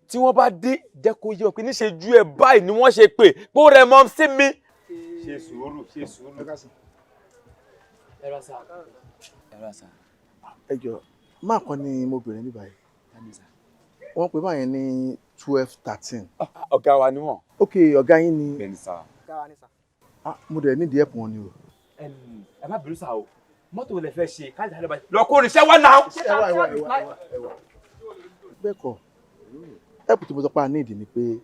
[SPEAKER 9] tí wọ́n bá dé jẹ́ kó yé ọ pé níṣe ju ẹ báyìí ni wọ́n ṣe pè pé ó rẹ mọ́ sí mi. Ṣe sùúrù. Ẹ rà sá.
[SPEAKER 2] Ẹ jọ̀ọ́ máa kàn ní mo bèrè ní báyìí. Wọ́n pè báyẹn ní 12-13.
[SPEAKER 9] Ọ̀gá wa ni wọ́n.
[SPEAKER 2] Ok, ọ̀gá yín ni.
[SPEAKER 9] Bẹ́ẹ̀ni sá.
[SPEAKER 2] Mo dẹ̀ nídìí ẹ̀pù wọn ni o.
[SPEAKER 9] Ẹ má bẹ̀rù sá o mọ́tò wo lẹ fẹ́ ṣe káàdì àlọ́ báyìí lọ kó oníṣẹ́ wá náà.
[SPEAKER 2] Bẹ́ẹ̀ kọ́ ẹ̀pù tí mo sọ pé a ní ìdí ni pé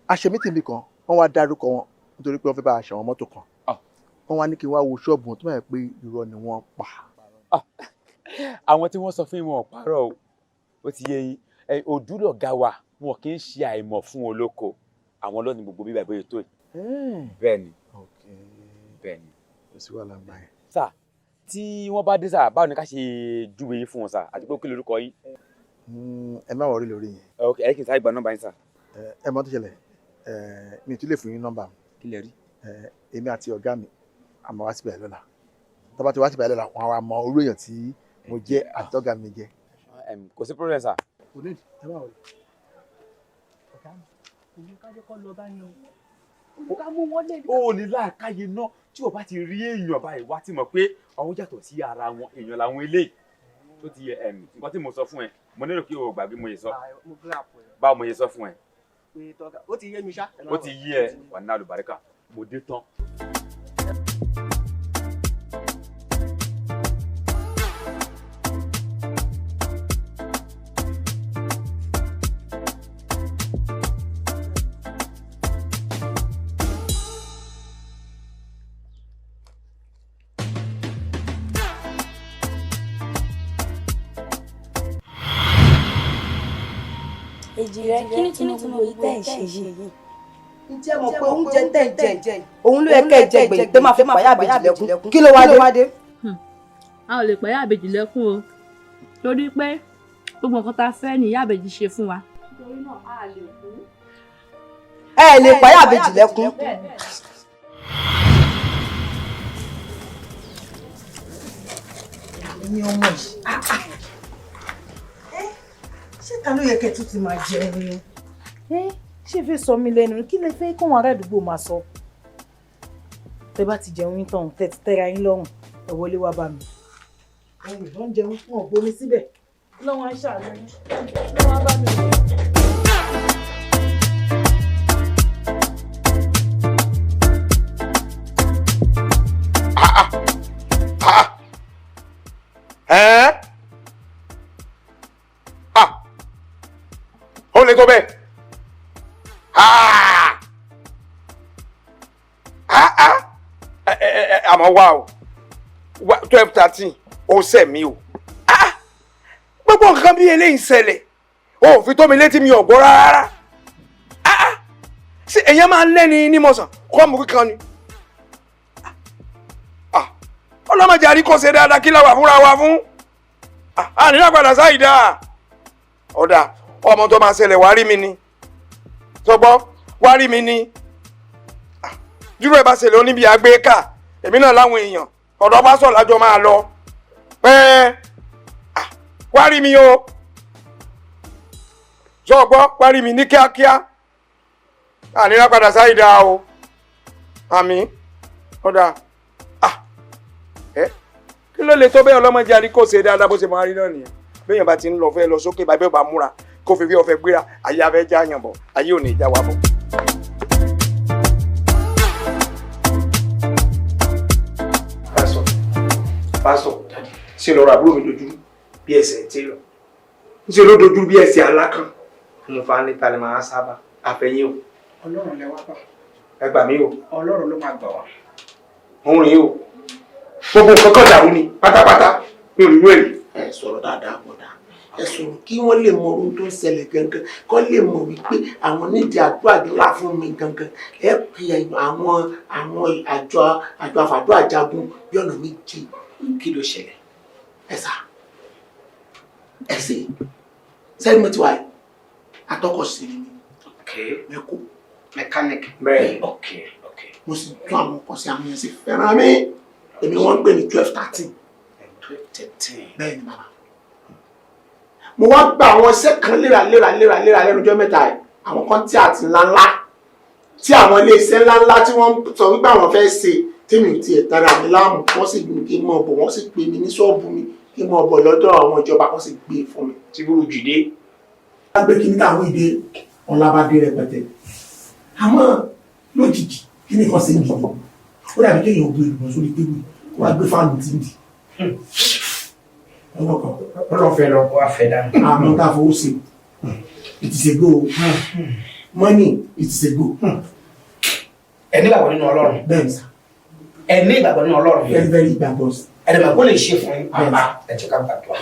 [SPEAKER 2] a ṣe mítìmí kan wọ́n wá dárúkọ wọn nítorí pé wọ́n fẹ́ bá a ṣàwọn mọ́tò kan. Wọ́n wá ní kí n wá wo ṣọ́ọ̀bù wọn tó máa yẹ pé irọ́ ni wọ́n pa.
[SPEAKER 9] Àwọn tí wọ́n sọ fún wọn parọ́ o ó ti yé yín òdúlọ̀gá wa wọn kì í ṣe àìmọ̀ fún olóko àwọn lọ́ni gbogbo bíbá ìbòye tó yìí. Bẹ́ẹ̀ni.
[SPEAKER 2] Kò sí wàhálà ń bá yẹn.
[SPEAKER 9] Sà tí wọ́n bá dé sà báwo ni ká ṣe júwe yín fún wọn sà àti pé kí lorúkọ yín.
[SPEAKER 2] Ẹ má wọrí lórí yẹn.
[SPEAKER 9] Ẹ kì í sáré gba nọ́mbà yín sà.
[SPEAKER 2] Ẹ mọ̀ tó ṣẹlẹ̀ mi ò tún lè fún yín nọ́mbà mi.
[SPEAKER 9] Kí lẹ rí?
[SPEAKER 2] Èmi àti ọ̀gá mi a máa wá síbẹ̀ lọ́la tó bá ti wá síbẹ̀ lọ́la wọn á wá mọ orú èèyàn tí mo jẹ́ àti ọ̀gá mi jẹ́.
[SPEAKER 9] Kò sí problem sà.
[SPEAKER 2] Kò ní ẹ má wọrí.
[SPEAKER 7] Ọ̀gá mi kò ní ká jẹ́ kó lọ bá yín o ká mú wọn lé.
[SPEAKER 9] Ó ní láàkáyé náà tí o bá ti rí èèyàn báyìí wá ti mọ̀ pé ọ̀hún yàtọ̀ sí ara wọn èèyàn làwọn eléyìí tó ti yẹ nǹkan tí mo sọ fún ẹ mo nílò kí o gbàgbé mo yẹ sọ báwo mo yẹ sọ fún ẹ.
[SPEAKER 7] Ó ti yé mi ṣá.
[SPEAKER 9] Ó ti yé ẹ wà ní àlùbáríkà mo dé tán.
[SPEAKER 5] èjì rẹ kí ni túnú gbogbo yìí tẹ̀ ń ṣe yìí.
[SPEAKER 15] ǹjẹ́ mọ̀ pé oúnjẹ tẹ̀ ń jẹ òun ló yẹ kẹ́ ẹ jẹ gbẹ̀yìn pé máa fi pàyà àbèjì lẹ́kún kí ló wá dé.
[SPEAKER 16] a ò lè pàyà àbèjì lẹ́kún o torí pé gbogbo nǹkan tá a fẹ́ ni ìyá àbèjì ṣe fún wa.
[SPEAKER 5] torí náà a lè kú.
[SPEAKER 15] ẹ lè pàyà àbèjì lẹ́kún.
[SPEAKER 10] ẹ̀yin ọmọ yìí ṣé ta ló yẹ kẹ́ tún ti máa jẹ ẹni ṣé fẹ́ sọ mí lẹ́nu kí lè fẹ́ kóhun ará àdúgbò máa sọ tẹ́ bá ti jẹun yín tán tẹ́ ti tẹ́ra yín lọ́rùn ẹ wọlé wá bá mi àwọn ìbọn jẹun wọn ò gbomi síbẹ̀ lọ́wọ́ á ṣàlàyé lọ́wọ́ á bá mi.
[SPEAKER 12] Ó lè tó bẹ́ẹ̀. Àmọ́ wá o 12-13 ó sẹ̀ mí o. Gbogbo nǹkan bí eléyìí ṣẹlẹ̀ ó fi tó mi létí mi ò gbọ́ rárá. Ṣé èèyàn máa ń lẹ́ni nímọ̀sán kọ́ mú kíkan ni? Ọlọ́mọdé àríkọ́ṣe dáadáa kí láwà fúnra wa fún. Àníyàn padà sáì dáa. Ọ̀dà ọmọ tó máa ṣẹlẹ̀ wá rí mi ni. Tọ́gbọ́ wá rí mi ni. Dúró ẹ bá ṣẹlẹ̀ oníbi àgbéká. Èmi náà láwọn èèyàn. Ọ̀dọ̀ bá sọ̀ lájọ máa lọ. Pẹ́ẹ́ wá rí mi o. Sọ̀gbọ́ wá rí mi ní kíákíá. Àníyàn padà sáì dáa o. Àmín. Ọ̀dà. Kí ló lè tó bẹ́ẹ̀ ọlọ́mọdé àríkọ́ṣe dáadáa bó ṣe máa rí náà nìyẹn. Béèyàn bá ti ń lọ fẹ́ lọ sókè bàbá ò bá múra kó fi bí ọfẹ gbéra ayé afẹ já yàn bọ ayé ò ní já wa bọ. pásọ ṣe lọ́rọ̀ àbúrò mi dojú bí ẹsẹ̀ tí lọ ṣe ló dojú bí ẹsẹ̀ alákàn mo fa ní talẹ̀ máa sábà àfẹ́yìn o.
[SPEAKER 17] Ọlọ́run lẹ wá bá.
[SPEAKER 12] ẹ gbà mí o.
[SPEAKER 17] Ọlọ́run ló máa gbà wá.
[SPEAKER 12] òun rèé o gbogbo nǹkan kan dàrú ni pátápátá mi ò rí wẹ̀rì.
[SPEAKER 2] ẹ sọ̀rọ̀ dáadáa bọ̀dá ẹ sọ̀rọ̀ kí wọ́n lè mọ ohun tó ń ṣẹlẹ̀ gangan kọ́ lè mọ̀ wípé àwọn nídìí àdúrà ńlá fún mi gangan ẹ pè àwọn àjọ àfàdúrà jagun bí ọ̀nà méjì kí ló ṣẹlẹ̀ ẹ sà ẹ ṣe sẹ́ni mo ti wáyé atọ́kọ̀ sí ni mẹ́kọ
[SPEAKER 17] mechanic
[SPEAKER 12] bẹ́ẹ̀
[SPEAKER 2] mo sì tún àwọn ọkọ̀ sí àwọn yẹn sì fẹ́ràn mi èmi wọ́n ń pè ní 12-13 bẹ́ẹ̀ ni bàbá mo wá gba àwọn iṣẹ́ kan léraléra lẹ́nu ọjọ́ mẹ́ta ẹ̀ àwọn kọ́ńtíàtì ńláńlá tí àwọn iléeṣẹ́ ńláńlá tí wọ́n sọ wípé àwọn fẹ́ ṣe tèmi ò tiẹ̀ tara mi láàmú wọ́n sì gbé kí n mọ̀ bọ̀ wọ́n sì pè mí ní ṣọ́ọ̀bù mi kí n mọ̀ bọ̀ lọ́dọ̀ àwọn ìjọba wọ́n sì gbé fún mi.
[SPEAKER 12] tí burú jìde.
[SPEAKER 2] wọ́n gbé kí ní káwọn ìdè ọ̀làbàdé rẹpẹtẹ àmọ́ lójijì kí ni kan ṣe ń dìbò ó dàbí kéèyàn gbé ìlú sórí tébù kó wá gbé fáànù tí ń dì.
[SPEAKER 17] Ọlọ́fẹ́ lọ wá fẹ́ dání.
[SPEAKER 2] Àmọ́ tá a fowó sí it is a go money it is a go.
[SPEAKER 17] Ẹ ní ìgbàgbọ́ nínú Ọlọ́run.
[SPEAKER 2] Bẹ́ẹ̀ni sá.
[SPEAKER 17] Ẹ ní ìgbàgbọ́ nínú Ọlọ́run.
[SPEAKER 2] Very very ìgbàgbọ́ sí.
[SPEAKER 17] Ẹ̀dẹ̀gbà kó lè ṣe fún yín àbá ẹ̀jẹ̀ ká gbàdúrà.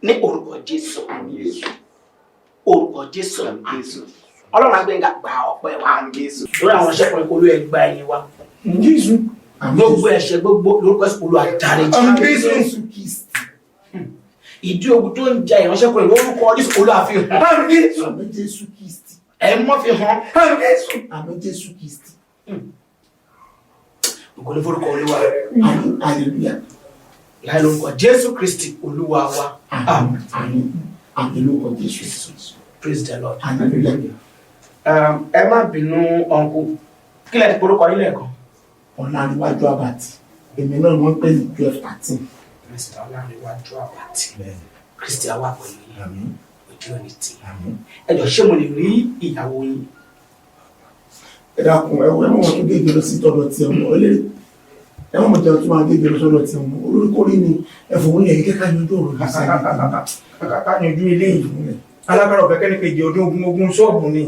[SPEAKER 17] Ní orúkọ Jésù. Orúkọ Jésù. Ọlọ́run Agbẹ́ngà gba ọpẹ́ wa. Lórí àwọn iṣẹ́ kan olú ẹ̀ gba ẹ̀yìn wa.
[SPEAKER 2] Jésù.
[SPEAKER 17] Gbogbo ẹ̀ṣẹ̀ gbogbo lórúkọ olú àdáríjì.
[SPEAKER 2] Jésù Kristi.
[SPEAKER 17] Ìdí ogun tó ń ja ìránṣẹ́ kan lórúkọ Jésù olú àfihàn.
[SPEAKER 2] Àmín Jésù Kristi.
[SPEAKER 17] Ẹ mọ́ fi hàn.
[SPEAKER 2] Àmín Jésù Kristi.
[SPEAKER 17] Ògo ni forúkọ Olúwa.
[SPEAKER 2] Àmín hallelujah.
[SPEAKER 17] Láì lórúkọ Jésù Kristi Olúwa wa.
[SPEAKER 2] Àmín àmín àmín lórúkọ Jésù.
[SPEAKER 17] Praise the Lord.
[SPEAKER 2] Hallelujah.
[SPEAKER 17] Ẹ má bínú ọ̀nkú. Kí lẹ ti porúkọ yín lẹ́ẹ̀kan?
[SPEAKER 2] Ọláníwájú Àbàtì. Èmi náà wọ́n pè ní 12-13.
[SPEAKER 17] Mr. Ọláníwájú Àbàtì. Kristi àwa pẹ̀lú yín. Ojú ò ní tì. Ẹ jọ̀ọ́ ṣé mo lè rí ìyàwó yín?
[SPEAKER 2] Ẹ dákun ẹ mọ̀ wọ́n tún gègé lọ sí tọ̀dọ̀ tí ọmọ olórí ẹ mọ̀ jẹun tó máa gègé lọ sọ́dọ̀ tí ọmọ olórí kórè ni ẹ̀fọ́ yẹn kíkẹ́ ká yanjú ọ̀rọ̀ yìí sẹ́yìn.
[SPEAKER 17] Ká yanjú ilé yìí. Alágbára ọ̀fẹ́ kẹ́ni kejì ọdún ogun ṣọ́ọ̀bù ni.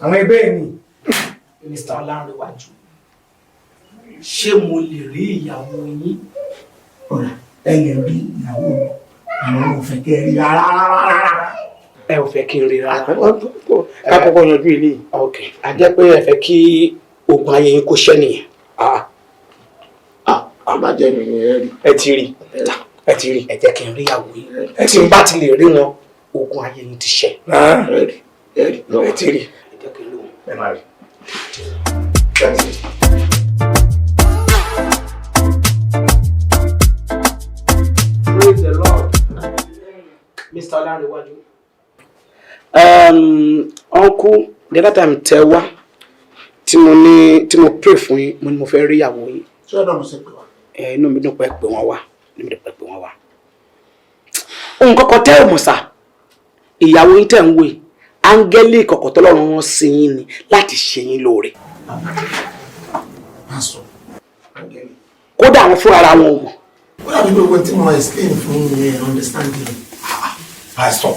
[SPEAKER 17] Àwọn ẹgbẹ́ ẹ̀ ni. Mr. Ọláníwájú. Ṣé mo lè rí ìyàwó yín?
[SPEAKER 2] Ọ̀rẹ́ ẹ lè rí ìyàwó mi àwọn ọmọ òfẹ́ kẹ́ rí rárá.
[SPEAKER 17] ẹ ò fẹ́ kí n rí rárá.
[SPEAKER 12] ká kọ́kọ́ yanjú ilé.
[SPEAKER 17] ok a jẹ́ pé ẹ fẹ́ kí oògùn ayé yín kó ṣẹ́ nìyẹn.
[SPEAKER 2] àbájẹ nìyẹn
[SPEAKER 17] ẹ ti rí ẹ jẹ́ kí n rí ìyàwó yín tí n bá ti lè rí wọn oògùn ayé yín ti ṣẹ́. ẹ ti rí ẹ jẹ́ kí n rí wọn.
[SPEAKER 12] ẹ máa rí.
[SPEAKER 17] Praise the Lord. Mr. Olanrewaju. Uncle, the other time tẹ wá tí mo pray fún yín, mo ní mo fẹ́ rí ìyàwó yín.
[SPEAKER 2] Ṣé ọ̀dọ̀ mo ṣe pè wá?
[SPEAKER 17] Inú mi dùn pé pé wọ́n wá. Ohun kọ́kọ́ tẹ́ ò mọ̀ sá. Ìyàwó yín tẹ̀ ń wò yìí. Áńgẹ́lì kọ̀kọ̀ tọ́lọ́run wọn sí yín ni láti ṣe yín lóore. Kódà àwọn fúnra ara wọn ò mọ̀.
[SPEAKER 2] Ó dàbí gbogbo tí mo explain fún yín understanding.
[SPEAKER 12] Pásítọ̀,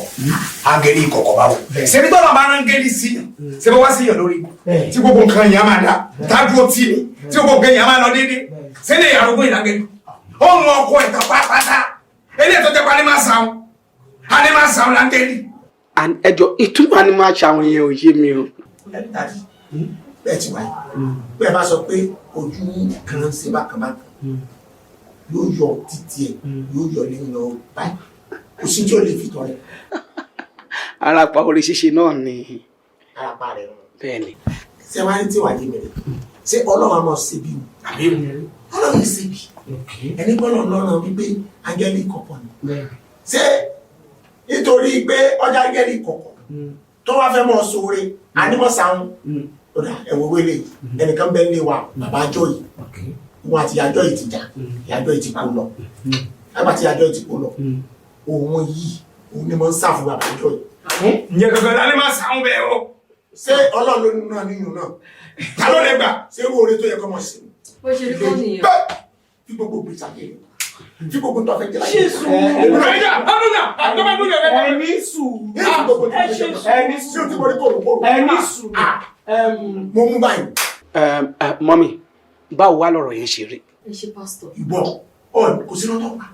[SPEAKER 12] áńgẹ́lì ìkọ̀kọ̀ báwo. Ṣé bí tọ́lọ̀ bá áńgẹ́lì sí yàn? Ṣé bó wá sí yàn lórí? Tí gbogbo nǹkan yẹn á máa dá, tájú ọtí ni, tí gbogbo nǹkan yẹn á máa lọ déédéé. Ṣé lè yàrá ogún ìdágẹ́lì? Ó mú ọkọ ẹ̀ka pátápátá. Eléyìí tó jẹ́ pa ní máa sàún láńgẹ́lì.
[SPEAKER 17] Ẹjọ́ ìtumọ̀ ni máa ṣàwọn yẹn ò yé mi o.
[SPEAKER 2] Bẹ́ẹ̀ ti wáyé. Bẹ́ẹ̀ bá sọ pé ojú kan ṣe bákanbákan yóò yọ títí ẹ̀ yóò yọ lẹ́yìn lọ báyìí. Kò sí tí ó lè fi tọrẹ.
[SPEAKER 17] Arapa orí ṣíṣe náà ni.
[SPEAKER 2] Arapa rẹ̀ rọ̀.
[SPEAKER 17] Bẹ́ẹ̀ni.
[SPEAKER 2] Ṣé wàá ní tí wàá yé mi rẹ̀? Ṣé Ọlọ́run á mọ̀ síbi o? Àbí èmi rẹ̀? Ọlọ́run síbi. Ẹni gbọ́dọ̀ lọ́rọ̀ wípé áńgẹ́lì kọ̀ọ̀kan ni. Ṣé nítorí pé ọjà áńgẹ́lì kọ̀ọ̀kan tó wá fẹ́ mọ̀ sóore ànímọ̀sáhùn ọ̀dà ẹ̀wọ̀ wẹ́lẹ̀ ẹnìkan bẹ́ẹ̀ lé wa bàbá àjọ yìí wọn àti àjọ yìí ti jà ìyàjọ yìí ti kó lọ ẹgbà tí àjọ yìí ti kó lọ òun yìí òun ni mo ń sá fún bàbá àjọ yìí.
[SPEAKER 12] Ìyẹn gangan la ní máa sàún bẹ́ẹ̀ o.
[SPEAKER 2] Ṣé Ọlọ́run ló nínú náà nínú náà ta ló lè gbà ṣé irú oore tó yẹ kọ́ mọ̀ sí.
[SPEAKER 4] bó ṣe rí kọ́ nìyẹn.
[SPEAKER 2] Fi gbogbo gbèsè àgbèrè fi gbogbo tó fẹ́ jẹ́ láyé.
[SPEAKER 12] Jésù ẹ̀yà àdúrà àdúrà ló yẹ bẹ́ẹ̀.
[SPEAKER 2] Ẹni sùn ẹni sùn tí mo rí kòròkòrò. Ẹni sùn mo mú báyìí.
[SPEAKER 17] Mọ́mì báwo wá lọ̀rọ̀ yẹn ṣe rí.
[SPEAKER 4] ẹ ṣe pásítọ̀.
[SPEAKER 2] Ìbọn kò sí lọ́tọ̀ pa.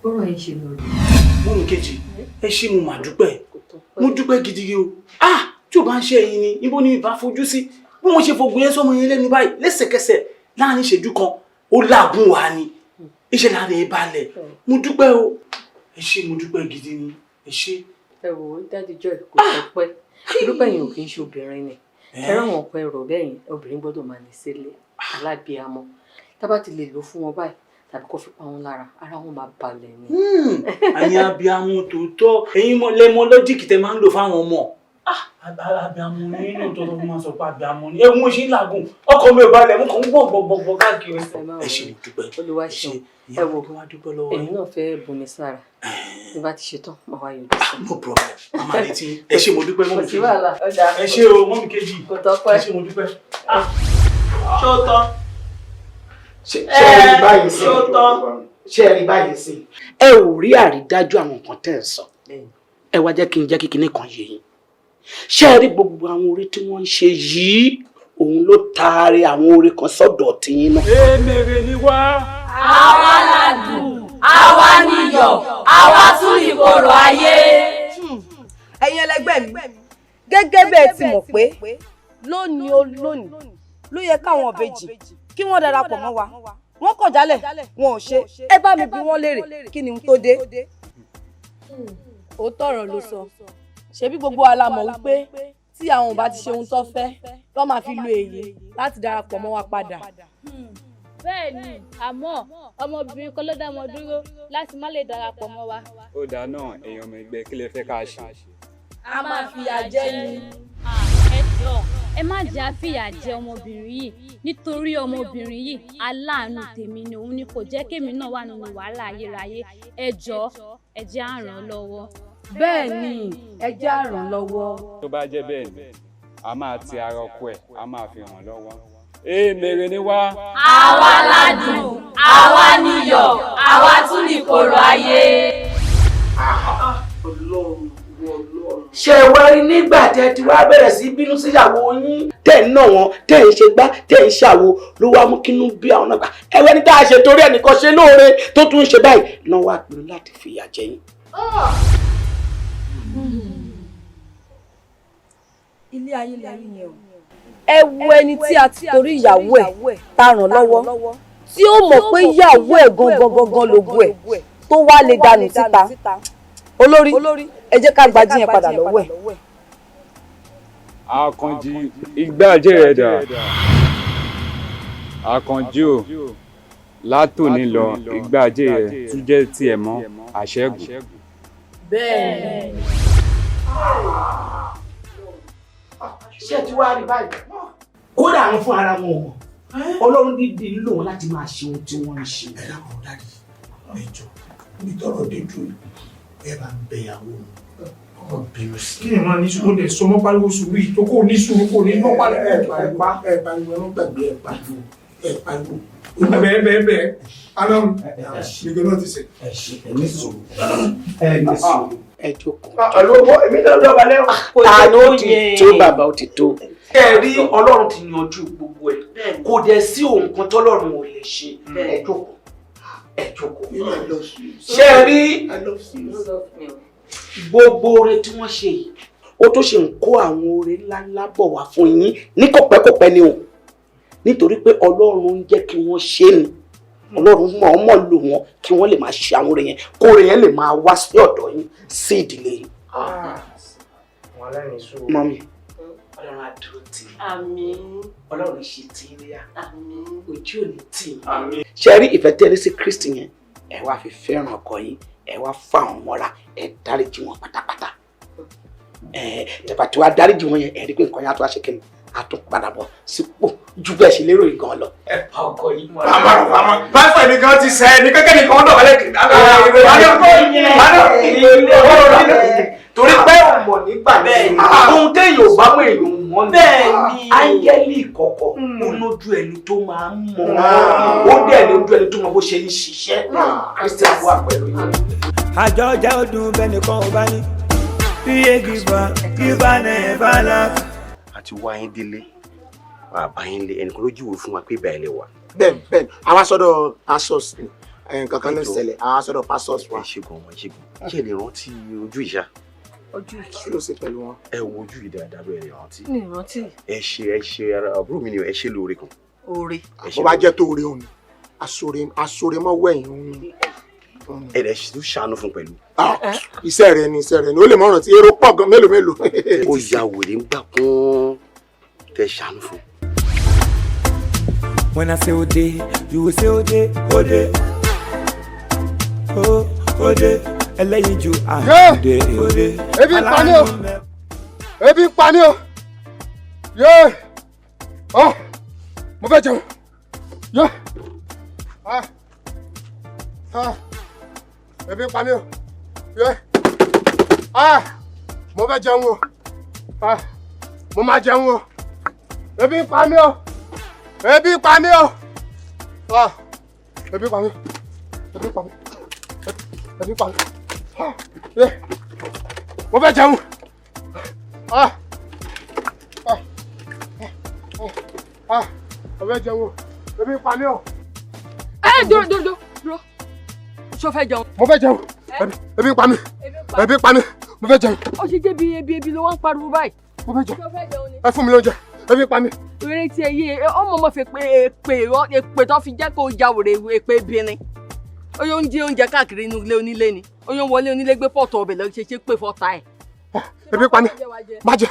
[SPEAKER 4] bọ́rọ̀ yẹn ṣe lọ rí.
[SPEAKER 17] Mọ́mì kejì ẹ ṣé mo mà dúpẹ́ mo dúpẹ́ gidigidi o. Tí o bá ń ṣe ẹyin ni ibo ni ìbá fojú sí bí wọ́n ṣe fògùn yẹn sọ́mọ yẹn lẹ́nu báyìí lẹ́sẹ̀kẹsẹ̀ láàrin ìṣẹ́jú kan ó làágùn wá ni iṣẹ́ láàrin ẹ̀ balẹ̀ mo dúpẹ́ o. Ẹ ṣé mo dúpẹ́ gidi ni ẹ ṣé.
[SPEAKER 4] Ẹ wò ó dájú Joy kò sọ pé irúgbẹ́ yẹn ò kì í ṣe obìnrin ni ẹ̀rọ àwọn ọ̀pẹ ẹ̀rọ bẹ́ẹ̀ yẹn obìnrin gbọ́dọ̀ máa ní sílé alábíàmọ́ tábà ti lè lò fún wọn báyìí tàbí kó fi pa wọn lára ara wọn máa balẹ̀ ni.
[SPEAKER 17] Àyìn abiyamọ tòótọ́ ẹ̀yin lẹ́mọ lọ́jíìkì tẹ máa ń lò fáwọn ọmọ. Abiyamọ nínú tó tó máa sọ pé abiyamọ ni ẹ̀wọ̀n ṣe ń làgùn ọkọ mi ò balẹ̀ mú kàn ń gbọ̀gbọ̀gbọ̀ káàkiri. Ẹ ṣé mo dúpẹ́
[SPEAKER 4] Olúwa ṣeun ẹ wò ẹ̀yin náà fẹ́ bomi sára bí bá ti ṣe tán máa wá yọjú sí.
[SPEAKER 17] No problem màmá rẹ ti ẹ ṣé mo dúpẹ́ mọ́mí kejì ẹ ṣé o mọ́mí kejì
[SPEAKER 4] kò tọ́pẹ́
[SPEAKER 17] ẹ ṣé mo dúpẹ́.
[SPEAKER 10] Ṣó tán?
[SPEAKER 17] Ṣé ẹ rí báyìí sí? Ṣé ẹ rí báyìí sí? Ẹ ò rí àrídájú àwọn nǹkan tẹ́ ẹ sọ ẹ wá jẹ́ kí n jẹ́ kíkiní kan yé yín. Ṣé ẹ rí gbogbo àwọn oore tí wọ́n ń ṣe yìí òun ló taari àwọn oore kan sọ́dọ̀ tiyín náà.
[SPEAKER 7] Èmèrè ni wá.
[SPEAKER 18] Àwa ládùn, àwa níyọ̀, àwa tún ìkorò ayé.
[SPEAKER 15] Ẹ̀yin ẹlẹgbẹ́ mi gẹ́gẹ́ bẹ́ẹ̀ ti mọ̀ pé lónìí ló yẹ káwọn ìbejì kí wọ́n darapọ̀ mọ́ wa wọ́n kọ̀ jálẹ̀ wọn ò ṣe ẹ bá mi bí wọ́n léèrè kí ni n tó dé.
[SPEAKER 16] Ó tọ̀rọ̀ ló sọ ṣebí gbogbo wa la mọ̀ wípé tí àwọn ò bá ti ṣe ohun tó fẹ́ lọ́ máa fi lo èyí láti darapọ̀ mọ́ wa padà.
[SPEAKER 5] Bẹ́ẹ̀ ni àmọ́ ọmọbìnrin kan ló dá wọn dúró láti má lè darapọ̀ mọ́ wa.
[SPEAKER 19] Ó dáa náà èèyàn ọmọ ẹgbẹ́ kí lẹ fẹ́ ká ṣe.
[SPEAKER 16] A máa fìyà jẹ ni.
[SPEAKER 5] Ẹ jọ̀ọ́ ẹ má jẹ́ àfìyà jẹ ọmọbìnrin yìí nítorí ọmọbìnrin yìí aláàánú tèmi ni òun ni kò jẹ́ kémi náà wà nínú wàhálà ayérayé ẹ jọ̀ọ́ ẹ jẹ́ á ràn án lọ́wọ́.
[SPEAKER 16] Bẹ́ẹ̀ ni ẹ jẹ́ á ràn án lọ́wọ́.
[SPEAKER 19] Tó bá jẹ́ bẹ́ẹ̀ ni a máa ti ara ọkọ ẹ̀ a máa fi ràn lọ́wọ́. Èmèrè ni wá.
[SPEAKER 18] Àwa ládùn, àwa níyọ̀, àwa tún ìkorò ayé.
[SPEAKER 17] Ṣé ẹ wá rí nígbà tẹ́ ti wá bẹ̀rẹ̀ sí bínú síyàwó yín tẹ́ ń nà wọ́n tẹ́ ń ṣe gbá tẹ́ ń ṣàwo ló wá mú kínú bí àwọn náà gbà ẹwẹ́ ní tá a ṣe torí ẹnìkan ṣe lóore tó tún ń ṣe báyìí náà wá pinnu láti fìyà jẹ yín.
[SPEAKER 15] ilé ayé lẹ́rí yẹn o. ẹ wo ẹni tí a ti torí ìyàwó ẹ̀ tá ràn lọ́wọ́ tí ó mọ̀ pé ìyàwó ẹ̀ gangan lógo ẹ̀ tó wá lè dànù síta. olórí ẹ jẹ́ ká gbajú yẹn padà lọ́wọ́ ẹ̀.
[SPEAKER 19] Àkànjí ìgbà ajé rẹ̀ dà. Àkànjí o látòní lọ ìgbà ajé rẹ̀ tún jẹ́ tiẹ̀ mọ́ àṣẹ́gun.
[SPEAKER 15] bẹ́ẹ̀ ni.
[SPEAKER 17] ṣé tí wàá rí báyìí kódà àwọn fún ara wọn mọ̀ Ọlọ́run dídì ń lò wọ́n láti máa ṣe ohun tí wọ́n ń ṣe.
[SPEAKER 20] ẹ dákun dáàdì ẹjọ́ nítorọ dédú ẹ bá ń bẹyàwó ọmọ bínú sí.
[SPEAKER 12] kí ni màá ní sùúrù lè sọmọ pariwo sùúrù yìí tó kò ní sùúrù kò ní mọ pariwo.
[SPEAKER 20] ẹ pariwo ẹ mọ gbàgbé ẹ pariwo.
[SPEAKER 12] bẹ́ẹ̀ ara mi nìkan náà ti sè.
[SPEAKER 20] ẹ ní sùúrù ẹ jókòó.
[SPEAKER 17] ọlọ́wọ́ èmi náà lọ́ba lẹ́wọ̀n.
[SPEAKER 20] àná ó ti tó bàbá ó ti tó.
[SPEAKER 17] ẹ rí Ọlọ́run ti yanjú gbogbo ẹ̀ kò dẹ̀ sí ohun kan tọ́lọ́run ò lè ṣe. ẹ jókòó ẹ jókòó. ṣé ẹ rí gbogbo oore tí wọ́n ṣe yìí ó tó ṣe ń kó àwọn oore ńláńlá bọ̀ wá fún yín ní kọ̀pẹ́kọ̀pẹ́ ni o nítorí pé Ọlọ́run ń jẹ́ kí wọ́n ṣe ni Ọlọ́run mọ̀ lò wọ́n kí wọ́n lè máa ṣe àwọn oore yẹn kó oore yẹn lè máa wá sí ọ̀dọ̀ yín sí ìdílé yín. mọ́mí Ọlọ́run á dúró tì í. àmín. Ọlọ́run ṣe tí ń rí à. àmín. ojú ò ní tì í. àmín. ṣe rí ìfẹ́ tẹ́lẹ̀ sí Kristi yẹn ẹ wá fi fẹ́ràn ọkọ yín ẹ wá fà wọn mọ́ra ẹ dáríjì wọn pátápátá. tẹ̀pà tí wàá dáríjì wọn yẹn ẹ rí pé nǹkan yẹn á tó wá ṣe kíni á tún padà bọ̀ sípò ju bẹ́ẹ̀ ṣe lérò yìí gan lọ. ẹ pa ọkọ yín mọ́ra.
[SPEAKER 12] àmọ́ pásítọ̀ nìkan ti sẹ́ ní kékeré nìkan dọ̀ wálé kì
[SPEAKER 17] torí pé ọmọ nígbà bẹ́ẹ̀ ohun téèyàn ò bá mọ èèyàn mọ́ ni áńgẹ́lì ìkọ̀kọ̀ ó lójú ẹni tó máa ń mọ̀ ó dẹ̀ lójú ẹni tó mọ bó ṣe ń ṣiṣẹ́ Christian wà pẹ̀lú yẹn.
[SPEAKER 1] àjọjà ọdún bẹ́ẹ̀ nìkan ò bá ní iye gíba náà bá la.
[SPEAKER 21] àti wá yín délé bàbá yín lé ẹnìkan ló júwèé fún wa pé ìgbà ilé wa.
[SPEAKER 2] bẹ́ẹ̀ àwa sọ́dọ̀ pastors nǹkan kan ló ń ṣẹlẹ̀ àwa sọ́dọ̀ pastors wa.
[SPEAKER 21] ẹ ṣe lè rántí ojú ìṣá.
[SPEAKER 2] ojú kí ló ṣe pẹ̀lú wọn.
[SPEAKER 21] ẹ wo ojú yìí dáadáa bẹ́ẹ̀ ni rántí.
[SPEAKER 15] ní ìrántí.
[SPEAKER 21] ẹ ṣe àbúrò mi ni ẹ ṣe lóore kan.
[SPEAKER 15] oore.
[SPEAKER 2] bó bá jẹ́ tó oore òun asore mọ́ wẹ̀yìn òun.
[SPEAKER 21] ẹ dẹ̀ tún ṣàánú fún pẹ̀lú.
[SPEAKER 2] iṣẹ́ rẹ ni ó lè mọ̀ràn tí èrò pọ̀ gan mélòó.
[SPEAKER 21] ó ya wèrè ń gbà kún tẹ ṣàánú fún.
[SPEAKER 1] When I say ode, you will say ode, ode. Oh, ode. Ẹlẹ́yinjú ode, ode.
[SPEAKER 22] Ebi ń pa mí o. Ebi ń pa mí o. Yé. Ọ, mo fẹ́ jẹun. Yé. Ebi ń pa mí o. Yé. Mo fẹ́ jẹun o. Mo máa jẹun o. Ebi ń pa mí o. Ebi pa mí o. Ebi pa mí. Ebi pa mí. Ebi pa mí. Mo fẹ́ jẹun. Mo fẹ́ jẹun. Ebi pa mí o.
[SPEAKER 15] Dúró. Ṣó fẹ́ jẹun?
[SPEAKER 22] Mo fẹ́ jẹun. Ebi pa mí. Ebi pa mí. Mo fẹ́ jẹun.
[SPEAKER 15] Ó ṣe jẹ́ ebi ló wá ń pariwo báyìí.
[SPEAKER 22] Mo fẹ́ jẹun. Ẹ fún mi lóúnjẹ. Ebi pa mí.
[SPEAKER 15] Wèrè tí ẹ yé ọmọ ọmọ fi èpè tó fi jẹ́ kó ja wèrè èpè bínrin. Oyè oúnjẹ káàkiri inú ilé onílé ni. Oyè wọlé onílé gbé pọ̀tọ̀ ọbẹ̀ lọ ṣe pé fọ́ta ẹ̀.
[SPEAKER 22] Ebi pa mí. Má jẹ.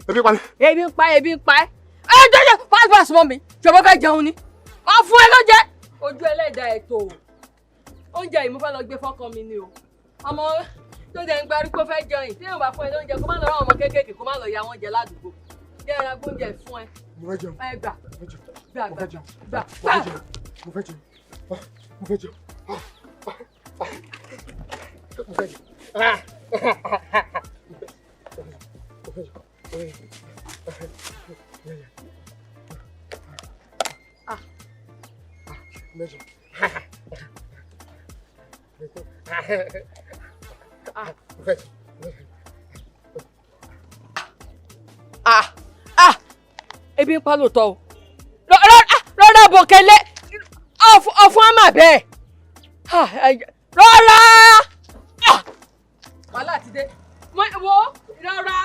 [SPEAKER 22] Ebi pa mí.
[SPEAKER 15] Ebi ń pa ẹ́. Ẹ jẹ́jẹ́ pass mọ́ mi. Ṣọ̀bọ́ fẹ́ jẹun ni. Wọ́n fún ẹ lóúnjẹ. Ojú ẹlẹ́dàá ẹ̀ tó. Oúnjẹ yìí mo fẹ́ lọ gbé fọ́kàn mi ni o. Ọmọ tó dẹ̀ ń gbarí pé ó fẹ́ jẹun yìí. Tí yóò bá fún ẹ lóúnjẹ kó má lọ rán ọmọ kéékèèké kó má lọ ya wọn jẹ ládùúgbò. Jẹ́ ẹran gbóúnjẹ fún ẹ.
[SPEAKER 22] Mo fẹ́ jẹun.
[SPEAKER 15] Ẹ gbà.
[SPEAKER 22] Mo fẹ́ jẹun. Mo fẹ́ jẹun. Mo fẹ́ jẹun.
[SPEAKER 15] Ebi ń pa lóòótọ́ o. Rọ́rọ́ bòkẹ́lẹ́ ọ̀fun àmà bẹ́ẹ̀. Rọ́rọ́
[SPEAKER 4] wàhálà ti dé wo rárá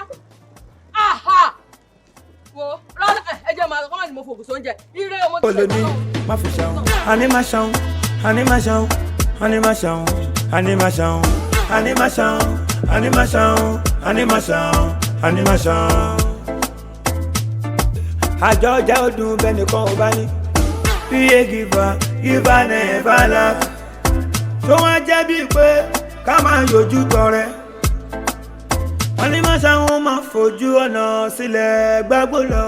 [SPEAKER 4] wo rárá ẹ jẹ́ máa kọ́ máa ní mo fògùn sóúnjẹ ire ọmọ tí
[SPEAKER 1] olóní má fi ṣàwọn àní má ṣàwọn àní má ṣàwọn àní má ṣàwọn àní má ṣàwọn àní má ṣàwọn àní má ṣàwọn àní má ṣàwọn àní má ṣàwọn. àjọ ọjà ọdún bẹ́ẹ̀ nìkan ò bá ní píye gíba never lack tó wá jẹ́ bíi pé ká máa yọjú tọrẹ wọ́n ní má ṣàwọn máa fojú ọ̀nà sílẹ̀ gbágbó lọ.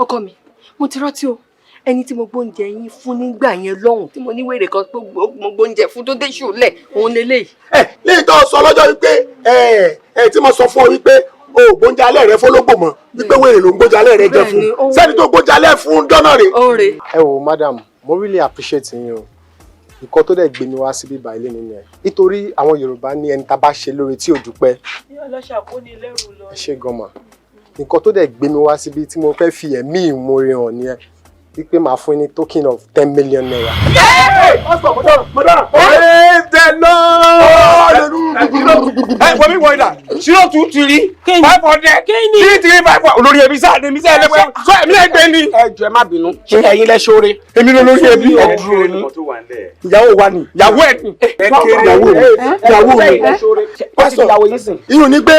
[SPEAKER 4] ọkọ mi mo ti rántí o ẹni tí mo gbóúnjẹ yín fún nígbà yẹn lọ́hùn tí mo ní wèrè kan pé mo gbóúnjẹ fún tó dé ṣùlẹ̀ òun lélẹ́yìí.
[SPEAKER 2] léyìí tó sọ lọ́jọ́ wípé tí mo sọ fún ọ wípé o gbóúnjẹ alẹ́ rẹ fọlọ́gbò mọ́ wípé wèrè ló ń gbóúnjẹ alẹ́ rẹ jẹ fún sẹ́ni tó gbóúnjẹ alẹ́ fún dọ́nà rẹ̀.
[SPEAKER 3] ẹ wo madam mo really appreciate yín o nǹkan tó dẹ̀ gbé mi wá síbí báyìí lé nínú ẹ̀ nítorí àwọn Yorùbá ní ẹni tá a bá ṣe lóore tí ò dúpẹ́. ẹ ṣe gan-an nǹkan tó dẹ̀ gbé mi wá síbí tí mo fẹ́ fi ẹ̀mí ìmoore hàn ni ẹ wípé màá fún ní token of 10 million naira.
[SPEAKER 12] wọ́n mi wọ ìdá 023 500 335 olórí ẹbí sáà ní mísẹ́ ẹlẹ́gbẹ́ sọ ẹ̀mí lẹ́gbẹ́ ni.
[SPEAKER 17] ẹ jọ̀ọ́ ẹ má bínú ṣé ẹ̀yin lẹ ṣoore.
[SPEAKER 12] èmi ló lórí ẹbí
[SPEAKER 17] ẹ dúró ní.
[SPEAKER 12] ìyàwó wa ni ìyàwó ẹ ni ìyàwó mi.
[SPEAKER 17] pásítọ̀ ìyàwó yín sìn.
[SPEAKER 2] irun ni pé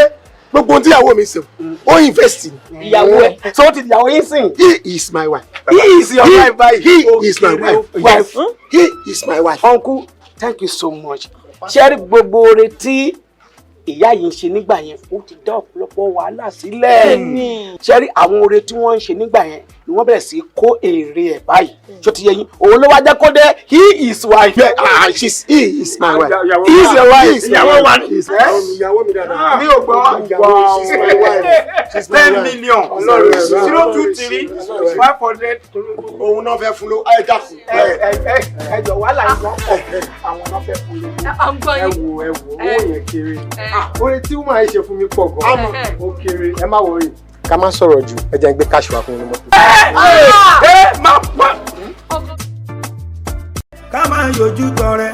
[SPEAKER 2] gbogbo ohun tí ìyàwó mi sìn ó invest ni.
[SPEAKER 17] ìyàwó ẹ so ó ti ìyàwó yín sìn.
[SPEAKER 2] he is my wife.
[SPEAKER 17] he is your wife báyìí.
[SPEAKER 2] he is my wife. he is my wife.
[SPEAKER 17] uncle thank you so much. ṣé rí gbogbo oore tí ìyá yìí ń ṣe nígbà yẹn ó ti dá ọ̀pọ̀lọpọ̀ wàhálà sílẹ̀. ṣé rí àwọn oore tí wọ́n ń ṣe nígbà yẹn ni wọ́n bẹ̀rẹ̀ sí kó èrè ẹ̀ báyìí ṣó ti yé yín òun ló wá jẹ́ kó dé he is wife.
[SPEAKER 2] he is my wife.
[SPEAKER 17] he is your wife.
[SPEAKER 12] ìyàwó wa ni.
[SPEAKER 2] ìyàwó mi dáadáa.
[SPEAKER 12] mi ò gbọ́.
[SPEAKER 2] she's my wife.
[SPEAKER 12] 10 million 023 500.
[SPEAKER 2] òun náà fẹ́ fún ló ẹ dákun.
[SPEAKER 17] ẹ jọ wàhálà yìí gan àwọn náà fẹ́ fún ló.
[SPEAKER 3] ẹ wo owó yẹn kéré oore tí wọ́n máa ń ṣe fún mi pọ̀ gan-an ó kéré ẹ má wọrí ká má sọ̀rọ̀ jù ẹ jẹ́ ń gbé káṣù wá fún yín mọ́tò.
[SPEAKER 1] ká máa yọjú tọrẹ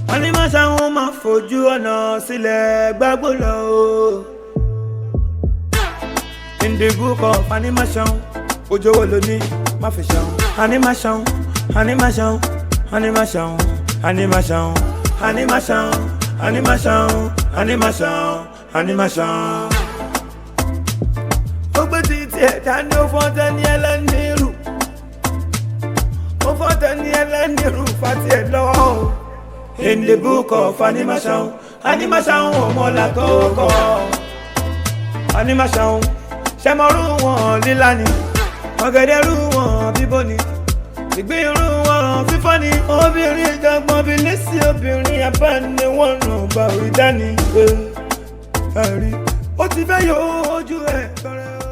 [SPEAKER 1] wọ́n ní má ṣàwọn máa fojú ọ̀nà sílẹ̀ gbágbó lọ. in the book of animation ojú wo ló ní má fi ṣàwọn animation animation animation animation animation animation animation animation. ó gbé títí ẹ̀dá ní ó fọ́n tẹ́ni ẹlẹ́nìírù ó fọ́n tẹ́ni ẹlẹ́nìírù fàtí ẹ̀ lọ́wọ́. in the book of animation animation ọmọlá tó kọ́ animation ṣẹmọ́rú wọn lílá ni ọ̀gẹ̀dẹ̀ rú wọn bíbó ni ìgbìyànjú wọn fífọ́ ni obìnrin ìjọgbọ́n bí lẹ́sí obìnrin abáni wọ́n ràn bá orí dání. ẹ̀rí ó ti fẹ́ yọ ojú ẹ̀ tọrẹ.